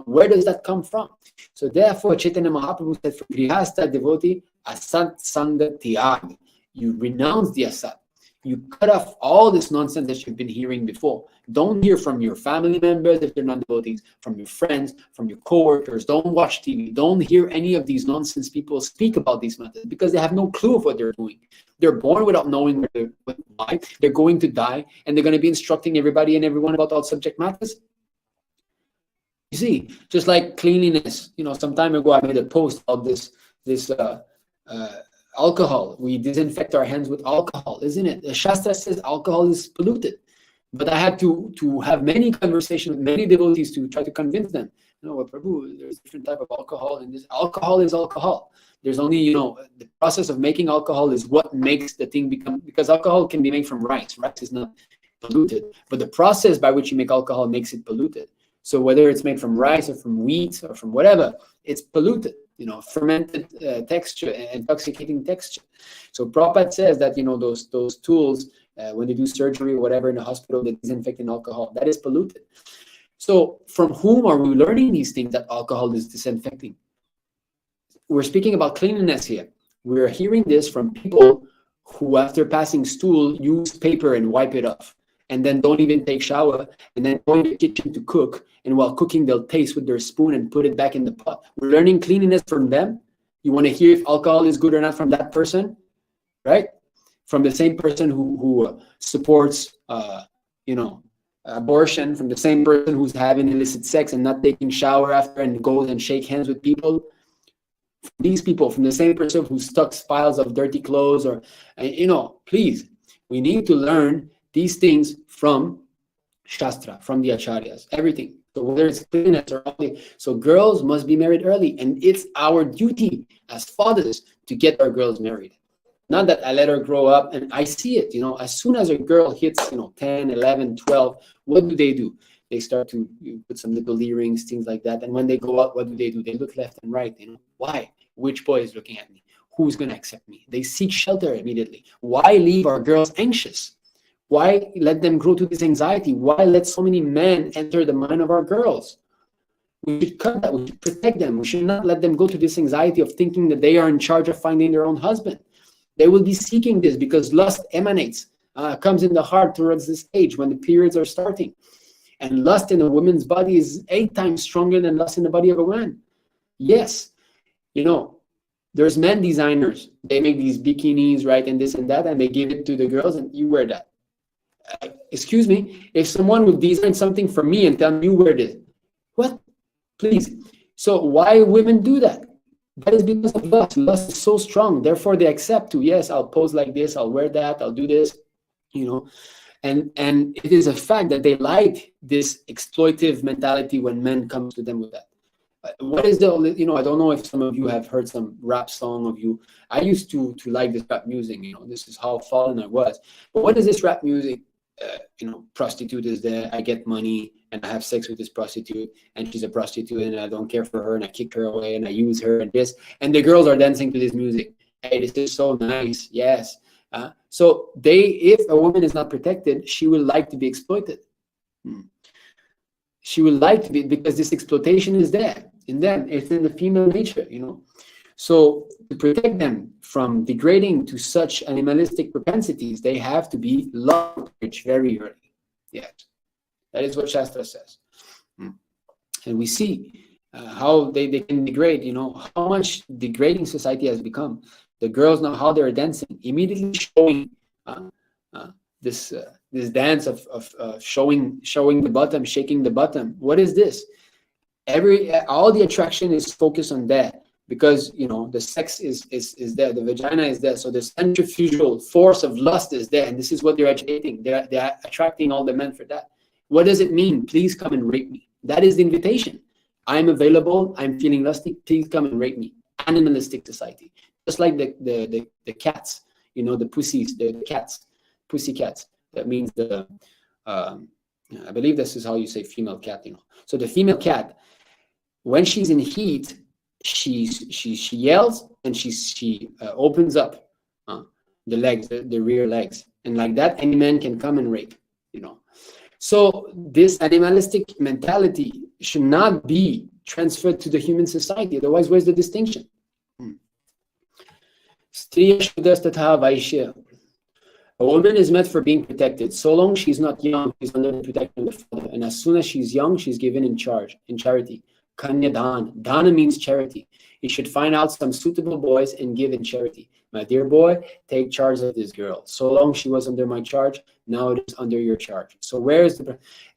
where does that come from? So therefore, Chaitanya Mahaprabhu said, for grihastha devotee, asat sanga tyag. You renounce the asat. You cut off all this nonsense that you've been hearing before. Don't hear from your family members if they're not devotees, from your friends, from your co-workers. Don't watch TV. Don't hear any of these nonsense people speak about these matters, because they have no clue of what they're doing. They're born without knowing why. They're going to die, and they're going to be instructing everybody and everyone about all subject matters. You see, just like cleanliness. Some time ago I made a post about this alcohol. We disinfect our hands with alcohol, isn't it? The Shastra says alcohol is polluted. But I had to have many conversations with many devotees to try to convince them. Prabhu, there's a different type of alcohol, and this alcohol is alcohol. There's only, the process of making alcohol is what makes the thing become, because alcohol can be made from rice. Rice is not polluted, but the process by which you make alcohol makes it polluted. So whether it's made from rice or from wheat or from whatever, it's polluted. Fermented texture, intoxicating texture. So Prabhupada says that those tools, when they do surgery or whatever in the hospital, they disinfect in alcohol. That is polluted. So from whom are we learning these things that alcohol is disinfecting? We're speaking about cleanliness here. We're hearing this from people who, after passing stool, use paper and wipe it off, and then don't even take shower, and then go in the kitchen to cook, and while cooking they'll taste with their spoon and put it back in the pot. We're learning cleanliness from them. You want to hear if alcohol is good or not from that person, right? From the same person who supports abortion, from the same person who's having illicit sex and not taking shower after and goes and shake hands with people. These people, from the same person who stocks piles of dirty clothes, or please, we need to learn these things from Shastra, from the Acharyas, everything. So whether it's cleanliness or only, so girls must be married early, and it's our duty as fathers to get our girls married. Not that I let her grow up, and I see it, as soon as a girl hits, 10, 11, 12, what do? They start to put some little earrings, things like that. And when they go out, what do? They look left and right. Why? Which boy is looking at me? Who's going to accept me? They seek shelter immediately. Why leave our girls anxious? Why let them grow to this anxiety? Why let so many men enter the mind of our girls? We should cut that. We should protect them. We should not let them go to this anxiety of thinking that they are in charge of finding their own husband. They will be seeking this because lust emanates, comes in the heart towards this age when the periods are starting. And lust in a woman's body is 8 times stronger than lust in the body of a man. Yes, there's men designers. They make these bikinis, right, and this and that, and they give it to the girls, and you wear that. Excuse me, if someone would design something for me and tell me you wear this, what? Please. So why women do that? That is because of lust. Lust is so strong. Therefore, they accept to, yes, I'll pose like this, I'll wear that, I'll do this, And it is a fact that they like this exploitive mentality when men come to them with that. What is the, I don't know if some of you have heard some rap song of you. I used to like this rap music, this is how fallen I was. But what is this rap music? Prostitute is there, I get money, and I have sex with this prostitute, and she's a prostitute, and I don't care for her, and I kick her away, and I use her, and this. And the girls are dancing to this music. Hey, this is so nice, yes. So if a woman is not protected, she will like to be exploited. She will like to be, because this exploitation is there in them. It's in the female nature, So to protect them from degrading to such animalistic propensities, they have to be loved very early. Yes, that is what Shastra says. And we see how they can degrade, how much degrading society has become. The girls now, how they're dancing, immediately showing this dance of showing the bottom, shaking the bottom. What is this? All the attraction is focused on that, because the sex is there, the vagina is there, so the centrifugal force of lust is there, and this is what they're agitating. They're attracting all the men for that. What does it mean? Please come and rape me. That is the invitation. I'm available. I'm feeling lusty. Please come and rape me. Animalistic society, just like the cats, the pussies, the cats, pussy cats. That means I believe this is how you say female cat. So the female cat, when she's in heat, she yells, and she opens up the legs, the rear legs, and like that, any man can come and rape. So this animalistic mentality should not be transferred to the human society. Otherwise, where's the distinction? A woman is meant for being protected. So long she's not young, she's under the protection of the father. And as soon as she's young, she's given in charity. Kanya Dan. Dana means charity. You should find out some suitable boys and give in charity. My dear boy, take charge of this girl. So long she was under my charge, now it is under your charge. So where is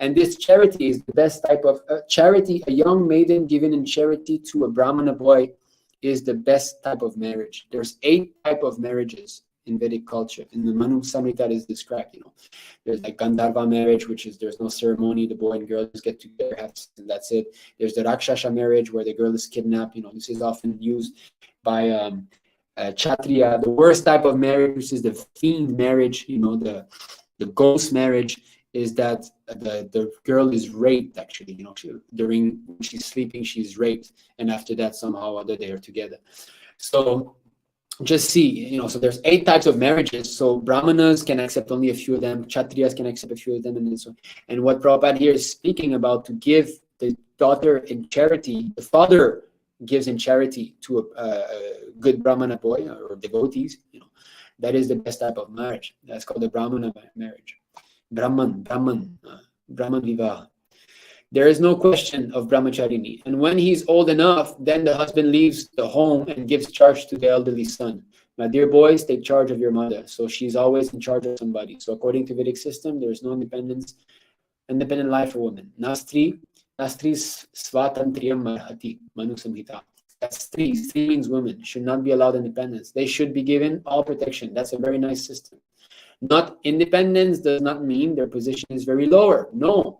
and this charity is the best type of charity. A young maiden given in charity to a Brahmana boy is the best type of marriage. There's 8 types of marriages in Vedic culture. In the Manu Samhita is described, There's like Gandharva marriage, which is there's no ceremony, the boy and girl just get together, and that's it. There's the Rakshasa marriage where the girl is kidnapped. This is often used by Kshatriya. The worst type of marriage, which is the fiend marriage, the ghost marriage, is that the girl is raped, actually. During when she's sleeping, she's raped, and after that, somehow or other, they are together. So just see, so there's 8 types of marriages. So Brahmanas can accept only a few of them, Kshatriyas can accept a few of them, and so on. And what Prabhupada here is speaking about, to give the daughter in charity, the father gives in charity to a good Brahmana boy or devotees, that is the best type of marriage. That's called the Brahmana marriage. Brahman Vivah. There is no question of brahmacharini. And when he's old enough, then the husband leaves the home and gives charge to the elderly son. My dear boys, take charge of your mother. So she's always in charge of somebody. So according to Vedic system, there is no independent life for women. Nastri svatantriyam marhati, Manu Samhita. That's Stri means women, should not be allowed independence. They should be given all protection. That's a very nice system. Not independence does not mean their position is very lower. No.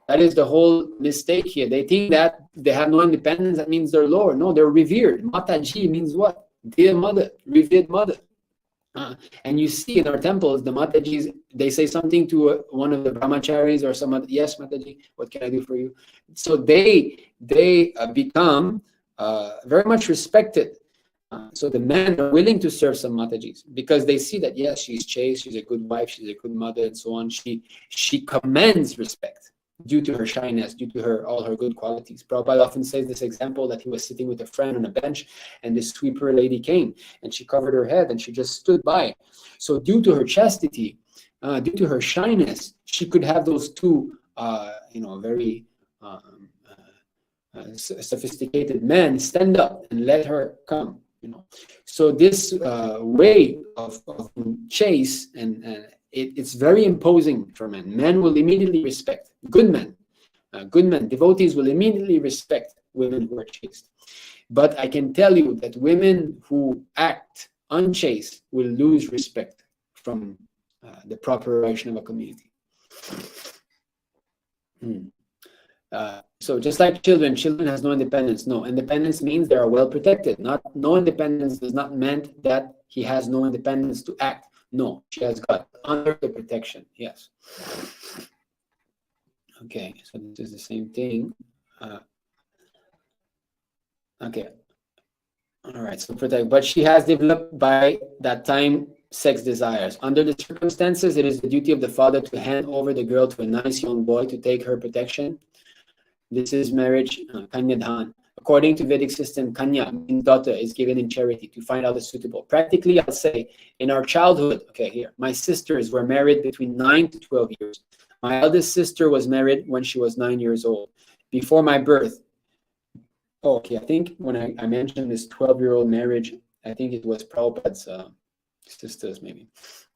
That is the whole mistake here. They think that they have no independence, that means they're lower. No, they're revered. Mataji means what? Dear mother, revered mother. And you see in our temples, the Matajis, they say something to one of the brahmacharis or some other, yes, Mataji, what can I do for you? So they become very much respected. So the men are willing to serve some Matajis because they see that, yes, she's chaste, she's a good wife, she's a good mother, and so on. She commands respect due to her shyness, due to all her good qualities. Prabhupada often says this example that he was sitting with a friend on a bench, and this sweeper lady came, and she covered her head, and she just stood by. So due to her chastity, due to her shyness, she could have those two, very sophisticated men stand up and let her come. So this way of chase and it's very imposing for men. Men will immediately respect good men. Devotees will immediately respect women who are chaste. But I can tell you that women who act unchaste will lose respect from the proper Vaishnava community. So just like children has no independence. No, independence means they are well protected. No independence does not mean that he has no independence to act. No, she has got under the protection. Yes. Okay, so this is the same thing. Okay. All right, so protect. But she has developed by that time sex desires. Under the circumstances, it is the duty of the father to hand over the girl to a nice young boy to take her protection. This is marriage, kanyadhan. According to Vedic system, Kanya, means daughter, is given in charity to find out the suitable. Practically, I'll say, in our childhood, okay, here, my sisters were married between 9 to 12 years. My eldest sister was married when she was 9 years old. Before my birth, okay, I think when I mentioned this 12-year-old marriage, I think it was Prabhupada's sisters, maybe.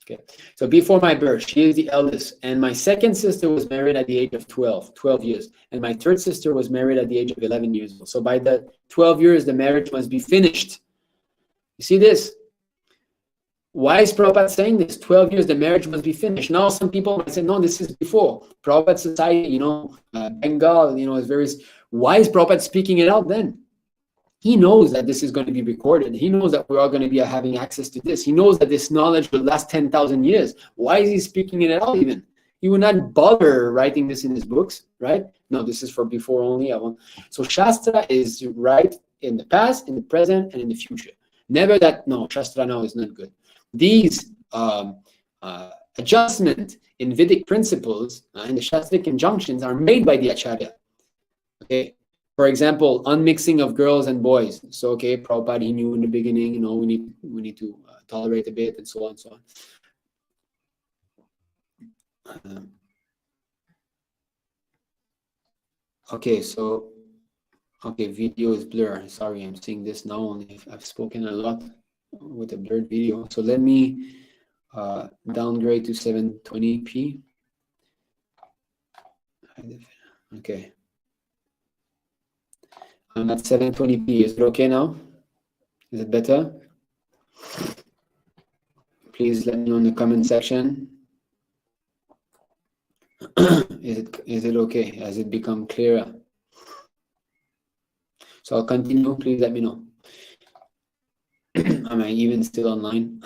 Okay, so before my birth, she is the eldest, and my second sister was married at the age of 12 years, and my third sister was married at the age of 11 years old. So by the 12 years, the marriage must be finished. You see this? Why is Prabhupada saying this? 12 years, the marriage must be finished. Now, some people might say, no, this is before. Prabhupada society, Bengal, is very... Why is Prabhupada speaking it out then? He knows that this is going to be recorded. He knows that we're all going to be having access to this. He knows that this knowledge will last 10,000 years. Why is he speaking it out even? He would not bother writing this in his books, right? No, this is for before only. So Shastra is right in the past, in the present, and in the future. Never that, no, Shastra now is not good. These adjustment in Vedic principles and the Shastric injunctions are made by the Acharya. Okay. For example, unmixing of girls and boys. So, okay, Prabhupada, he knew in the beginning, we need to tolerate a bit, and so on and so on. Okay, video is blur. Sorry, I'm seeing this now only. I've spoken a lot with a blurred video. So let me downgrade to 720p. Okay. I'm at 720p. Is it okay now? Is it better? Please let me know in the comment section. Is it okay? Has it become clearer? So I'll continue. Please let me know. Am I even still online?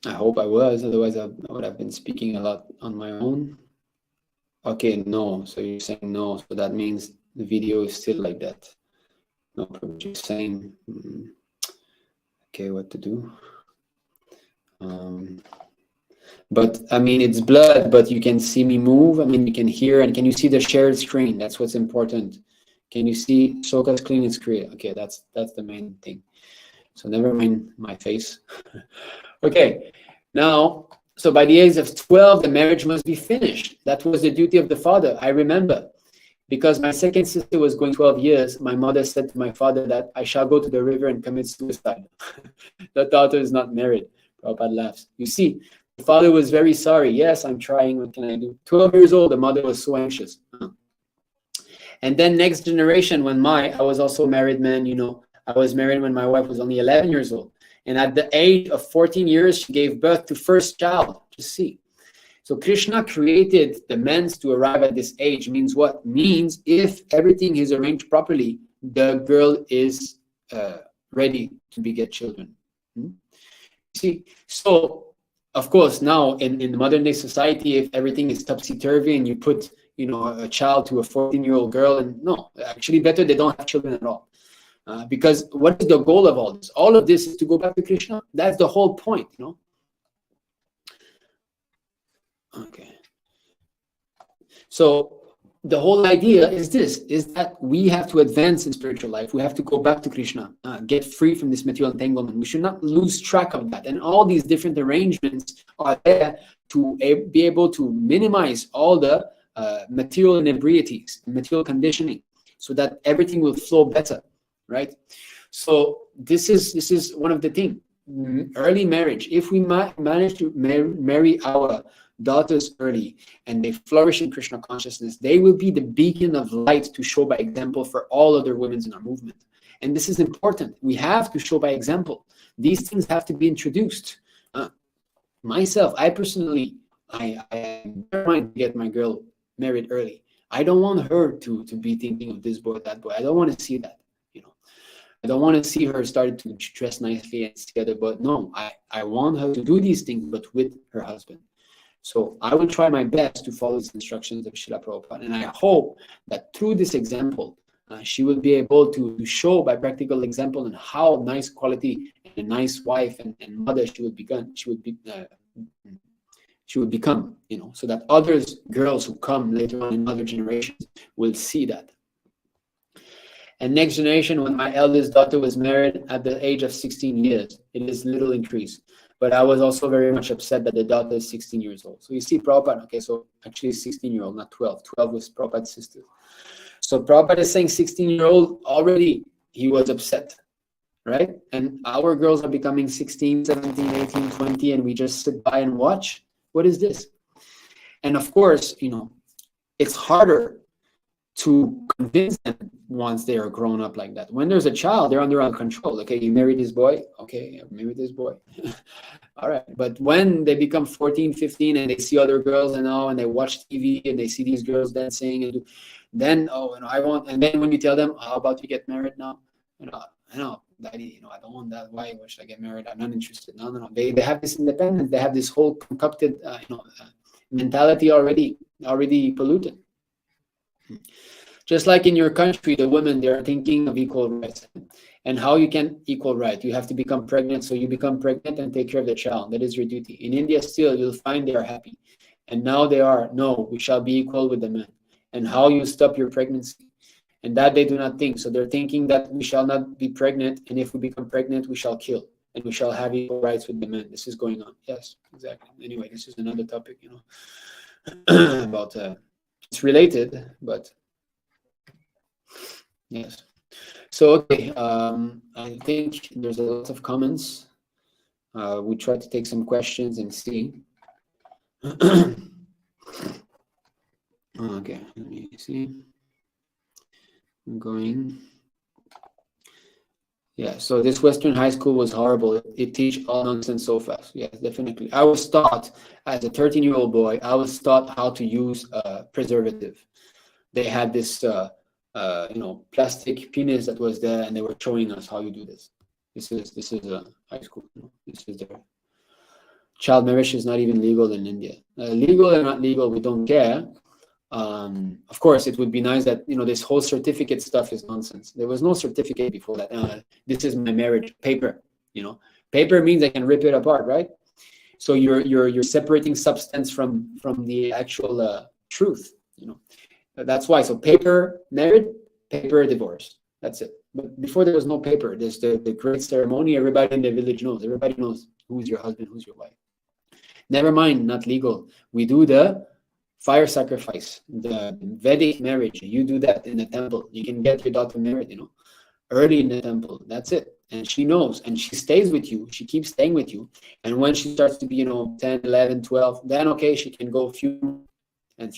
I hope I was. Otherwise, I would have been speaking a lot on my own. Okay, no. So you're saying no. So that means the video is still like that. No problem. Just saying, okay, what to do? But I mean, it's blood, but you can see me move. I mean, you can hear, and can you see the shared screen? That's what's important. Can you see Soka's clean screen? Okay, that's the main thing. So never mind my face. Okay, now, so by the age of 12, the marriage must be finished. That was the duty of the father. I remember. Because my second sister was going 12 years, my mother said to my father that I shall go to the river and commit suicide. The daughter is not married. Prabhupada laughs. You see, the father was very sorry. Yes, I'm trying. What can I do? 12 years old, the mother was so anxious. And then next generation, I was also married man, I was married when my wife was only 11 years old. And at the age of 14 years, she gave birth to first child. Just see. So Krishna created the means to arrive at this age. Means what? Means if everything is arranged properly, the girl is ready to beget children. See, so of course now in modern day society, if everything is topsy-turvy and you put a child to a 14-year-old girl, and no, actually better they don't have children at all. Because what is the goal of all this? All of this is to go back to Krishna. That's the whole point, Okay. So the whole idea is that we have to advance in spiritual life. We have to go back to Krishna, get free from this material entanglement. We should not lose track of that. And all these different arrangements are there to be able to minimize all the material inebrieties, material conditioning, so that everything will flow better, right? So this is one of the things. Early marriage. If we manage to marry our daughters early and they flourish in Krishna consciousness, they will be the beacon of light to show by example for all other women in our movement. And this is important. We have to show by example. These things have to be introduced. Myself, I personally, I don't mind to get my girl married early. I don't want her to be thinking of this boy, that boy. I don't want to see that. I don't want to see her start to dress nicely and together, but no, I want her to do these things, but with her husband. So I will try my best to follow the instructions of Srila Prabhupada. And I hope that through this example, she will be able to show by practical example and how nice quality and a nice wife and mother she would become, so that others, girls who come later on in other generations will see that. And next generation, when my eldest daughter was married at the age of 16 years, it is little increase. But I was also very much upset that the daughter is 16 years old. So you see Prabhupada, okay, so actually 16-year-old, not 12. 12 was Prabhupada's sister. So Prabhupada is saying 16-year-old already, he was upset, right? And our girls are becoming 16, 17, 18, 20, and we just sit by and watch. What is this? And of course, you know, it's harder to convince them once they are grown up like that. When there's a child, they're under our control. Okay, you married this boy. Okay, I married this boy. All right. But when they become 14, 15, and they see other girls and all, and they watch TV and they see these girls dancing, and then, oh, you know, I want, and then when you tell them, how about you get married now? You know, I know, Daddy, you know, I don't want that. Why should I get married? I'm not interested. No. They have this independence. They have this whole concocted, mentality already polluted. Just like in your country, the women, they're thinking of equal rights. And how you can equal right? You have to become pregnant. So you become pregnant and take care of the child. That is your duty. In India, still, you'll find they are happy. And now they are, no, we shall be equal with the men. And how you stop your pregnancy. And that they do not think. So they're thinking that we shall not be pregnant. And if we become pregnant, we shall kill. And we shall have equal rights with the men. This is going on. Yes, exactly. Anyway, this is another topic, you know, about, it's related, but yes. So, okay, I think there's a lot of comments. We try to take some questions and see. Okay, let me see. I'm going. Yeah, so this Western high school was horrible. It teach all nonsense so fast. Yes, definitely. I was taught, as a 13-year-old boy, I was taught how to use preservative. They had this, plastic penis that was there, and they were showing us how you do this. This is a high school. This is their child marriage is not even legal in India. Legal or not legal, we don't care. Of course, it would be nice that, you know, this whole certificate stuff is nonsense. There was no certificate before that. This is my marriage paper. You know, paper means I can rip it apart, right? So you're separating substance from the actual truth. You know, that's why. So paper married, paper divorced. That's it. But before there was no paper. There's the great ceremony. Everybody in the village knows. Everybody knows who's your husband, who's your wife. Never mind, not legal. We do the fire sacrifice, the Vedic marriage. You do that in the temple. You can get your daughter married, you know, early in the temple. That's it. And she knows, and she stays with you. She keeps staying with you. And when she starts to be, you know, 10, 11, 12, then okay, she can go a few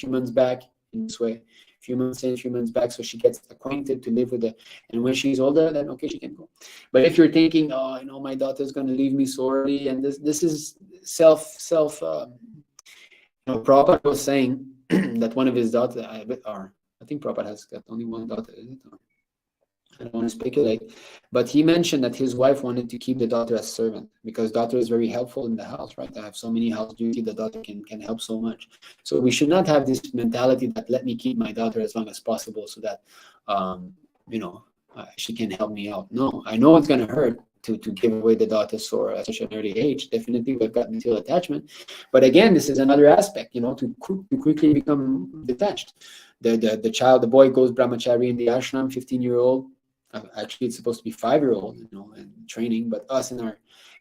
months back in this way. A few months in, a few months back, so she gets acquainted to live with it. And when she's older, then okay, she can go. But if you're thinking, oh, you know, my daughter's going to leave me so early, and this is self Prabhupada was saying that one of his daughters, I think Prabhupada has got only one daughter, is it? I don't want to speculate, but he mentioned that his wife wanted to keep the daughter as servant because daughter is very helpful in the house, right? I have so many house duty, the daughter can help so much. So we should not have this mentality that let me keep my daughter as long as possible so that, she can help me out. No, I know it's going to hurt to give away the daughter at such an early age. Definitely we've got material attachment. But again, this is another aspect, you know, to quickly become detached. The boy goes brahmachari in the ashram, 15-year-old. Actually, it's supposed to be 5-year-old, you know, and training. But us in our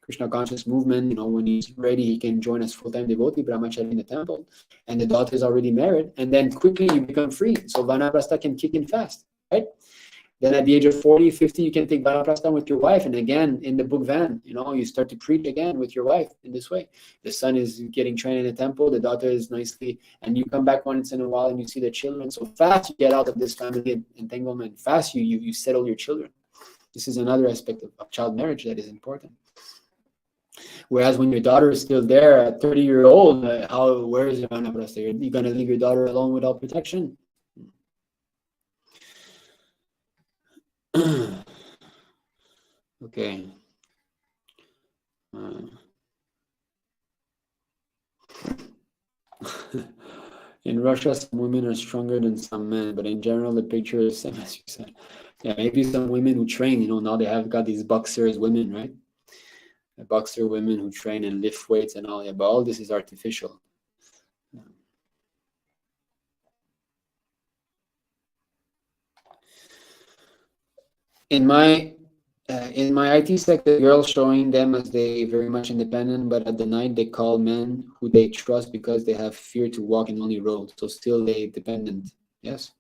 Kṛṣṇa Conscious Movement, you know, when he's ready, he can join us full-time devotee, brahmachari in the temple. And the daughter is already married. And then quickly you become free. So Varṇāśrama-dharma can kick in fast, right? Then at the age of 40, 50, you can take Varṇāśrama with your wife. And again, in the book van, you know, you start to preach again with your wife in this way. The son is getting trained in the temple. The daughter is nicely, and you come back once in a while and you see the children. So fast you get out of this family entanglement. Fast you settle your children. This is another aspect of child marriage that is important. Whereas when your daughter is still there at 30-year-old, where is your Varṇāśrama? You're going to leave your daughter alone without protection? Okay. In Russia, some women are stronger than some men, but in general, the picture is the same as you said. Yeah, maybe some women who train, you know, now they have got these boxers women, right? The boxer women who train and lift weights and all. Yeah, but all this is artificial. in my IT sector, girls showing them as they very much independent, but at the night they call men who they trust because they have fear to walk in only road. So still they dependent. Yes,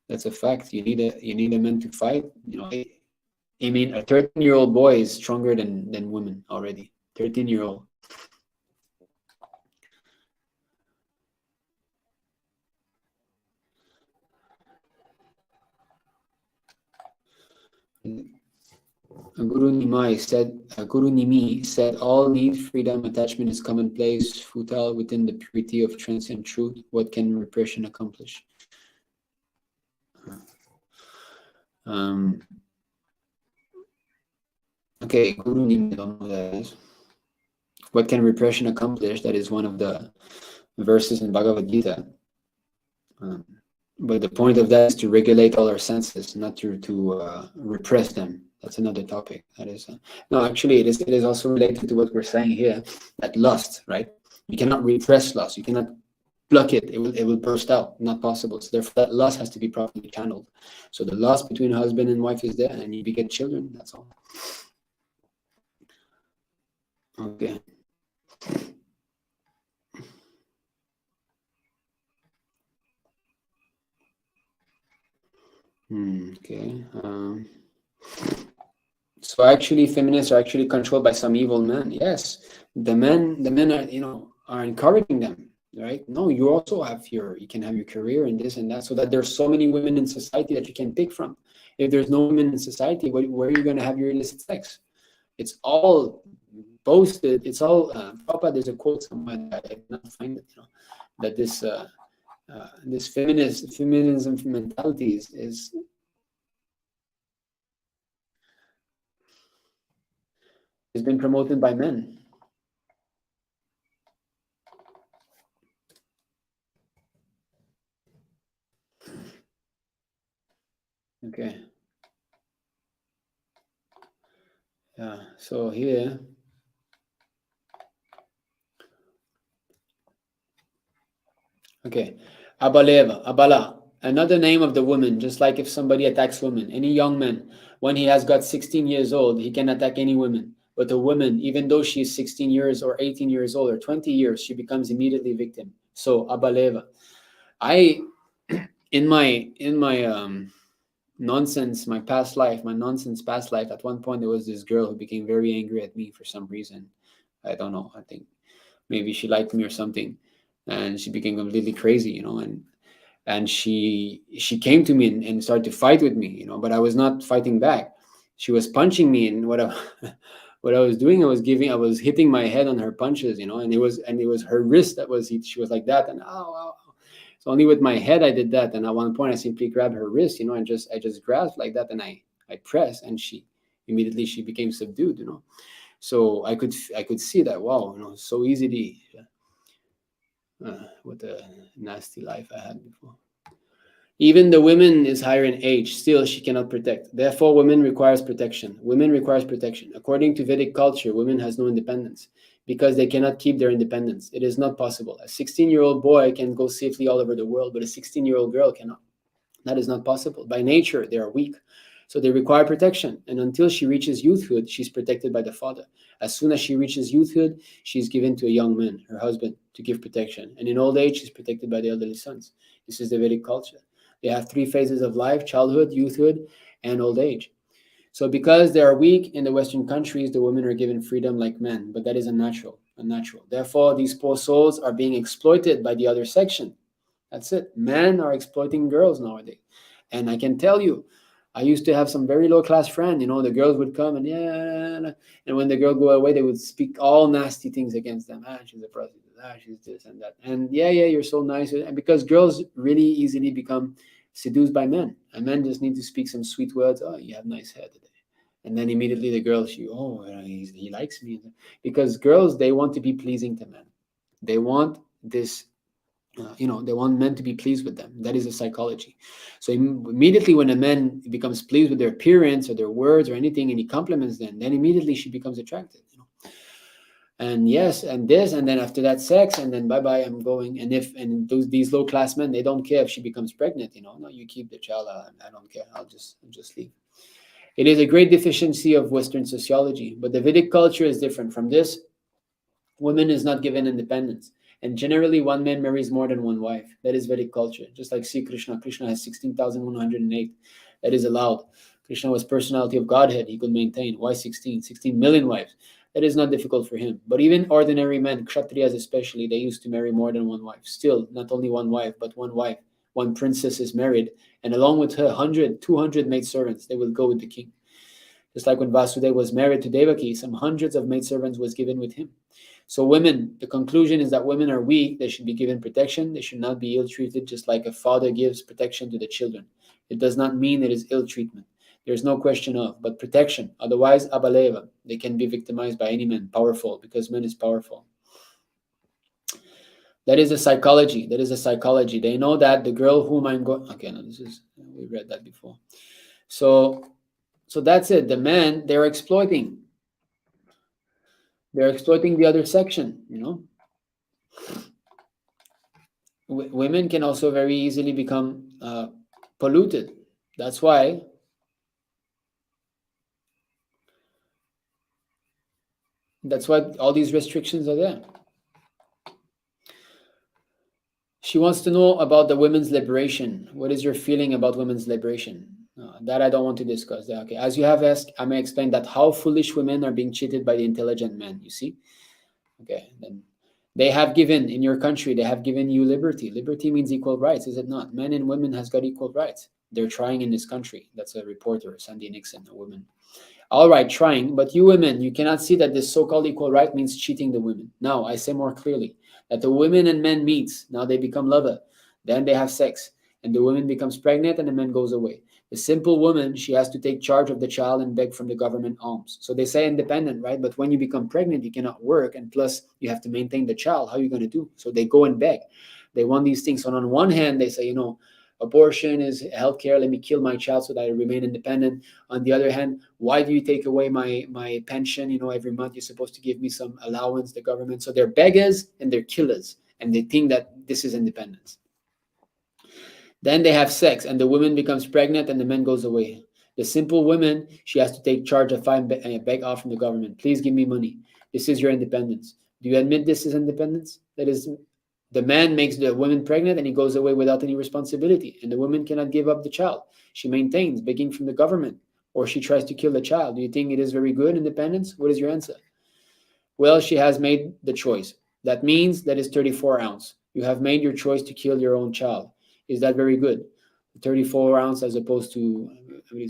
that's a fact. You need a man to fight. I mean, a 13-year-old boy is stronger than women already. 13-year-old. Guru Nimi said, all need freedom, attachment is commonplace, futile within the purity of transcendent truth. What can repression accomplish? Okay, Guru Nimi, I don't know what that is. What can repression accomplish? That is one of the verses in Bhagavad Gita. But the point of that is to regulate all our senses, not to repress them. That's another topic. That is no, actually, it is also related to what we're saying here. That lust, right? You cannot repress lust. You cannot block it. It will burst out. Not possible. So therefore, that lust has to be properly channeled. So the lust between husband and wife is there, and you beget children. That's all. Okay. Okay. So actually, feminists are actually controlled by some evil men. Yes, the men are encouraging them, right? No, you also you can have your career and this and that, so that there's so many women in society that you can pick from. If there's no women in society, where are you going to have your illicit sex? It's all boasted. It's all Papa. There's a quote somewhere that I cannot find it. That this feminism mentality is been promoted by men. Okay. Yeah. So here. Okay. Abaleva, Abala, another name of the woman, just like if somebody attacks women, any young man, when he has got 16 years old, he can attack any woman. But a woman, even though she's 16 years or 18 years old or 20 years, she becomes immediately victim. So Abaleva. In my nonsense past life, at one point there was this girl who became very angry at me for some reason. I don't know. I think maybe she liked me or something. And she became completely crazy, and she came to me and started to fight with me, but I was not fighting back. She was punching me, and what I was doing, I was hitting my head on her punches, and it was her wrist that was hit. She was like that, and ow. So only with my head I did that, and at one point I simply grabbed her wrist, and I just grasped like that, and I pressed, and she immediately became subdued, So I could see that, wow, so easily. What a nasty life I had before. Even the woman is higher in age, still she cannot protect. Therefore, women requires protection. According to Vedic culture, women has no independence because they cannot keep their independence. It is not possible. A 16-year-old boy can go safely all over the world, but a 16-year-old girl cannot. That is not possible. By nature, they are weak. So they require protection. And until she reaches youthhood, she's protected by the father. As soon as she reaches youthhood, she's given to a young man, her husband, to give protection. And in old age, she's protected by the elderly sons. This is the Vedic culture. They have 3 phases of life: childhood, youthhood, and old age. So because they are weak in the Western countries, the women are given freedom like men, but that is unnatural. Therefore, these poor souls are being exploited by the other section. That's it. Men are exploiting girls nowadays. And I can tell you, I used to have some very low-class friend, the girls would come and and when the girl go away, they would speak all nasty things against them. She's a prostitute. She's this and that. And you're so nice. And because girls really easily become seduced by men. And men just need to speak some sweet words. Oh, you have nice hair today. And then immediately the girl, he likes me. Because girls, they want to be pleasing to men. They want this they want men to be pleased with them. That is a psychology. So immediately when a man becomes pleased with their appearance or their words or anything, and he compliments them, then immediately she becomes attracted. And yes, and this, and then after that, sex, and then bye, I'm going. And these low class men, they don't care if she becomes pregnant. No, you keep the child. I don't care. I'll just leave. It is a great deficiency of Western sociology, but the Vedic culture is different from this. Women is not given independence, and generally one man marries more than one wife. That is Vedic culture. Just like see Krishna. Krishna has 16,108. That is allowed. Krishna was personality of Godhead. He could maintain. Why 16? 16 million wives. That is not difficult for him. But even ordinary men, Kshatriyas especially, they used to marry more than one wife. Still, not only one wife, but one wife. One princess is married, and along with her, 100, 200 maidservants, they will go with the king. Just like when Vasudeva was married to Devaki, some hundreds of maidservants was given with him. So women, the conclusion is that women are weak. They should be given protection. They should not be ill-treated, just like a father gives protection to the children. It does not mean it is ill-treatment. There's no question of, but protection. Otherwise, abaleva. They can be victimized by any man, powerful, because man is powerful. That is a psychology. That is a psychology. They know that the girl whom I'm going... Okay, no, we read that before. So that's it. The men, they're exploiting. They're exploiting the other section, you know. Women can also very easily become polluted. That's why all these restrictions are there. She wants to know about the women's liberation. What is your feeling about women's liberation? That I don't want to discuss. Okay, as you have asked, I may explain that how foolish women are being cheated by the intelligent men. You see? Okay, then they have given, in your country, they have given you liberty. Liberty means equal rights, is it not? Men and women has got equal rights. They're trying in this country. That's a reporter, Sandy Nixon, a woman. All right, trying, but you women, you cannot see that this so-called equal right means cheating the women. Now, I say more clearly that the women and men meet. Now they become lover. Then they have sex. And the woman becomes pregnant and the man goes away. The simple woman, she has to take charge of the child and beg from the government alms. So they say independent, right? But when you become pregnant, you cannot work. And plus, you have to maintain the child. How are you going to do? So they go and beg. They want these things. So on one hand, they say, you know, abortion is healthcare. Let me kill my child so that I remain independent. On the other hand, why do you take away my pension? You know, every month you're supposed to give me some allowance, the government. So they're beggars and they're killers. And they think that this is independence. Then they have sex and the woman becomes pregnant and the man goes away. The simple woman, she has to take charge of beg off from the government. Please give me money. This is your independence. Do you admit this is independence? That is, the man makes the woman pregnant and he goes away without any responsibility. And the woman cannot give up the child. She maintains, begging from the government. Or she tries to kill the child. Do you think it is very good independence? What is your answer? Well, she has made the choice. That means that is 34 ounce. You have made your choice to kill your own child. Is that very good? 34 ounce as opposed to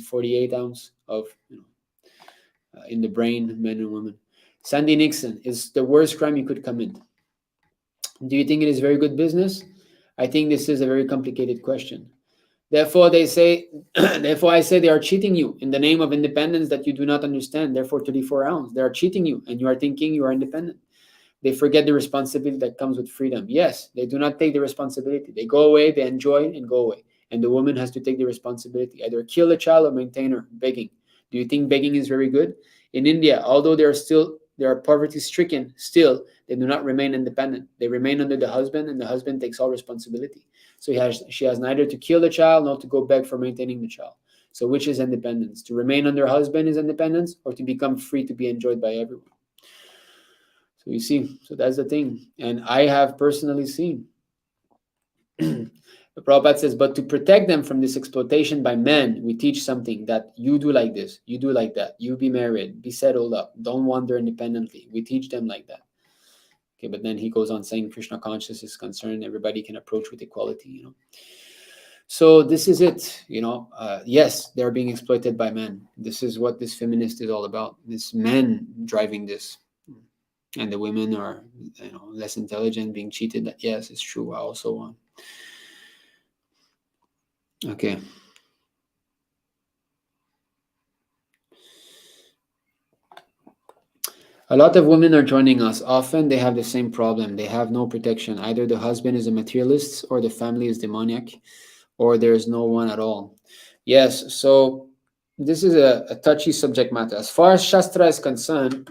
48 ounce of, you know, in the brain, men and women. Sandy Nixon is the worst crime you could commit. Do you think it is very good business? I think this is a very complicated question. Therefore, they say, therefore I say they are cheating you in the name of independence that you do not understand. Therefore, 34 ounce. They are cheating you and you are thinking you are independent. They forget the responsibility that comes with freedom. Yes, they do not take the responsibility. They go away, they enjoy and go away. And the woman has to take the responsibility, either kill the child or maintain her, begging. Do you think begging is very good? In India, although they are poverty-stricken, still, they do not remain independent. They remain under the husband, and the husband takes all responsibility. So she has neither to kill the child nor to go beg for maintaining the child. So which is independence? To remain under husband is independence, or to become free to be enjoyed by everyone? So you see, so that's the thing. And I have personally seen. The Prabhupada says, but to protect them from this exploitation by men, we teach something that you do like this, you do like that, you be married, be settled up, don't wander independently. We teach them like that. Okay, but then he goes on saying Krishna consciousness is concerned, everybody can approach with equality, you know. So this is it, you know. Yes, they're being exploited by men. This is what this feminist is all about. This men driving this. And the women are, you know, less intelligent, being cheated. Yes, it's true. I also want. Okay. A lot of women are joining us. Often they have the same problem. They have no protection. Either the husband is a materialist, or the family is demoniac, or there is no one at all. Yes, so this is a touchy subject matter. As far as Shastra is concerned,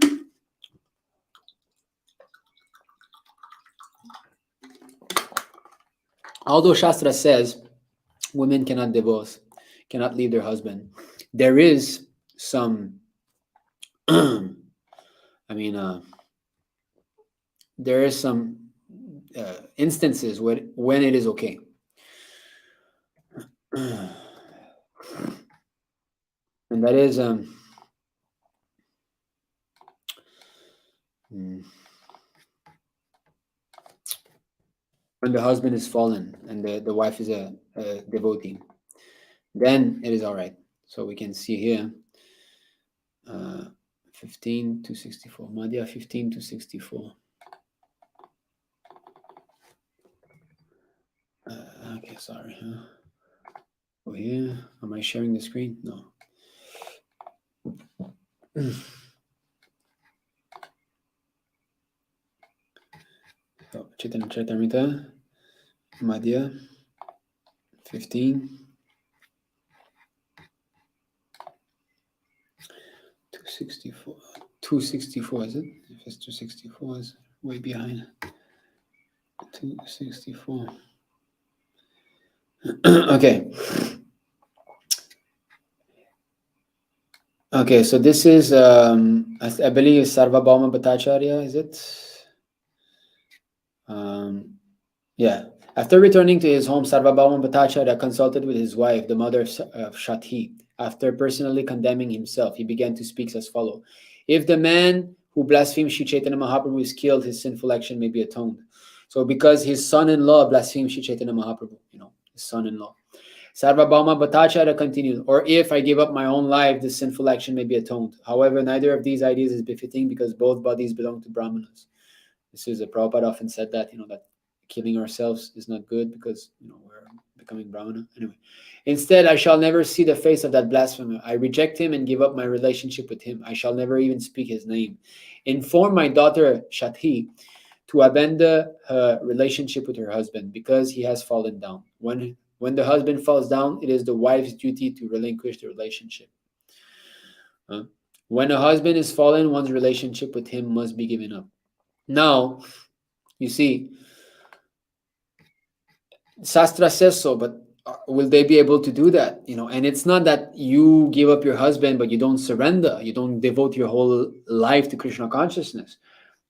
although Shastra says women cannot divorce, cannot leave their husband, there is some, I mean, there is some instances when it is okay. And that is when the husband is fallen and the wife is a devotee, then it is all right. So we can see here 15 to 64, Madhya 15 to 64. Okay, sorry. Oh, here, am I sharing the screen? No. So, Chaitanya Charitamrita, Madhya 15 264. 264, is it? If it's 264, it's way behind. 264. Okay. Okay, so this is, I believe, Sarvabhauma Bhattacharya, is it? Yeah. After returning to his home, Sarvabhauma Bhattacharya consulted with his wife, the mother of Shathi. After personally condemning himself, he began to speak as follows. If the man who blasphemes Sri Chaitanya Mahaprabhu is killed, his sinful action may be atoned. So because his son-in-law blasphemed Sri Chaitanya Mahaprabhu, his son-in-law. Sarvabhauma Bhattacharya continued, or if I give up my own life, this sinful action may be atoned. However, neither of these ideas is befitting because both bodies belong to Brahmanas. This is, Prabhupada often said that, that killing ourselves is not good because, we're becoming Brahmana. Anyway, instead, I shall never see the face of that blasphemer. I reject him and give up my relationship with him. I shall never even speak his name. Inform my daughter Shathi to abandon her relationship with her husband because he has fallen down. When the husband falls down, it is the wife's duty to relinquish the relationship. When a husband is fallen, one's relationship with him must be given up. Now, you see, Shastra says so, but will they be able to do that? And it's not that you give up your husband, but you don't surrender. You don't devote your whole life to Krishna consciousness.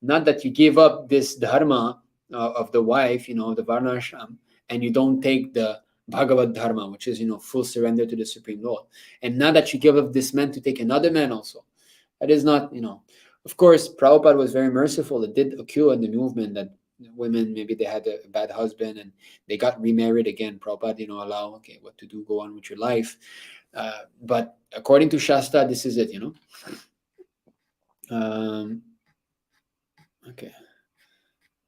Not that you give up this dharma of the wife, the Varṇāśrama, and you don't take the Bhagavad Dharma, which is, full surrender to the Supreme Lord. And not that you give up this man to take another man also. That is not, Of course, Prabhupada was very merciful. It did occur in the movement that women, maybe they had a bad husband and they got remarried again. Prabhupada, allow, okay, what to do, go on with your life. But according to Shastra, this is it, Okay.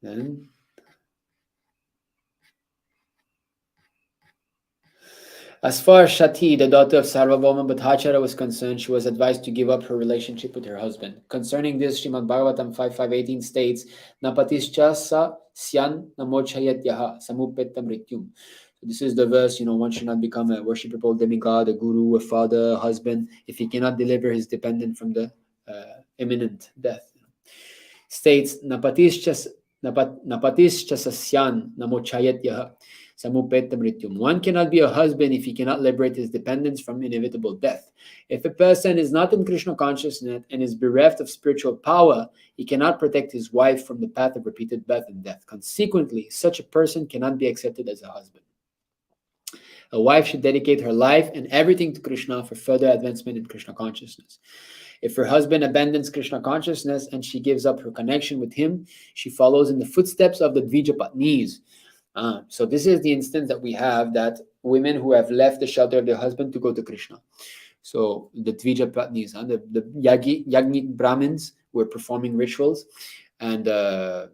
Then as far as Shathi, the daughter of Sarvabhauma Bhattacharya, was concerned, she was advised to give up her relationship with her husband. Concerning this, Srimad Bhagavatam 5.5.18 states, Napatischa sa syan namochayatyaha samupettam rityum. So this is the verse, one should not become a worshipable demigod, a guru, a father, a husband, if he cannot deliver his dependent from the imminent death. States, Napatischa sasyan namochayatyaha. One cannot be a husband if he cannot liberate his dependents from inevitable death. If a person is not in Krishna consciousness and is bereft of spiritual power, he cannot protect his wife from the path of repeated birth and death. Consequently, such a person cannot be accepted as a husband. A wife should dedicate her life and everything to Krishna for further advancement in Krishna consciousness. If her husband abandons Krishna consciousness and she gives up her connection with him, she follows in the footsteps of the Dvija Patnis. So this is the instance that we have, that women who have left the shelter of their husband to go to Krishna. So the Dvija Patnis, the Yagnik Brahmins were performing rituals, and the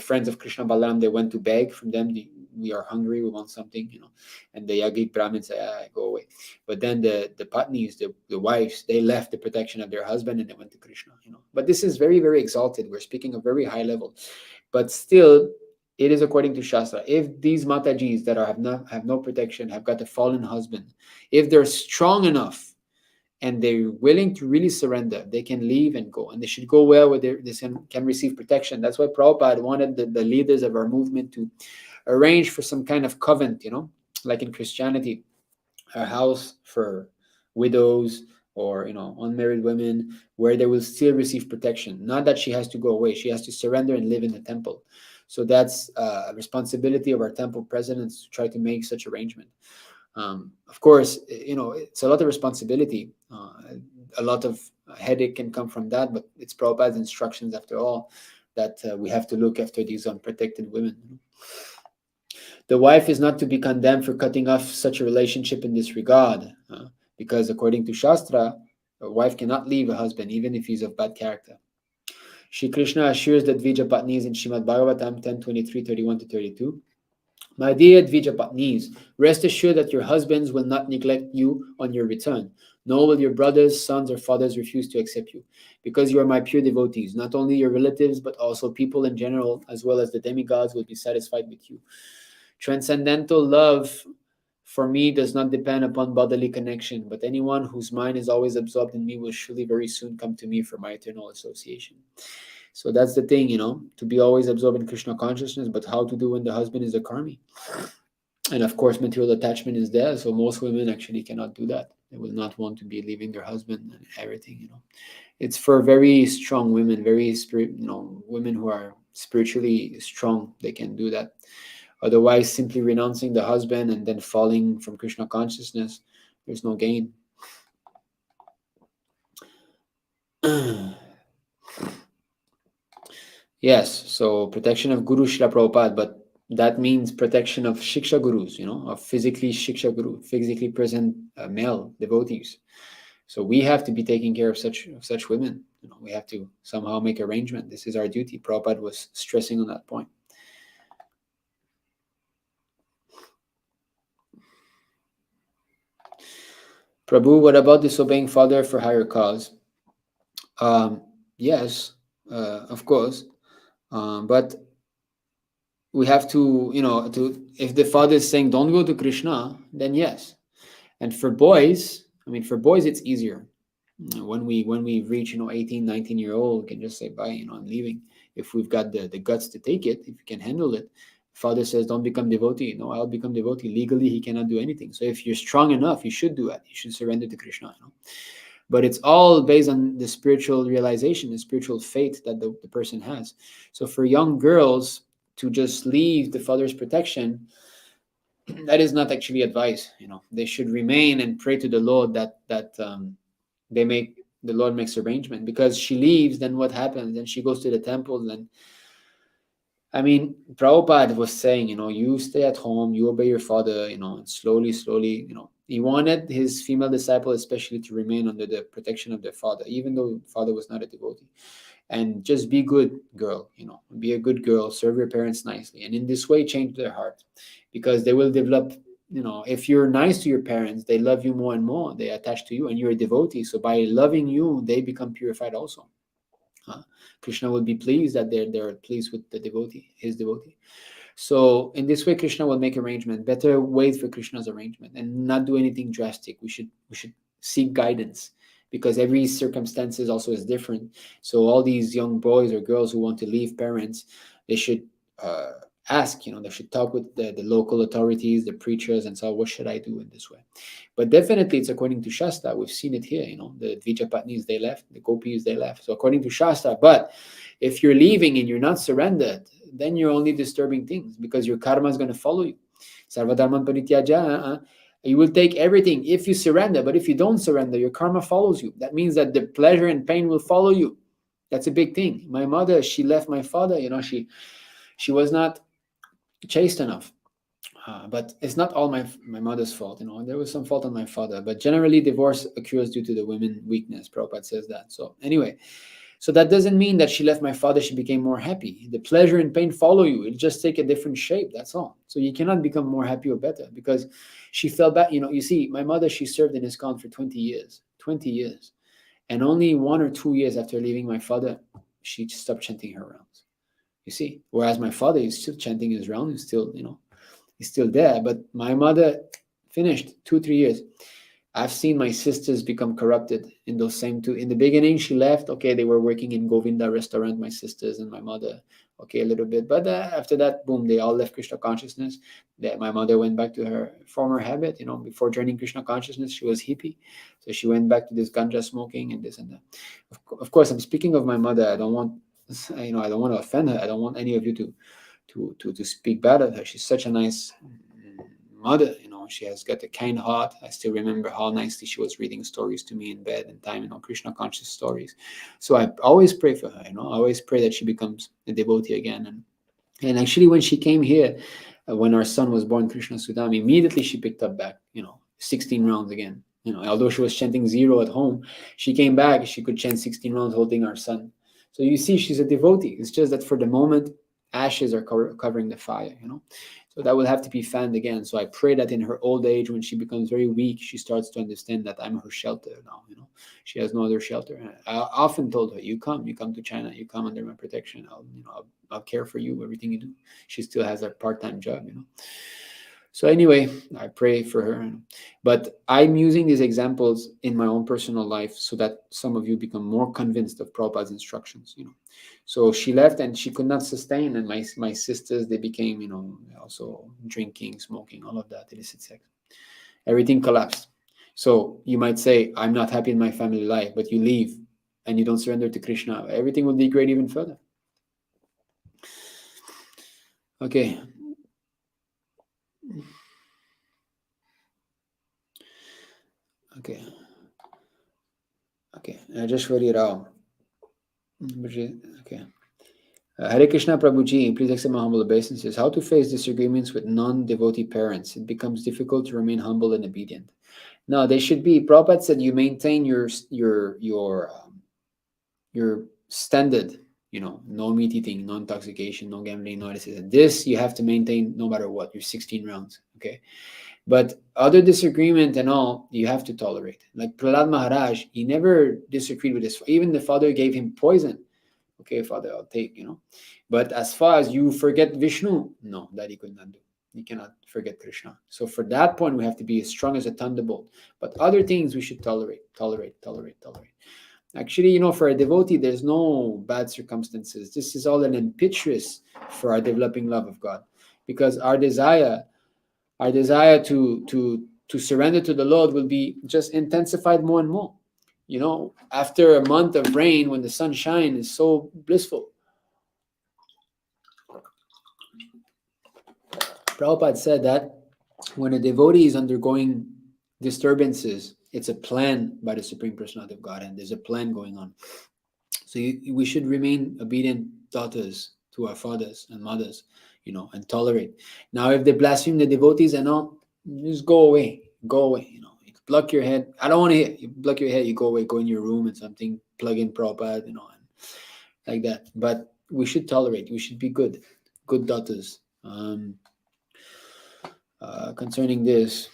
friends of Krishna Balaram, they went to beg from them. We are hungry, we want something, and the Yagnik Brahmins say, go away. But then the Patnis, the wives, they left the protection of their husband and they went to Krishna. But this is very, very exalted. We're speaking of very high level, but still, it is according to Shastra. If these Matajis that have no protection, have got a fallen husband, if they're strong enough and they're willing to really surrender, they can leave and go. And they should go where they can receive protection. That's why Prabhupada wanted the leaders of our movement to arrange for some kind of covenant, like in Christianity, a house for widows, or unmarried women, where they will still receive protection. Not that she has to go away; she has to surrender and live in the temple. So that's a responsibility of our temple presidents to try to make such arrangement. Of course, it's a lot of responsibility. A lot of headache can come from that, but it's Prabhupada's instructions after all that we have to look after these unprotected women. The wife is not to be condemned for cutting off such a relationship in this regard, because according to Shastra, a wife cannot leave a husband even if he's of bad character. Shri Krishna assures the Dvija Patnis in Srimad Bhagavatam 10:23, 31 to 32. My dear Dvija Patnis, rest assured that your husbands will not neglect you on your return, nor will your brothers, sons, or fathers refuse to accept you, because you are my pure devotees. Not only your relatives, but also people in general, as well as the demigods, will be satisfied with you. Transcendental love for me does not depend upon bodily connection, but anyone whose mind is always absorbed in me will surely very soon come to me for my eternal association. So that's the thing, to be always absorbed in Krishna consciousness, but how to do when the husband is a karmi? And of course, material attachment is there, so most women actually cannot do that. They will not want to be leaving their husband and everything, It's for very strong women, women who are spiritually strong, they can do that. Otherwise, simply renouncing the husband and then falling from Krishna consciousness, there's no gain. Yes, so protection of Guru Srila Prabhupada, but that means protection of Shiksha Gurus, of physically Shiksha Guru, physically present male devotees. So we have to be taking care of such women. We have to somehow make arrangement. This is our duty. Prabhupada was stressing on that point. Prabhu, what about disobeying father for higher cause? Yes, of course. But we have to, if the father is saying don't go to Krishna, then yes. And for boys, it's easier. When we reach 18, 19-year-old, we can just say bye, I'm leaving. If we've got the guts to take it, if you can handle it. Father says don't become devotee. No, I'll become devotee. Legally he cannot do anything. So if you're strong enough, you should do it. You should surrender to Krishna. But it's all based on the spiritual realization, the spiritual faith that the person has. So for young girls to just leave the father's protection, that is not actually advice. They should remain and pray to the Lord that the Lord makes arrangement. Because she leaves, then what happens? Then she goes to the temple. And Prabhupada was saying, you stay at home, you obey your father, and slowly, he wanted his female disciple especially to remain under the protection of their father, even though father was not a devotee. And just be good girl, be a good girl, serve your parents nicely. And in this way, change their heart, because they will develop, if you're nice to your parents, they love you more and more, they attach to you, and you're a devotee. So by loving you, they become purified also. Krishna will be pleased that they're pleased with the devotee, his devotee. So in this way, Krishna will make arrangement. Better wait for Krishna's arrangement and not do anything drastic. We should seek guidance, because every circumstance also is different. So all these young boys or girls who want to leave parents, they should ask, they should talk with the local authorities, the preachers, and so what should I do in this way? But definitely it's according to Shastra. We've seen it here, the Dvija Patnis, they left, the Gopis, they left. So according to Shastra, but if you're leaving and you're not surrendered, then you're only disturbing things, because your karma is going to follow you. Sarvadharman parityaja, you will take everything if you surrender, but if you don't surrender, your karma follows you. That means that the pleasure and pain will follow you. That's a big thing. My mother, she left my father, she was not chaste enough. But it's not all my mother's fault, there was some fault on my father, but generally divorce occurs due to the women weakness. Prabhupada says that. So anyway, so that doesn't mean that she left my father, she became more happy. The pleasure and pain follow you. It just take a different shape, that's all. So you cannot become more happy or better, because she fell back. You see, my mother, she served in ISKCON for 20 years. And only 1 or 2 years after leaving my father, she stopped chanting her rounds. You see, whereas my father is still chanting his round, he's still, he's still there. But my mother finished 2-3 years. I've seen my sisters become corrupted in those same 2. In the beginning, she left. Okay, they were working in Govinda restaurant, my sisters and my mother. okay, a little bit. But after that, boom, they all left Krishna consciousness. My mother went back to her former habit. Before joining Krishna consciousness, she was hippie. So she went back to this ganja smoking and this and that. Of course, I'm speaking of my mother. I don't want, I don't want to offend her. I don't want any of you to speak bad of her. She's such a nice mother. She has got a kind heart. I still remember how nicely she was reading stories to me in bed and time, Krishna conscious stories. So I always pray for her. I always pray that she becomes a devotee again. And actually, when she came here, when our son was born, Krishna Sudam, immediately she picked up back, 16 rounds again. Although she was chanting 0 at home, she came back. She could chant 16 rounds holding our son. So you see, she's a devotee. It's just that for the moment, ashes are covering the fire. So that will have to be fanned again. So I pray that in her old age, when she becomes very weak, she starts to understand that I'm her shelter now. She has no other shelter. And I often told her, you come to China, you come under my protection. I'll care for you, everything you do. She still has a part-time job. So anyway, I pray for her. But I'm using these examples in my own personal life so that some of you become more convinced of Prabhupada's instructions. So she left and she could not sustain. And my sisters, they became, also drinking, smoking, all of that, illicit sex. Everything collapsed. So you might say, I'm not happy in my family life, but you leave and you don't surrender to Krishna. Everything will degrade even further. Okay. Okay. I just read it out. Okay. Hare Krishna Prabhuji, please accept my humble obeisances. How to face disagreements with non-devotee parents? It becomes difficult to remain humble and obedient. No, they should be. Prabhupada said you maintain your standard. No meat eating, no intoxication, no gambling, no this. This you have to maintain no matter what. Your 16 rounds. Okay. But other disagreement and all, you have to tolerate. Like Prahlad Maharaj, he never disagreed with his. Even the father gave him poison. Okay, Father, I'll take, But as far as you forget Vishnu, no, that he could not do. You cannot forget Krishna. So for that point, we have to be as strong as a thunderbolt. But other things we should tolerate. Actually, for a devotee, there's no bad circumstances. This is all an impetus for our developing love of God. Because our desire to surrender to the Lord will be just intensified more and more. After a month of rain, when the sunshine is so blissful. Prabhupada said that when a devotee is undergoing disturbances, it's a plan by the Supreme Personality of Godhead. There's a plan going on. So we should remain obedient daughters to our fathers and mothers, and tolerate. Now, if they blaspheme the devotees and all, just go away, you pluck your head. I don't want to hear you pluck your head. You go away, go in your room and something, plug in Prabhupada, and like that. But we should tolerate. We should be good daughters. Concerning this,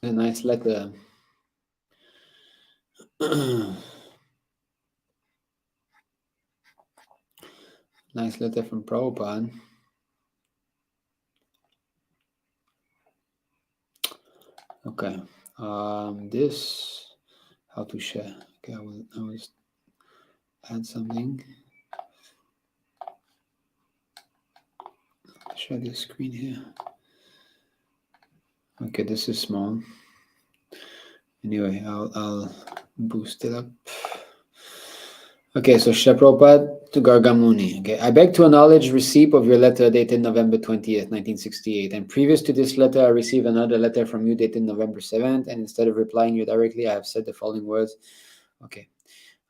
a nice letter. Nice letter from Prabhupada. Okay. This, how to share. Okay, I will just add something. Share the screen here. Okay, this is small. Anyway, I'll boost it up. Okay, so Shri Prabhupada to Gargamuni. Okay, I beg to acknowledge receipt of your letter dated November 20th, 1968. And previous to this letter, I received another letter from you dated November 7th. And instead of replying you directly, I have said the following words. Okay.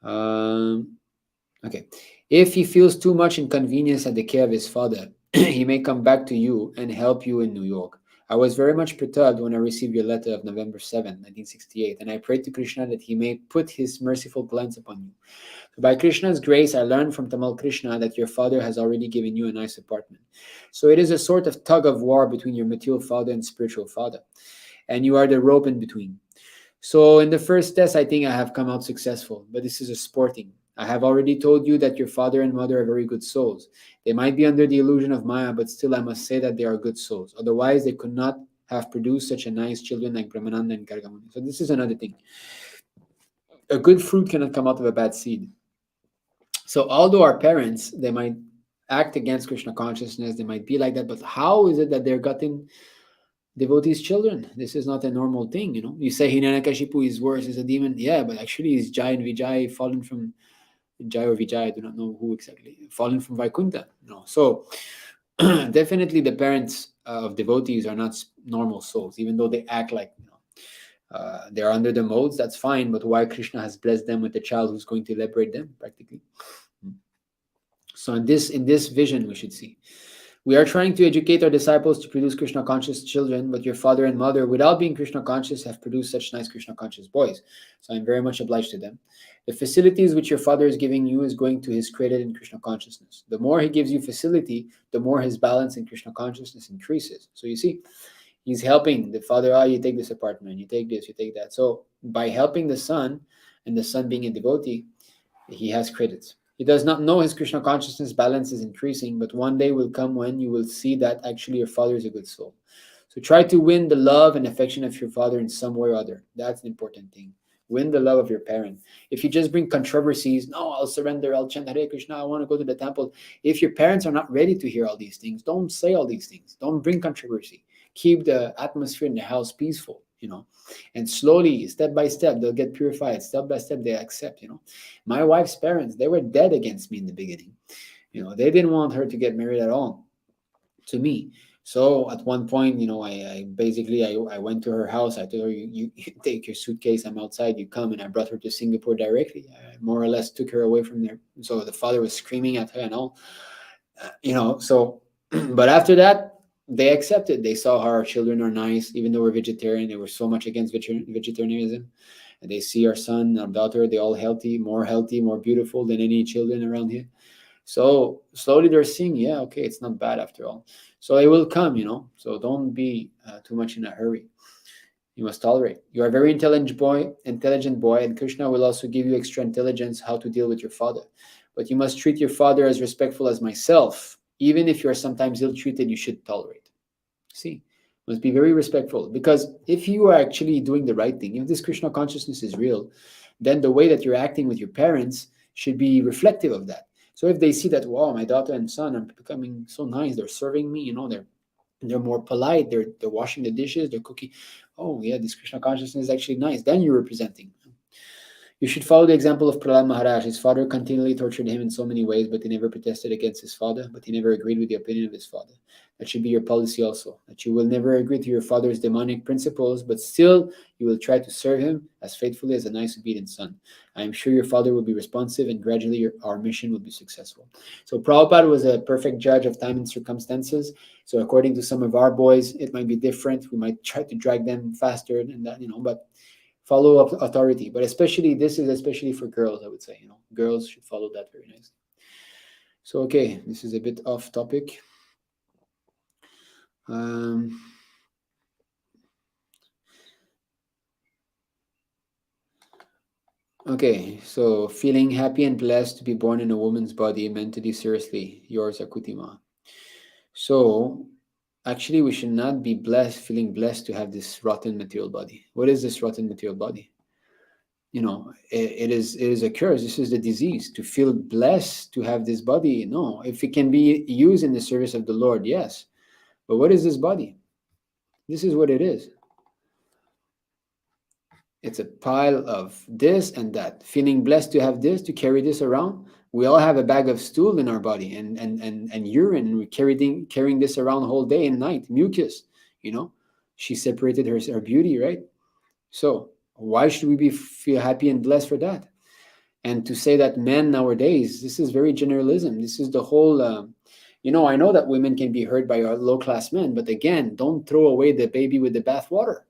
Okay. If he feels too much inconvenience at the care of his father, he may come back to you and help you in New York. I was very much perturbed when I received your letter of November 7, 1968, and I prayed to Krishna that he may put his merciful glance upon you. So by Krishna's grace, I learned from Tamal Krishna that your father has already given you a nice apartment. So it is a sort of tug of war between your material father and spiritual father, and you are the rope in between. So in the first test, I think I have come out successful, but this is a sporting. I have already told you that your father and mother are very good souls. They might be under the illusion of Maya, but still I must say that they are good souls. Otherwise, they could not have produced such a nice children like Brahmananda and Gargamuni. So this is another thing. a good fruit cannot come out of a bad seed. So although our parents, they might act against Krishna consciousness, they might be like that, but how is it that they're getting devotees' children? This is not a normal thing, you know. You say Hiranyakashipu is worse, is a demon. Yeah, but actually he's Jai and Vijay fallen from Jai or Vijay, I do not know who exactly, fallen from Vaikuntha. No. So definitely the parents of devotees are not normal souls, even though they act like, you know, they're under the modes, that's fine, but why Krishna has blessed them with a child who's going to liberate them, practically. So in this vision, we should see. We are trying to educate our disciples to produce Krishna conscious children, but your father and mother, without being Krishna conscious, have produced such nice Krishna conscious boys. So I'm very much obliged to them. The facilities which your father is giving you is going to his credit in Krishna consciousness. The more he gives you facility, the more his balance in Krishna consciousness increases. So you see, he's helping the father. You take this apartment, you take this, you take that. So by helping the son, and the son being a devotee, he has credits. He does not know his Krishna consciousness balance is increasing, but one day will come when you will see that actually your father is a good soul. So try to win the love and affection of your father in some way or other. That's an important thing. Win the love of your parent. If you just bring controversies, no, I'll surrender, I'll chant Hare Krishna, I want to go to the temple. If your parents are not ready to hear all these things, don't say all these things. Don't bring controversy. Keep the atmosphere in the house peaceful, you know. And slowly, step by step, they'll get purified. Step by step, they accept, you know. My wife's parents, they were dead against me in the beginning. You know, they didn't want her to get married at all to me. So at one point, you know, I went to her house. I told her, you take your suitcase, I'm outside, you come. And I brought her to Singapore directly. I more or less took her away from there. So the father was screaming at her and all, you know. So, but after that, they accepted. They saw how our children are nice, even though we're vegetarian. They were so much against vegetarianism. And they see our son, our daughter, they're all healthy, more beautiful than any children around here. So slowly they're seeing, yeah, okay, it's not bad after all. So it will come, you know. So don't be too much in a hurry. You must tolerate. You are a very intelligent boy, and Krishna will also give you extra intelligence how to deal with your father. But you must treat your father as respectful as myself. Even if you are sometimes ill-treated, you should tolerate. See, must be very respectful, because if you are actually doing the right thing, if this Krishna consciousness is real, then the way that you're acting with your parents should be reflective of that. So if they see that, wow, my daughter and son are becoming so nice, they're serving me, you know, they're more polite, they're washing the dishes, they're cooking. Oh yeah, this Krishna consciousness is actually nice. Then you're representing. You should follow the example of Prahlad Maharaj. His father continually tortured him in so many ways, but he never protested against his father, but he never agreed with the opinion of his father. That should be your policy also, that you will never agree to your father's demonic principles, but still you will try to serve him as faithfully as a nice, obedient son. I am sure your father will be responsive, and gradually our mission will be successful. So Prabhupada was a perfect judge of time and circumstances. So according to some of our boys, it might be different. We might try to drag them faster than that, you know, but follow up authority. But especially, this is especially for girls, I would say, you know, girls should follow that very nicely. So, okay, this is a bit off topic. Okay, so feeling happy and blessed to be born in a woman's body, mentally seriously, yours, Akutima. So, actually, we should not be feeling blessed to have this rotten material body. What is this rotten material body? You know, it is a curse. This is the disease. To feel blessed to have this body, no. If it can be used in the service of the Lord, yes. But what is this body? This is what it is. It's a pile of this and that. Feeling blessed to have this, to carry this around. We all have a bag of stool in our body and urine. We're carrying this around the whole day and night. Mucus, you know. She separated her beauty, right? So why should we feel happy and blessed for that? And to say that men nowadays, this is very generalism. This is the whole, you know, I know that women can be hurt by our low-class men, but again, don't throw away the baby with the bathwater.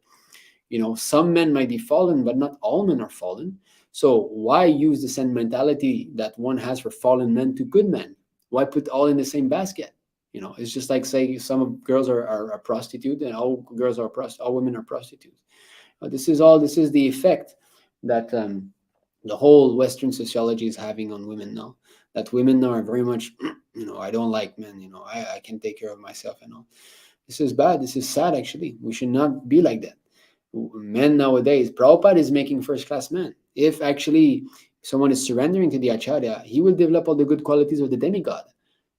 You know, some men might be fallen, but not all men are fallen. So why use the sentimentality that one has for fallen men to good men? Why put all in the same basket? You know, it's just like saying some girls are a prostitute and all women are prostitutes. This is the effect that the whole Western sociology is having on women now. That women now are very much, you know, I don't like men, you know, I can take care of myself and all. This is bad. This is sad, actually. We should not be like that. Men nowadays, Prabhupada is making first-class men. If actually someone is surrendering to the Acharya, he will develop all the good qualities of the demigod.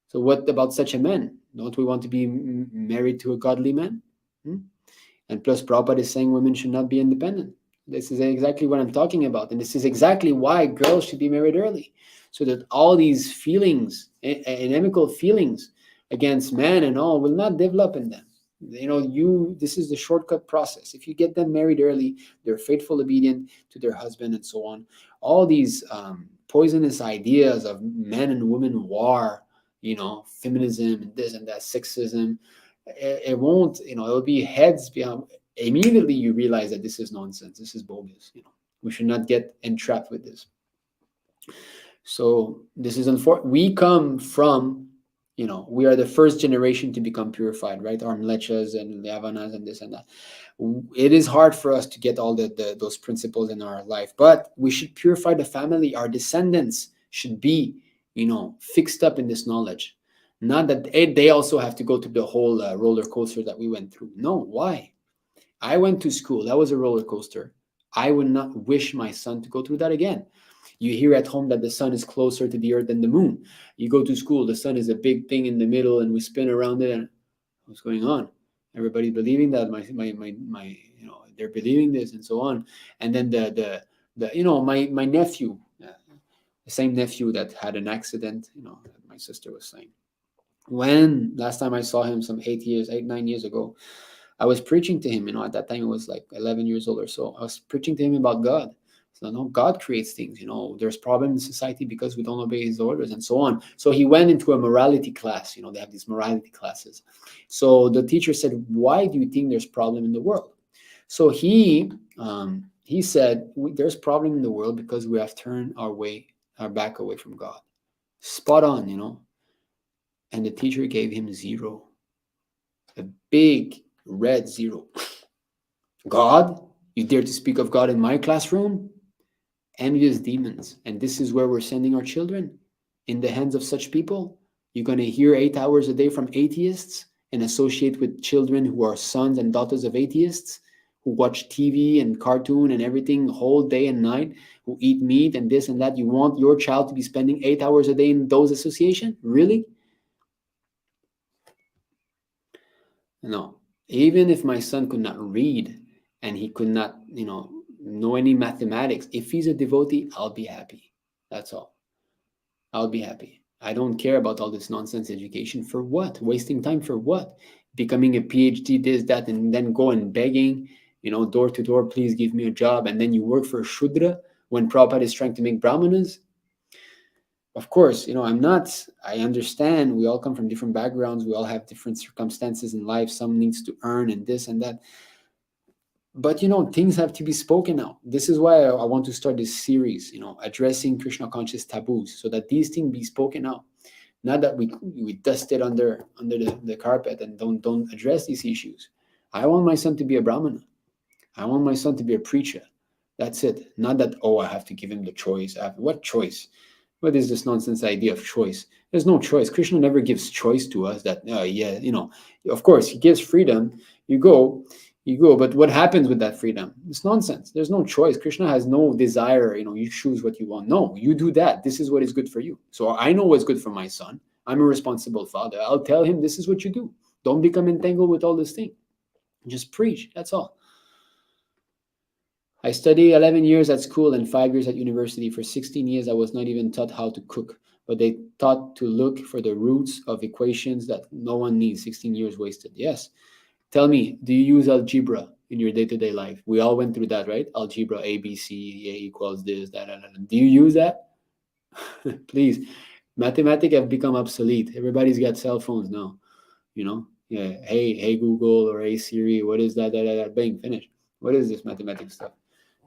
So what about such a man? Don't we want to be married to a godly man? And plus, Prabhupada is saying women should not be independent. This is exactly what I'm talking about. And this is exactly why girls should be married early. So that all these feelings, inimical feelings against men and all, will not develop in them. This is the shortcut process. If you get them married early, they're faithful, obedient to their husband, and so on. All these poisonous ideas of men and women war, feminism and this and that, sexism, it won't, it'll be heads behind. Immediately you realize that this is nonsense. This is bogus. We should not get entrapped with this. So this is unfortunate. We come from, we are the first generation to become purified, right? Our mlechas and yavanas and this and that. It is hard for us to get all those principles in our life, but we should purify the family. Our descendants should be, fixed up in this knowledge. Not that they also have to go through the whole roller coaster that we went through. No, why? I went to school. That was a roller coaster. I would not wish my son to go through that again. You hear at home that the sun is closer to the earth than the moon. You go to school, the sun is a big thing in the middle, and we spin around it. And what's going on? Everybody believing that they're believing this and so on. And then my nephew, the same nephew that had an accident, that my sister was saying. When last time I saw him, some 9 years ago, I was preaching to him. At that time it was like 11 years old or so. I was preaching to him about God. So no, God creates things. There's problems in society because we don't obey His orders and so on. So he went into a morality class. They have these morality classes. So the teacher said, "Why do you think there's problem in the world?" So he said, "There's problem in the world because we have turned our back away from God." Spot on, And the teacher gave him 0, a big red 0. God, you dare to speak of God in my classroom? Envious demons. And this is where we're sending our children, in the hands of such people. You're going to hear 8 hours a day from atheists and associate with children who are sons and daughters of atheists, who watch TV and cartoon and everything whole day and night, who eat meat and this and that. You want your child to be spending 8 hours a day in those associations? Really? No. Even if my son could not read and he could not, know any mathematics, if he's a devotee, I'll be happy. That's all. I'll be happy. I don't care about all this nonsense education. For what? Wasting time for what? Becoming a PhD, this, that, and then going begging, door to door, please give me a job. And then you work for a Shudra when Prabhupada is trying to make Brahmanas. Of course, I understand we all come from different backgrounds. We all have different circumstances in life. Some needs to earn and this and that. But, things have to be spoken out. This is why I want to start this series, addressing Krishna conscious taboos, so that these things be spoken out. Not that we dust it under the carpet and don't address these issues. I want my son to be a Brahmana. I want my son to be a preacher. That's it. Not that, I have to give him the choice. What choice? What is this nonsense idea of choice? There's no choice. Krishna never gives choice to us that, of course, he gives freedom. You go, but what happens with that freedom? It's nonsense. There's no choice. Krishna has no desire, you choose what you want. No, you do that. This is what is good for you. So I know what's good for my son. I'm a responsible father. I'll tell him this is what you do. Don't become entangled with all this thing. Just preach. That's all. I studied 11 years at school and 5 years at university. For 16 years, I was not even taught how to cook, but they taught to look for the roots of equations that no one needs. 16 years wasted. Yes. Tell me, do you use algebra in your day-to-day life? We all went through that, right? Algebra, A, B, C, A equals this, that. Do you use that? Please. Mathematics have become obsolete. Everybody's got cell phones now. Yeah. Hey Google, or hey Siri, what is that? Bang, finish. What is this mathematics stuff?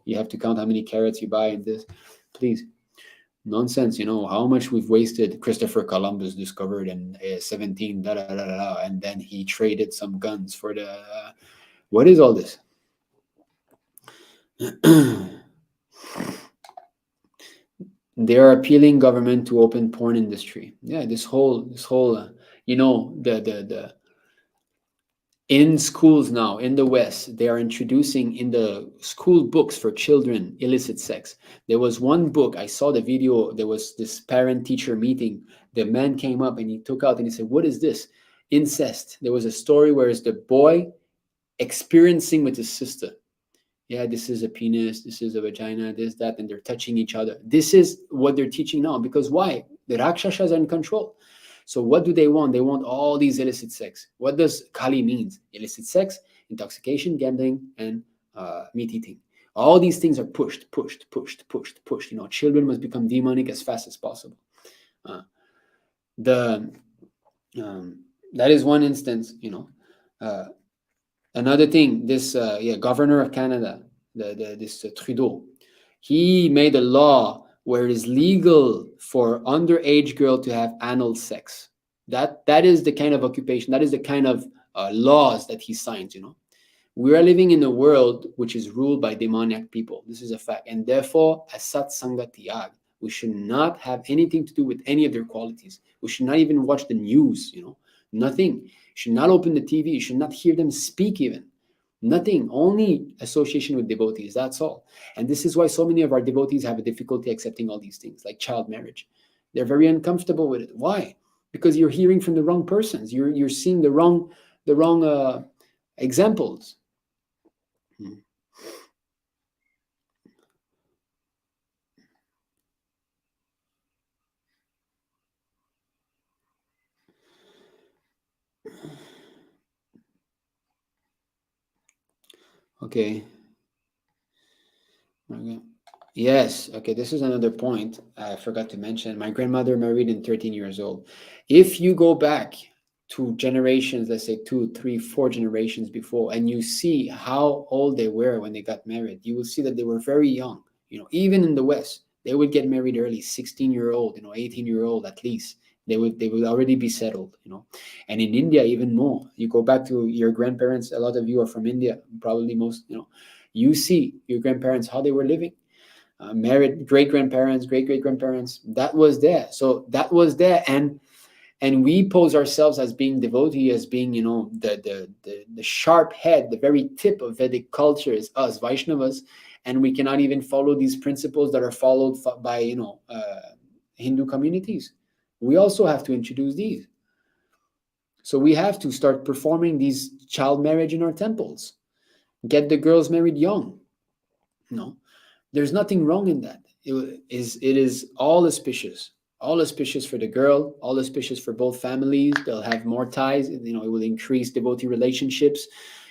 You have to count how many carrots you buy in this. Please. Nonsense, how much we've wasted. Christopher Columbus discovered in 17, and then he traded some guns for the... what is all this? They are appealing government to open porn industry. Yeah, this whole In schools now, in the West, they are introducing in the school books for children illicit sex. There was one book, I saw the video, there was this parent-teacher meeting. The man came up and he took out and he said, "What is this? Incest." There was a story where it's the boy experiencing with his sister. Yeah, this is a penis, this is a vagina, this, that, and they're touching each other. This is what they're teaching now. Because why? The Rakshasas are in control. So what do they want? They want all these illicit sex. What does Kali means? Illicit sex, intoxication, gambling, and meat eating. All these things are pushed. You know, children must become demonic as fast as possible. That is one instance. You know, another thing. This governor of Canada, this Trudeau, he made a law where it is legal for underage girl to have anal sex. That is the kind of occupation, that is the kind of laws that he signs, you know. We are living in a world which is ruled by demoniac people. This is a fact. And therefore, asat sanga tiyag, we should not have anything to do with any of their qualities. We should not even watch the news, you know, nothing. You should not open the TV. You should not hear them speak even. Nothing, only association with devotees, that's all. And this is why so many of our devotees have a difficulty accepting all these things, like child marriage. They're very uncomfortable with it. Why? Because you're hearing from the wrong persons. You're seeing the wrong examples. Okay. Yes. Okay. This is another point I forgot to mention. My grandmother married in 13 years old. If you go back to generations, let's say 2, 3, 4 generations before, and you see how old they were when they got married, you will see that they were very young. You know, even in the West, they would get married early, 16-year-old, you know, 18-year-old at least. They would already be settled, you know. And in India, even more. You go back to your grandparents. A lot of you are from India, probably most, you know. You see your grandparents, how they were living. Married great-grandparents, great-great-grandparents. That was there. So that was there. And we pose ourselves as being devotee, as being, you know, the sharp head, the very tip of Vedic culture is us, Vaishnavas. And we cannot even follow these principles that are followed by, you know, Hindu communities. We also have to introduce these. So we have to start performing these child marriage in our temples. Get the girls married young. No, there's nothing wrong in that. It is all auspicious. All auspicious for the girl, all auspicious for both families. They'll have more ties. You know, it will increase devotee relationships.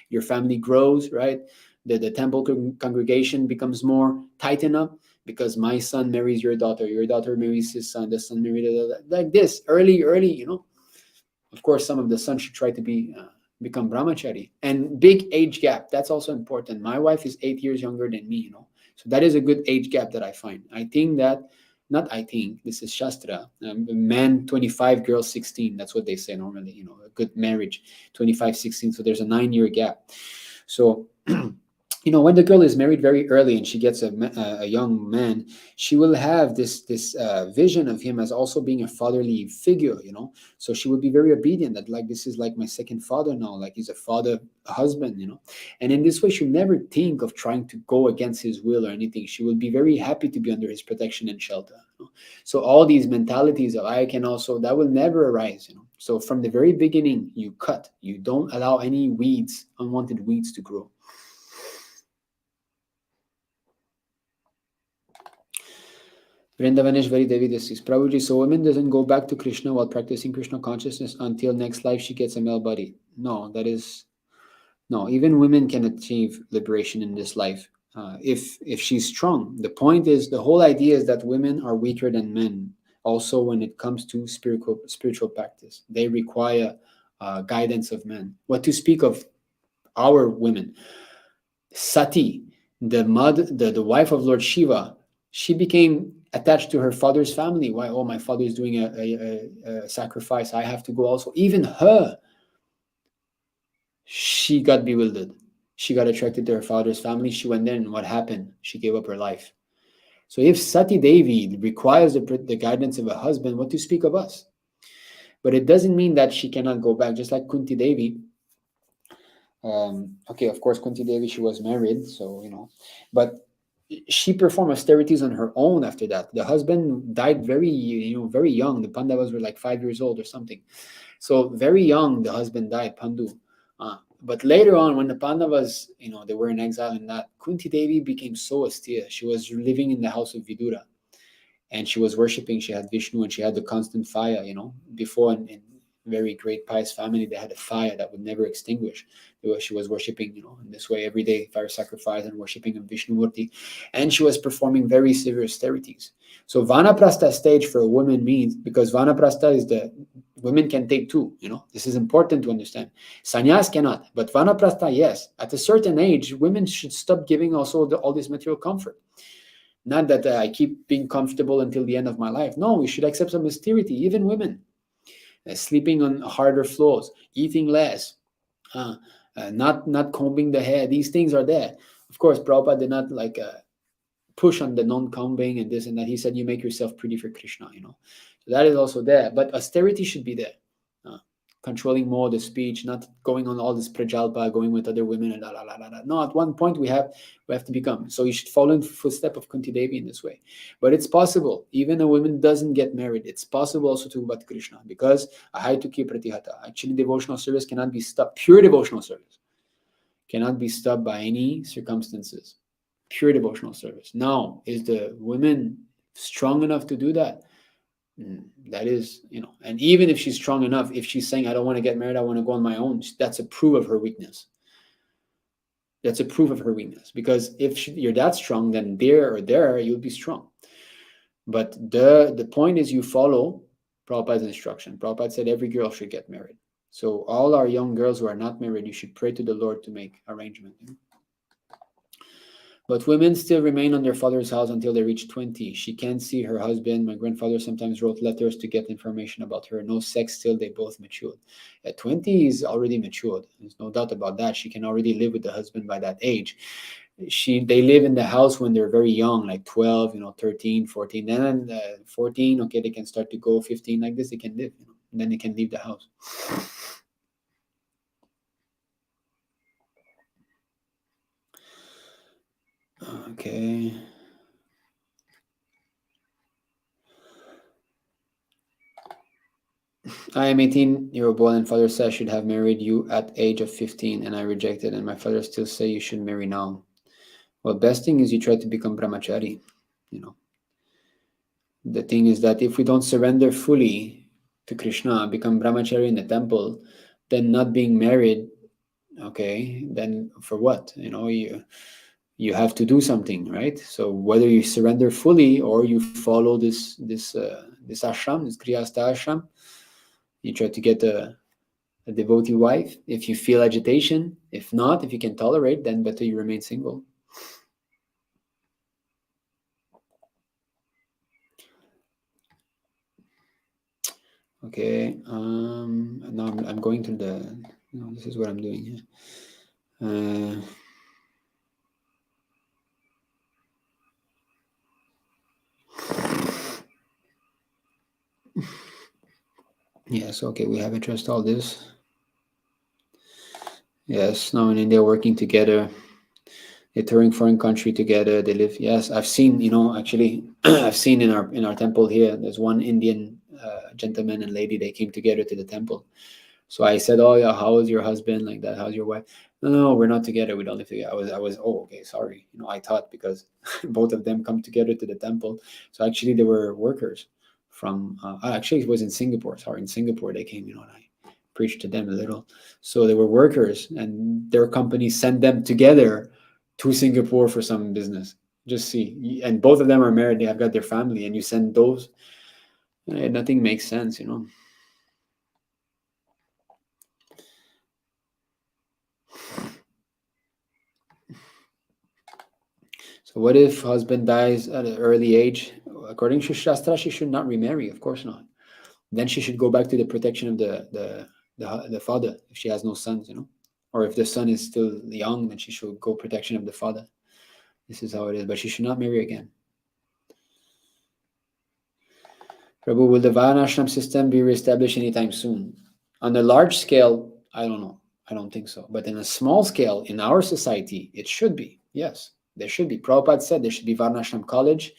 Your family grows, right? The temple congregation becomes more tightened up. Because my son marries your daughter marries his son, the son marries like this, early, you know. Of course, some of the sons should try to become brahmachari. And big age gap, that's also important. My wife is 8 years younger than me, you know. So that is a good age gap that I find. This is Shastra. Man 25, girl 16. That's what they say normally, you know, a good marriage, 25, 16. So there's a 9-year gap. So you know, when the girl is married very early and she gets a young man, she will have this vision of him as also being a fatherly figure, you know. So she would be very obedient, that like, this is like my second father now, like he's a father, a husband, you know. And in this way, she'll never think of trying to go against his will or anything. She will be very happy to be under his protection and shelter, you know? So all these mentalities of I can also, that will never arise, you know. So from the very beginning, you cut. You don't allow any weeds, unwanted weeds to grow. Vrindavaneshwari Devi, this is Prabhuji. So women doesn't go back to Krishna while practicing Krishna consciousness until next life she gets a male body. No, even women can achieve liberation in this life if she's strong. The point is, the whole idea is that women are weaker than men. Also, when it comes to spiritual practice, they require guidance of men. What to speak of our women? Sati, the wife of Lord Shiva, she became attached to her father's family. Why? Oh, my father is doing a sacrifice. I have to go also. Even her, she got bewildered. She got attracted to her father's family. She went there, and what happened? She gave up her life. So if Sati Devi requires the guidance of a husband, what to speak of us? But it doesn't mean that she cannot go back. Just like Kunti Devi, Okay, of course, Kunti Devi, she was married, so but she performed austerities on her own after that. The husband died very young. The Pandavas were like 5 years old or something. So very young, the husband died, Pandu. But later on, when the Pandavas, they were in exile and that, Kunti Devi became so austere. She was living in the house of Vidura, and she was worshipping. She had Vishnu, and she had the constant fire. Before in very great pious family, they had a fire that would never extinguish. She was worshipping, in this way every day, fire sacrifice and worshipping of Vishnu Murti, and she was performing very severe austerities. So Vanaprastha stage for a woman means, because Vanaprastha is the women can take two. This is important to understand. Sannyas cannot, but Vanaprastha, yes. At a certain age, women should stop giving also all this material comfort. Not that I keep being comfortable until the end of my life. No, we should accept some austerity, even women. Sleeping on harder floors, eating less, not combing the hair. These things are there. Of course, Prabhupada did not push on the non-combing and this and that. He said, you make yourself pretty for Krishna, So that is also there. But austerity should be there. Controlling more the speech, not going on all this prajalpa, going with other women and No, at one point we have to become. So you should follow in the footstep of Kunti Devi in this way. But it's possible, even a woman doesn't get married, it's possible also to Bhat Krishna, because ahaitukya pratihata. Actually, devotional service cannot be stopped. Pure devotional service cannot be stopped by any circumstances. Pure devotional service. Now, is the woman strong enough to do that? That is, and even if she's strong enough, if she's saying, I don't want to get married, I want to go on my own, that's a proof of her weakness. That's a proof of her weakness. Because if you're that strong, then there, you'll be strong. But the point is, you follow Prabhupada's instruction. Prabhupada said every girl should get married. So all our young girls who are not married, you should pray to the Lord to make arrangement. But women still remain on their father's house until they reach 20. She can't see her husband. My grandfather sometimes wrote letters to get information about her. No sex till they both matured. At 20, he's already matured. There's no doubt about that. She can already live with the husband by that age. They live in the house when they're very young, like 12, 13, 14. Then 14, okay, they can start to go. 15, like this, they can live. And then they can leave the house. Okay. I am 18-year-old boy, and father said I should have married you at age of 15, and I rejected, and my father still say you should marry now. Well, best thing is you try to become brahmachari. The thing is that if we don't surrender fully to Krishna, become brahmachari in the temple, then not being married, okay, then for what? You have to do something, right? So whether you surrender fully or you follow this ashram, this grihastha ashram, you try to get a devotee wife. If you feel agitation, if not, if you can tolerate, then better you remain single. Okay. Now I'm going to the. This is what I'm doing here. Yes. Okay. We have addressed all this. Yes. Now in India, working together. They're touring foreign country together. They live. Yes, I've seen. Actually, I've seen in our temple here. There's one Indian gentleman and lady. They came together to the temple. So I said, "Oh yeah, how is your husband? Like that? How's your wife?" No, we're not together. We don't live together. I was. Oh, okay, sorry. I thought because both of them come together to the temple. So actually, they were workers from. Actually, it was in Singapore. Sorry, in Singapore they came. And I preached to them a little. So they were workers, and their company sent them together to Singapore for some business. Just see, and both of them are married. They have got their family, and you send those. Nothing makes sense. So what if husband dies at an early age? According to Shastra, she should not remarry. Of course not. Then she should go back to the protection of the father if she has no sons, or if the son is still young, then she should go protection of the father. This is how it is. But she should not marry again. Prabhu, will the Varṇāśrama system be reestablished anytime soon? On a large scale, I don't know. I don't think so. But in a small scale, in our society, it should be. Yes, there should be. Prabhupada said there should be Varṇāśrama college.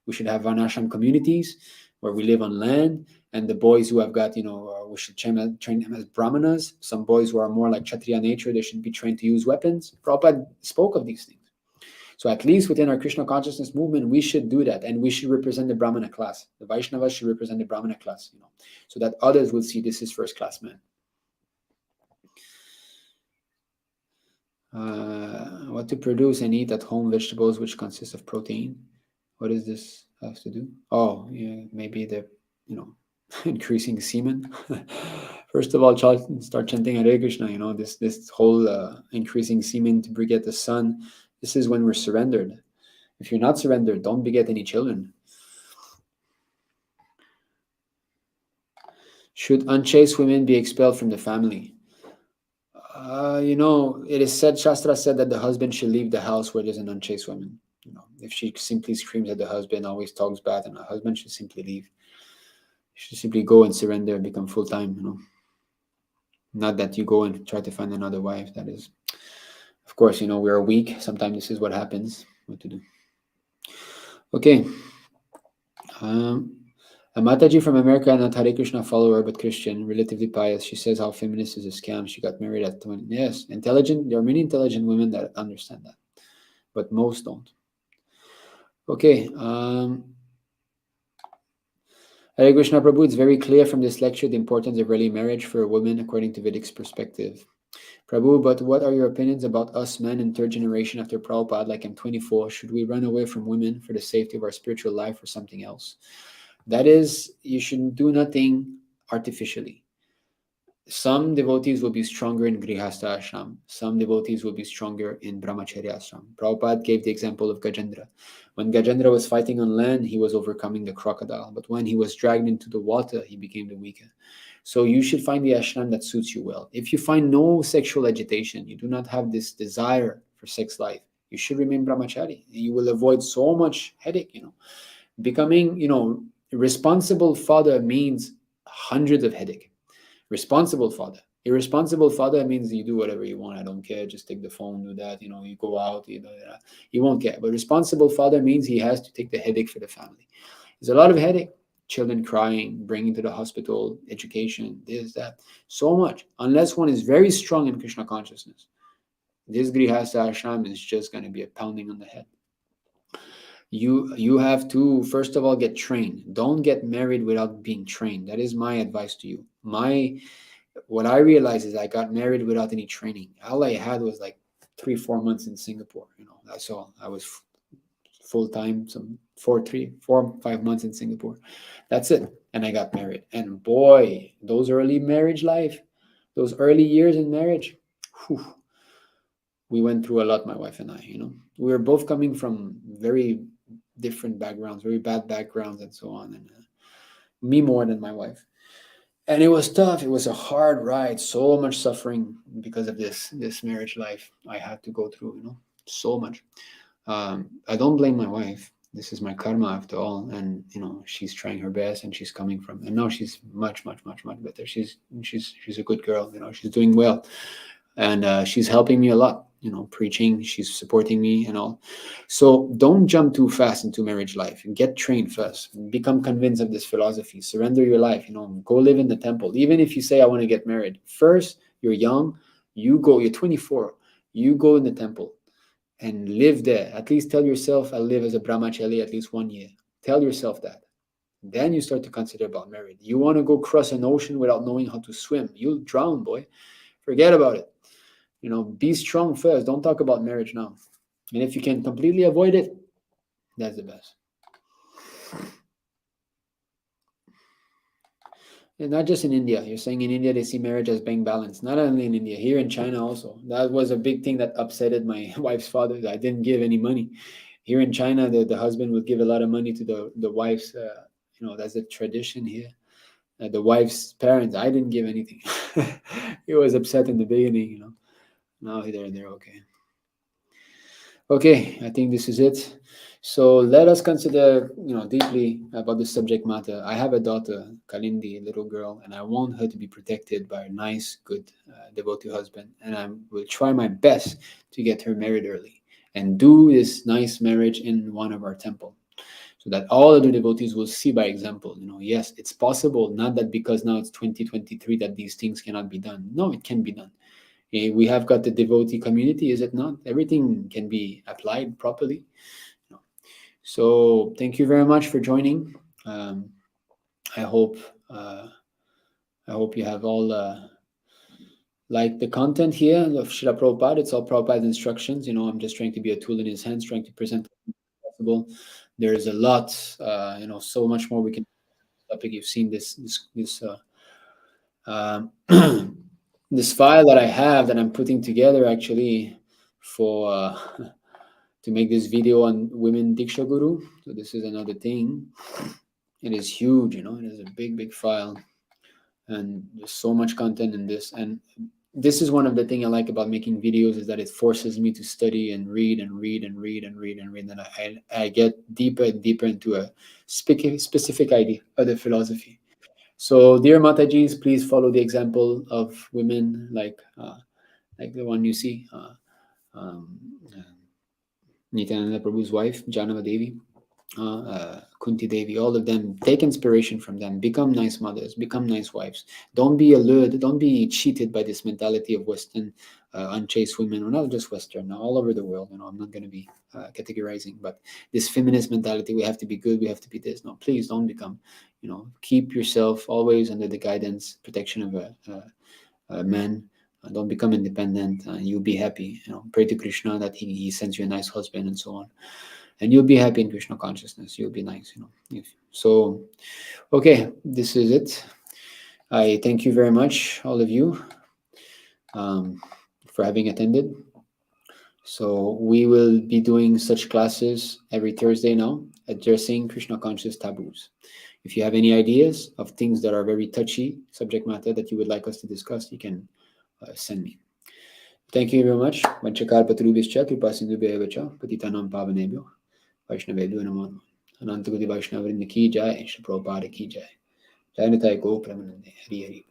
We should have Varṇāśrama communities where we live on land. And the boys who have got, we should train them as brahmanas. Some boys who are more like Kshatriya nature, they should be trained to use weapons. Prabhupada spoke of these things. So at least within our Krishna consciousness movement, we should do that. And we should represent the Brahmana class. The Vaishnavas should represent the Brahmana class, so that others will see this is first class man. What to produce and eat at home vegetables which consist of protein. What does this have to do? Oh, yeah, maybe the, increasing semen. First of all, start chanting Hare Krishna. This whole increasing semen to beget the son. This is when we're surrendered. If you're not surrendered, don't beget any children. Should unchaste women be expelled from the family? It is said, Shastra said that the husband should leave the house where there's an unchaste woman. If she simply screams at the husband, always talks bad, and the husband should simply leave. You should simply go and surrender and become full-time, Not that you go and try to find another wife. That is, of course, we are weak. Sometimes this is what happens. What to do? Okay. A Mataji from America, not Hare Krishna follower, but Christian, relatively pious. She says how feminist is a scam. She got married at 20. Yes, intelligent. There are many intelligent women that understand that, but most don't. Okay. Hare Krishna Prabhu, it's very clear from this lecture the importance of early marriage for a woman according to Vedic's perspective. Prabhu, but what are your opinions about us men in third generation after Prabhupada, like I'm 24? Should we run away from women for the safety of our spiritual life or something else? That is, you should do nothing artificially. Some devotees will be stronger in Grihastha ashram. Some devotees will be stronger in Brahmacharya ashram. Prabhupada gave the example of Gajendra. When Gajendra was fighting on land, he was overcoming the crocodile. But when he was dragged into the water, he became the weaker. So you should find the ashram that suits you well. If you find no sexual agitation, you do not have this desire for sex life, you should remain brahmachari. You will avoid so much headache, Becoming, a responsible father means hundreds of headache. Responsible father. Irresponsible father means you do whatever you want. I don't care. Just take the phone, do that. You go out. He won't care. But responsible father means he has to take the headache for the family. There's a lot of headache. Children crying, bringing to the hospital, education, this, that, so much. Unless one is very strong in Krishna consciousness, this Grihastha ashram is just going to be a pounding on the head. You have to, first of all, get trained. Don't get married without being trained. That is my advice to you. What I realized is I got married without any training. All I had was like 3-4 months in Singapore. That's all. I was full-time, some 4-5 months in Singapore. That's it. And I got married. And boy, those early early years in marriage, we went through a lot, my wife and I. We were both coming from very different backgrounds, very bad backgrounds, and so on. And me more than my wife. And it was tough. It was a hard ride. So much suffering because of this marriage life I had to go through. So much. I don't blame my wife. This is my karma after all. And she's trying her best, and she's coming from. And now she's much, much, much, much better. She's a good girl. She's doing well, and she's helping me a lot. Preaching, she's supporting me and all. So don't jump too fast into marriage life. Get trained first. Become convinced of this philosophy. Surrender your life. Go live in the temple. Even if you say, I want to get married. First, you're young. You're 24. You go in the temple and live there. At least tell yourself, I'll live as a brahmachari at least 1 year. Tell yourself that. Then you start to consider about marriage. You want to go cross an ocean without knowing how to swim. You'll drown, boy. Forget about it. Be strong first. Don't talk about marriage now. And if you can completely avoid it, that's the best. And not just in India. You're saying in India they see marriage as being balanced. Not only in India, here in China also. That was a big thing that upsetted my wife's father. I didn't give any money. Here in China, the husband would give a lot of money to the wife's, that's a tradition here. The wife's parents, I didn't give anything. He was upset in the beginning, Now they're okay. Okay, I think this is it. So let us consider, deeply about the subject matter. I have a daughter, Kalindi, a little girl, and I want her to be protected by a nice, good, devotee husband. And I will try my best to get her married early and do this nice marriage in one of our temple, so that all other devotees will see by example. Yes, it's possible. Not that because now it's 2023 that these things cannot be done. No, it can be done. We have got the devotee community, is it not? Everything can be applied properly. So thank you very much for joining. I hope you have all liked the content here of Srila Prabhupada. It's all Prabhupada's instructions. I'm just trying to be a tool in his hands, trying to present possible. There is a lot, so much more we can topic. You've seen this this file that I have that I'm putting together actually for to make this video on women Diksha Guru. So this is another thing. It is huge, it is a big file, and there's so much content in this. And this is one of the things I like about making videos, is that it forces me to study and read and read and read and read and read. And I get deeper and deeper into a specific idea of the philosophy. So, dear Matajis, please follow the example of women like the one you see, Nityananda Prabhu's wife, Janava Devi, Kunti Devi, all of them. Take inspiration from them. Become nice mothers. Become nice wives. Don't be allured. Don't be cheated by this mentality of Western unchaste women, or not just Western, all over the world. I'm not going to be categorizing, but this feminist mentality, we have to be good, we have to be this. No, please don't become. Keep yourself always under the guidance, protection of a man. Don't become independent, and you'll be happy. Pray to Krishna that he sends you a nice husband and so on. And you'll be happy in Krishna consciousness. You'll be nice, So, okay, this is it. I thank you very much, all of you, for having attended. So we will be doing such classes every Thursday now, addressing Krishna conscious taboos. If you have any ideas of things that are very touchy subject matter that you would like us to discuss, you can send me. Thank you very much. Vanchakar patrubhischa kripasindhubhyo cha patitanam pavanebhyo Vaishnavebhyo namo namo. Anantagati Vaishnavrinda ki jai, Shri Prabhupada ki jai. Jai Nitai Go Pramanande. Hari Hari.